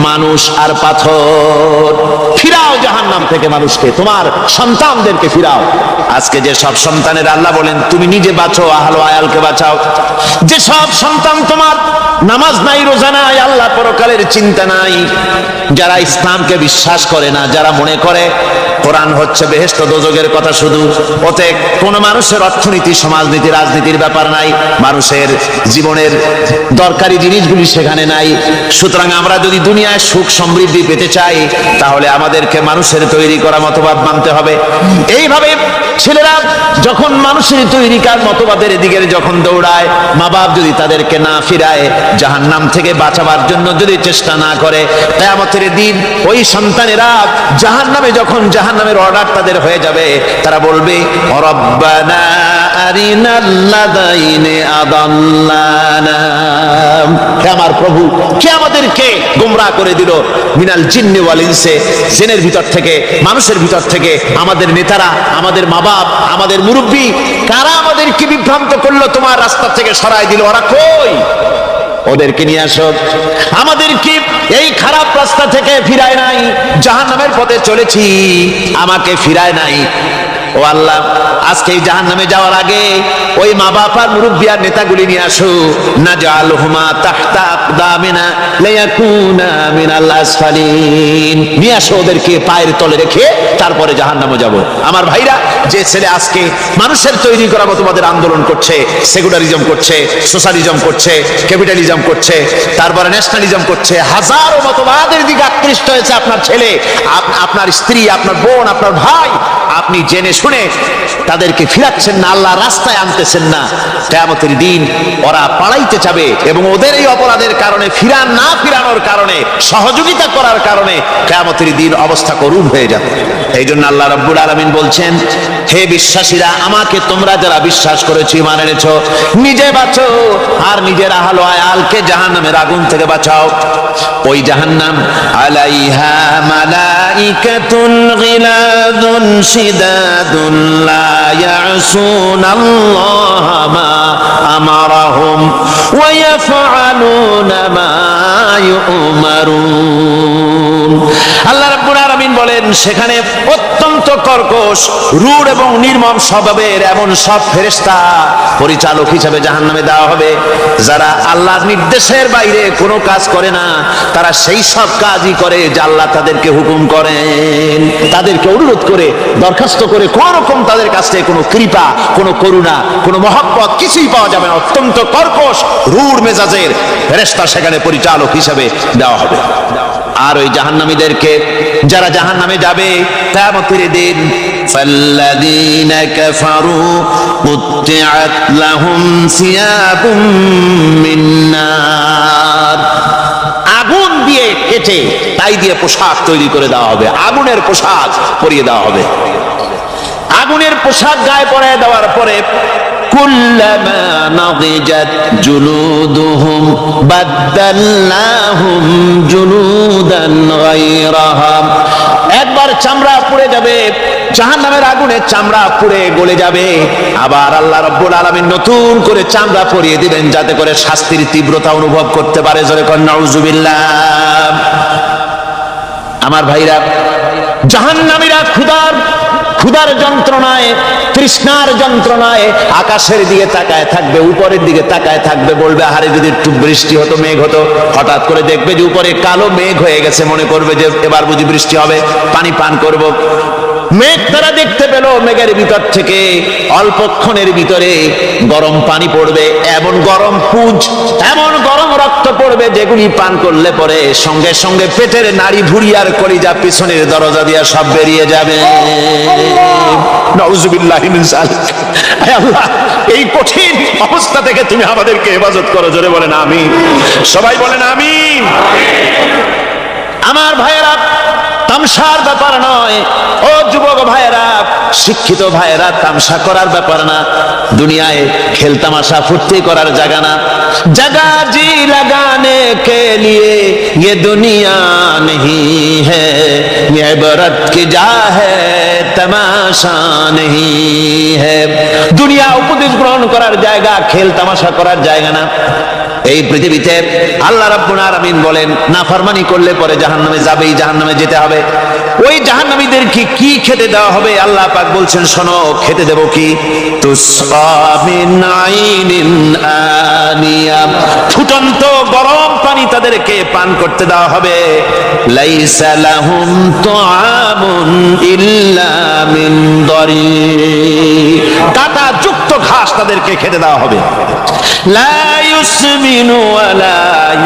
মানুষ আর পাথর, ফিরাও জাহান্নাম থেকে মানুষকে, তোমার সন্তানদেরকে ফিরাও। আজকে যে সব সন্তানের আল্লাহ বলেন তুমি নিজে বাঁচো, আহল আয়ালকে বাঁচাও। যে সব সন্তান তোমার নামাজ নাই, রোজা নাই, আল্লাহ পরকালের চিন্তা নাই, যারা ইসলামকে বিশ্বাস করে না, যারা মনে করে কোরআন হচ্ছে বেহেশত দোজখের কথা শুধু, ওতে কোনো মানুষের অর্থনীতি, সমাজনীতি, রাজনীতির ব্যাপার নাই, মানুষের জীবনের দরকারি জিনিসগুলি সেখানে নাই। সুতরাং আমরা যদি দুনিয়ায় সুখ সমৃদ্ধি পেতে চাই, তাহলে আমাদেরকে মানুষের তৈরি করা মতবাদ মানতে হবে। এইভাবে ছেলেরা যখন মানুষের তৈরিকার মতবাদের দিকে যখন দৌড়ায়, মা বাপ যদি তাদেরকে না ফিরায়, জাহান্নাম থেকে বাঁচাবার জন্য যদি চেষ্টা না করে, কিয়ামতের দিন ওই সন্তানেরা জাহান্নামে, যখন জাহান্নামের অর্ডার তাদের হয়ে যাবে, তারা বলবে, রব্বানা আরিনাল্লাযাইনি আদাল্লানা, হে আমার প্রভু, কে আমাদেরকে গোমরাহ করে দিল, মিনাল জিন্নি ওয়াল ইনসি, জিনের ভিতর থেকে, মানুষের ভিতর থেকে, আমাদের নেতারা, আমাদের মা বাপ, আমাদের মুরব্বী, কারা আমাদেরকে বিভ্রান্ত করলো, তোমার রাস্তা থেকে সরাই দিল, ওরা কই? ওদেরকে নিয়ে আসো। আমাদেরকে এই খারাপ রাস্তা থেকে ফিরায় নাই, জাহান্নামের পথে চলেছি, আমাকে ফিরায় নাই। ও আল্লাহ, আজকে এই জাহান্নামে যাওয়ার আগে ওই মা বাপ আর মুরব্বি আর নেতাগুলি নিয়ে আসো, নাজআলহুমা তাহতা আকদামিনা লিয়াকুনা মিনাল আসফালিন, নিয়ে আসো, ওদেরকে পায়ের তলে রেখে তারপরে জাহান্নামে যাব। আমার ভাইরা, যে ছেলে আজকে মানুষের তৈরি করা মতবাদের আন্দোলন করছে, সেকুলারিজম করছে, সোশ্যালিজম করছে, ক্যাপিটালিজম করছে, তারপরে ন্যাশনালিজম করছে, হাজারো মতবাদের দিকে আকৃষ্ট হয়েছে আপনার ছেলে, আপনার স্ত্রী, আপনার বোন, আপনার ভাই, আপনি জেনে শুনে তাদেরকে ফিরাচ্ছেন না, আল্লাহ রাস্তায় আনতেছেন না, কিয়ামতের দিন ওরা পালাইতে যাবে, এবং ওদের এই অপরাধের কারণে, ফিরানোর কারণে, সহযোগিতা করার কারণে কিয়ামতের দিন অবস্থা করুণ হয়ে যাবে। এই জন্য আল্লাহ রাব্বুল আলামিন বলছেন, হে বিশ্বাসীরা, আমাকে তোমরা যারা বিশ্বাস করেছো, ঈমান এনেছো, নিজে বাঁচো আর নিজের আহল আয়ালকে জাহান্নামের আগুন থেকে বাঁচাও। ওই জাহান্নাম আলাইহা মালাইকাতুন গিলাযুন শিদাদুন লা ইয়াসুনাল্লাহা মা আমারাহুম ওয়া ইয়াফআলুনা মা ইউমারুন। আল্লাহ রাব্বুল আলামিন বলেন, সেখানে অত্যন্ত কর্কশ, রূঢ় এবং নির্মম স্বভাবের এমন সব ফেরেশতা পরিচালক হিসেবে জাহান্নামে দেওয়া হবে, যারা আল্লাহর নির্দেশের বাইরে কোনো কাজ করে না, তারা সেই সব কাজই করে যা আল্লাহ তাদেরকে হুকুম করেন, তাদেরকে অনুরোধ করে, দরখাস্ত করে, কোন রকম তাদের কাছ থেকে কোনো কৃপা, কোনো করুণা, কোনো মহব্বত কিছুই পাওয়া যাবে না। অত্যন্ত কর্কশ, রূঢ় মেজাজের ফেরেশতা সেখানে পরিচালক হিসেবে দেওয়া হবে। আর ওই জাহান্নামীদেরকে, যারা জাহান্নামে যাবে কিয়ামতের দিন, ফাল্লাযীনা কাফারু কুত্তিআত লাহুম সিয়াবুম মিন নার, আগুন দিয়ে কেটে কেটে তাই দিয়ে পোশাক তৈরি করে দেওয়া হবে, আগুনের পোশাক পরিয়ে দেওয়া হবে। আগুনের পোশাক গায়ে পরায় দেওয়ার পরে কুল্লামা নাদিজাত জুলুদুহুম বাদদালনাহুম জুলুদান গায়রাহা, একবার চামড়া পুড়ে যাবে, জাহান্নামের আগুনে চামড়া পুড়ে গলে যাবে, আবার আল্লাহ রাব্বুল আলামিন নতুন করে চামড়া পরিয়ে দিবেন যাতে করে শাস্তির তীব্রতা অনুভব করতে পারে। জোরে কোন নাউজুবিল্লাহ। আমার ভাইরা, জাহান্নামীরা ক্ষুধার যন্ত্রণায়, তৃষ্ণার যন্ত্রণায় আকাশের দিকে তাকায় থাকবে, উপরের দিকে তাকায় থাকবে, বলবে আরে যদি একটু বৃষ্টি হতো, মেঘ হতো। হঠাৎ করে দেখবে যে উপরে কালো মেঘ হয়ে গেছে, মনে করবে যে এবার বুঝি বৃষ্টি হবে, পানি পান করব। মেঘ তারা দেখতে পেল, মেঘের ভিতর থেকে অল্পক্ষণের ভিতরে গরম পানি পড়বে, এমন গরম পুঁজ, এমন গরম রক্ত পড়বে যেগুলি পান করলে পরে সঙ্গে সঙ্গে পেটের নাড়ি ভুঁড়ি আর কলিজা পিছনের দরজা দিয়ে সব বেরিয়ে যাবে। নাউজুবিল্লাহি মিন যালিক। হে আল্লাহ, এই কঠিন অবস্থা থেকে তুমি আমাদেরকে হেফাজত করো। জোরে বলেন আমিন। সবাই বলেন আমিন। আমার ভাইয়েরা, তামসার ব্যাপার নয়। ও যুবক ভাইয়েরা, শিক্ষিত ভাইয়েরা, তামসা করার ব্যাপার না। দুনিয়ায় খেল তামাশা ফুর্তি করার জায়গা না। जगह जी लगाने के लिए ये दुनिया नहीं है, ये इबरत की जा है तमाशा नहीं है। দুনিয়া উপদেশ গ্রহণ করার জায়গা, খেল তামাশা করার জায়গা না। এই পৃথিবীতে আল্লাহ রাব্বুল আলামিন বলেন, নাফরমানি করলে পরে জাহান্নামে যাবেই, জাহান্নামে যেতে হবে। ওই জাহান্নামীদেরকে কি খেতে দেওয়া হবে? আল্লাহ পাক বলছেন, শোনো, খেতে দেব কি? তুসকা মিন আইনিন আনিয়া, ফুটন্ত গরম পানি তাদেরকে পান করতে দেওয়া হবে। লাইসা লাহুম তুআমুন ইল্লা মিন দরি, কাঁটা যুক্ত ঘাস তাদেরকে খেতে দেওয়া হবে। লা ইউসমিনু ওয়ালা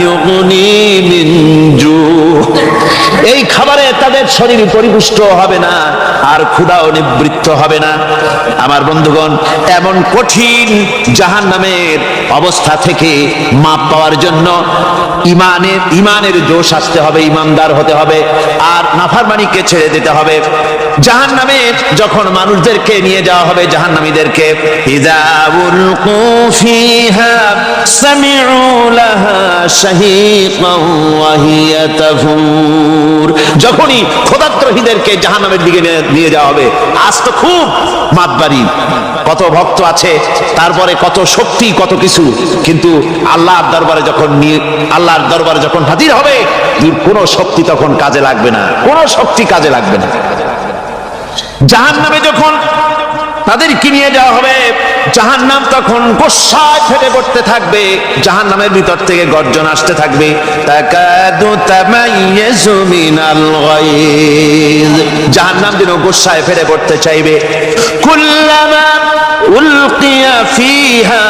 ইউগনি মিন জু, এই খাবারে তাদের শরীর পরিপুষ্ট হবে না, আর ক্ষুধাও নিবৃত্ত হবে না। আমার বন্ধুগণ, এমন কঠিন জাহান্নামের অবস্থা থেকে মাপ পাওয়ার জন্য ইমানের জোশ আসতে হবে, ইমানদার হতে হবে, আর নাফরমানিকে ছেড়ে দিতে হবে। জাহান্নামে যখন মানুষদেরকে নিয়ে যাওয়া হবে, জাহান্নামীদেরকে, ইযা উলকু ফিহা সামিউ লাহা শাহীকান ওয়া হিয়া তাফুর, যখনই খোদাত্রহীদেরকে জাহান্নামের দিকে নিয়ে যাওয়া হবে, আজ তো খুব মাতবাড়ি, কত ভক্ত আছে, তারপরে কত শক্তি, কত কিছু, কিন্তু আল্লাহর দরবারে যখন হাজির হবে, কোনো শক্তি তখন কাজে লাগবে না, কোনো শক্তি কাজে লাগবে না। জাহান্নামে যখন তাদেরকে নিয়ে যাওয়া হবে, জাহান্নাম তখন গোসায় ফেটে পড়তে থাকবে, জাহান্নামের ভিতর থেকে গর্জন আসতে থাকবে, তাকাদু তামাইয়াজু মিনাল গায়জ, জাহান্নাম যেন গোসায় ফেটে পড়তে চাইবে। কুল্লামা উলকিয়া ফিহা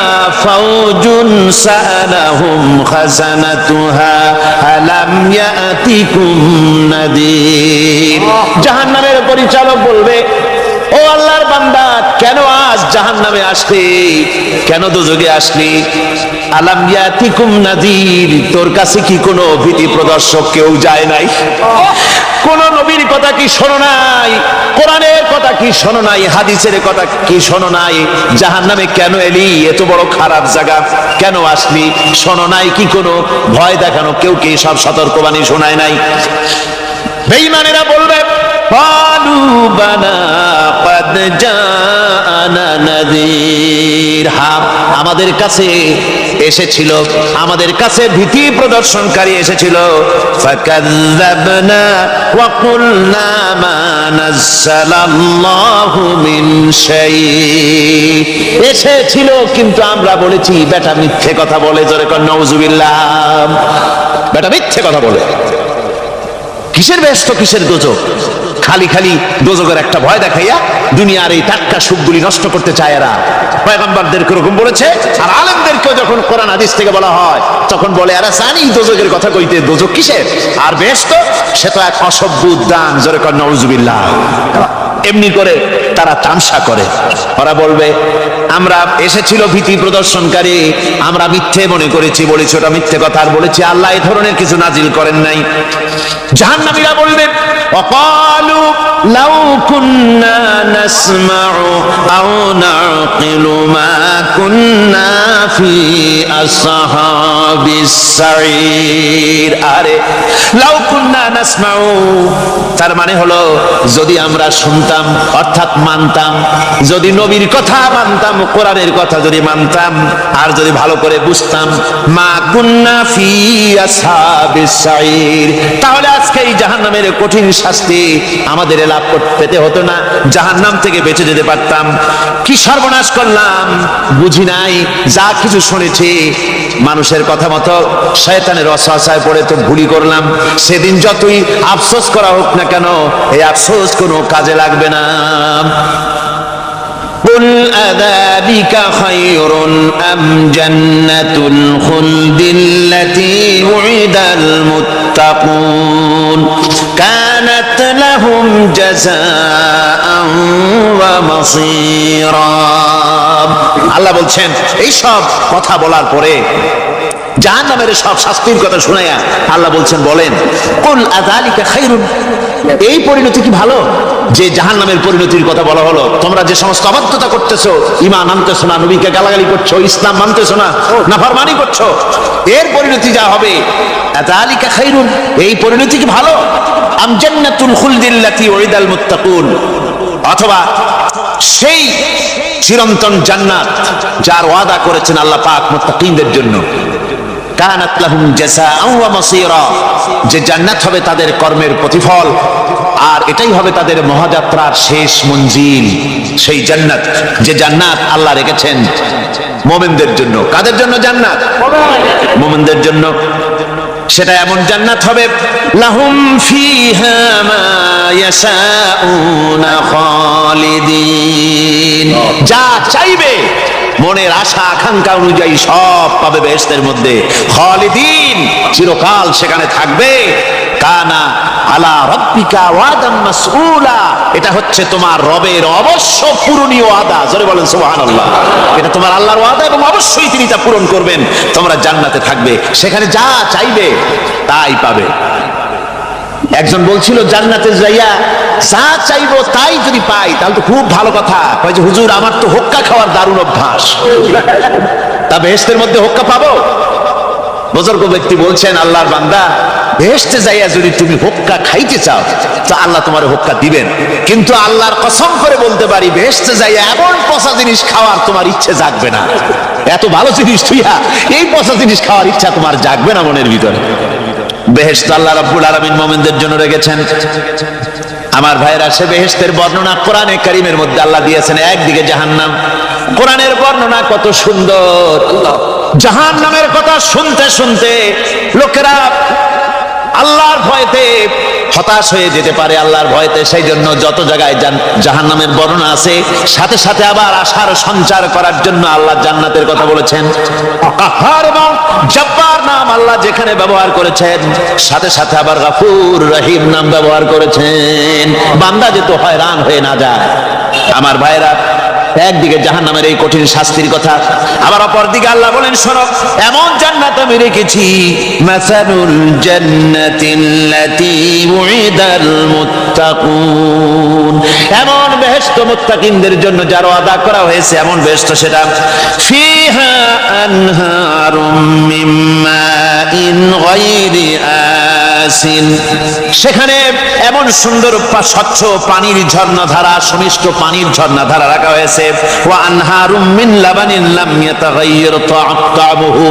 ফাওজুন সালাহুম খাজানাতুহা আলাম ইয়াতিকুম নাদির, জাহান্নামের পরিচালক বলবে, ও আল্লাহর বান্দা, কেন আজ জাহান্নামে আসলি, কেন দোজখে আসলি? আলাম ইয়াতিকুম নাযীর, তোর কাছে কি কোনো ভীতি প্রদর্শক কেউ যায় নাই? কোন নবীর কথা কি শোনো নাই? কোরআনের কথা কি শোনো নাই? হাদিসের কথা কি শোনো নাই? জাহান্নামে কেন এলি? এত বড় খারাপ জায়গা কেন আসলি? শোনো নাই কি কোনো ভয় দেখানো কেউ কি সব সতর্কবাণী শোনায় নাই? বেঈমানেরা বলবে, قالوا بلى قد جاءنا نذير, হ্যাঁ, আমাদের কাছে এসেছিল, আমাদের কাছে ভীতি প্রদর্শনকারী এসেছিল। ফাকাযযাবনা ওয়া কুলনা মা নাযালাল্লাহু মিন শাই, এসেছিল কিন্তু আমরা বলেছি বেটা মিথ্যে কথা বলে। জোরে কর নাউজুবিল্লাহ, বেটা মিথ্যে কথা বলে। কিসের ব্যস্ত, কিসের দোজখ? খালি খালি দোজখের একটা ভয় দেখাইয়া দুনিয়ার এই টাটকা সুখগুলি নষ্ট করতে চায় এরা। পয়গম্বরদেরকে এরকম বলেছে, আর আলেমদেরকেও যখন কোরআন হাদিস থেকে বলা হয় তখন বলে, এরা জানি দোজখের কথা কইতে, দোজখ কিসের? আর ব্যস্ত, সে তো এক অসভ্য উদ্যান। জোরে কর নাউজুবিল্লাহ। এমনি করে তারা তামসা করে। ওরা বলবে, আমরা এসেছিল ভীতি প্রদর্শনকারী, আমরা মিথ্যে মনে করেছি, বলেছি ওটা মিথ্যে কথা, আর বলেছি আল্লাহ এই ধরনের কিছু নাজিল করেন নাই। জাহান্নামীরা বলবে ওয়াকালু লাউ কুন্না নাসমাউ আও নাকিলু মা কুন্না ফি আসহাবিস সাঈর। আরে লাউ কুন্না নাসমাউ, তার মানে হলো যদি আমরা শুনতাম অর্থাৎ মানতাম, যদি নবীর কথা মানতাম, কোরআনের কথা যদি মানতাম, আর যদি ভালো করে বুঝতাম, মা কুন্না ফি আসহাবিস সাঈর, তাহলে আজকে এই জাহান্নামের কঠিন শাস্তি আমাদের লাভ পেতে হতো না, জাহান্নাম থেকে বেঁচে যেতে পারতাম। কি সর্বনাশ করলাম, বুঝি নাই, যা কিছু শুনেছি মানুষের কথা মতো শয়তানের ওয়াসওয়াসায় পড়ে তো ভুলই করলাম। সেদিন যতই আফসোস করা হোক না কেন, এই আফসোস কোনো কাজে লাগবে না। قل أذلك خير أم جنة الخلد التي وعد المتقون كانت لهم جزاء ومصيرا। আল্লাহ বলছেন এই সব কথা বলার পরে, জাহান্নামের সব শাস্তির কথা শুনাইয়া আল্লাহ বলছেন বলেন কুল আযালিকা খায়রুন, এই পরিণতি কি ভালো যে জাহান্নামের পরিণতির কথা বলা হলো? তোমরা যে সমস্ত অবাধ্যতা করতেছো, ঈমান আনতেছো না, নবীকে গালাগালি করছো, ইসলাম মানতেছো না, নাফরমানি করছো, এর পরিণতি যা হবে, আযালিকা খায়রুন, এই পরিণতি কি ভালো? আম জান্নাতুল খুলদিল্লাতী ওয়াইদাল মুত্তাকুন, অথবা সেই চিরন্তন জান্নাত যার ওয়াদা করেছেন আল্লাহ পাক মুত্তাকিনদের জন্য, কানাত লাহুম জাযাআন ওয়া মাসীরা, যে জান্নাত হবে তাদের কর্মের প্রতিফল, আর এটাই হবে তাদের মহাযাত্রার শেষ মঞ্জিল। সেই জান্নাত, যে জান্নাত আল্লাহ রেখেছেন মুমিনদের জন্য। কাদের জন্য জান্নাত? মুমিনদের জন্য। সেটা এমন জান্নাত হবে লাহুম ফিহা মা ইয়াশাউনা খালিদিন, যা চাইবে মনের আশা আকাঙ্ক্ষা অনুযায়ী সব পাবে বেহেশতের মধ্যে। খালিদিন, চিরকাল সেখানে থাকবে। কানা আলা রাব্বিকা ওয়াদাম মাসউলা, এটা হচ্ছে তোমার রবের অবশ্য পূরণীয় ওয়াদা। জোরে বলেন সুবহানাল্লাহ। এটা তোমার আল্লাহর ওয়াদা এবং অবশ্যই তিনি তা পূরণ করবেন। তোমরা জান্নাতে থাকবে, সেখানে যা চাইবে তাই পাবে। একজন বলছিল জান্নাতে যাইয়া যা চাইবো তাই যদি পাই তাহলে তো খুব ভালো কথা। কয় যে হুজুর আমার তো হোক্কা খাওয়ার দারুণ অভ্যাস, তা বেহেশতের মধ্যে হোক্কা পাবো? বুজুর্গ ব্যক্তি বলছেন আল্লাহর বান্দা, বেহেশতে যাইয়া যদি তুমি হোক্কা খাইতে চাও তো আল্লাহ তোমার হোক্কা দিবেন, কিন্তু আল্লাহর কসম করে বলতে পারি বেহেশতে যাইয়া এমন পচা জিনিস খাওয়ার তোমার ইচ্ছে জাগবে না। এত ভালো জিনিস তুইয়া এই পচা জিনিস খাওয়ার ইচ্ছা তোমার জাগবে না মনের ভিতরে। বেহেশত আল্লাহ রাব্বুল আলামিন মুমিনদের জন্য রেখেছেন। আমার ভাইরা, সে বেহেশতের বর্ণনা কোরআনে কারীমের মধ্যে আল্লাহ দিয়েছেন। একদিকে জাহান্নাম, কোরআনের বর্ণনা কত সুন্দর। জাহান্নামের কথা শুনতে শুনতে লোকেরা আল্লাহর ভয়তে হতাশ হয়ে যেতে পারে, আল্লাহর ভয়তে। সেই জন্য যত জায়গায় জাহান্নামের বর্ণনা আছে, সাথে সাথে আবার আশার সঞ্চার করার জন্য আল্লাহ জান্নাতের কথা বলেছেন। কাহ্হার এবং জব্বার নাম আল্লাহ যেখানে ব্যবহার করেছেন, সাথে সাথে আবার গফুর রহিম নাম ব্যবহার করেছেন, বান্দা যেন হয়রান হয়ে না যায়। আমার ভাইরা, একদিকে জাহান্নামের এই কঠিন শাস্তির কথা, আবার অপরদিকে আল্লাহ বলেন শোনো, এমন জান্নাত আমি রেখেছি, মাসালুল জান্নাতিল্লাতী উইদাল মুত্তাকুন, এমন বেহেশত মুত্তাকিনদের জন্য যার ওয়াদা করা হয়েছে, এমন বেহেশত সেটা ফিহা আনহারুম মিন মাইন গায়রি আসিন, সেখানে এমন সুন্দর স্বচ্ছ পানির ঝর্ণাধারা, সুমিষ্ট পানির ঝর্ণাধারা রাখা হয়েছে। ওয়া আনহারুম মিন লাবানিন লাম ইয়াতাগায়্যার তা'আমুহু,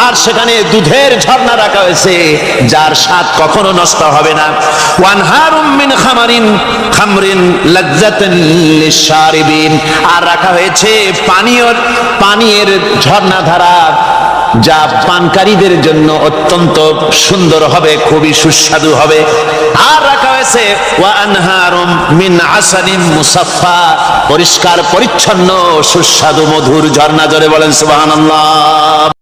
আর সেখানে দুধের ঝর্ণা রাখা হয়েছে যার স্বাদ কখনো নষ্ট হবে না। ওয়া আনহারুম মিন খামরিন লাযযাতান লিশ-শারিবিন, আর রাখা হয়েছে পানীয়ের ঝর্ণাধারা যা পানকারীদের জন্য অত্যন্ত সুন্দর হবে, খুবই সুস্বাদু হবে। আর রাখা হয়েছে ওয়া আনহারুম মিন আসালিন মুসাফফা, পরিষ্কার পরিচ্ছন্ন সুস্বাদু মধুর ঝর্ণা। জোরে বলেন সুবহানাল্লাহ।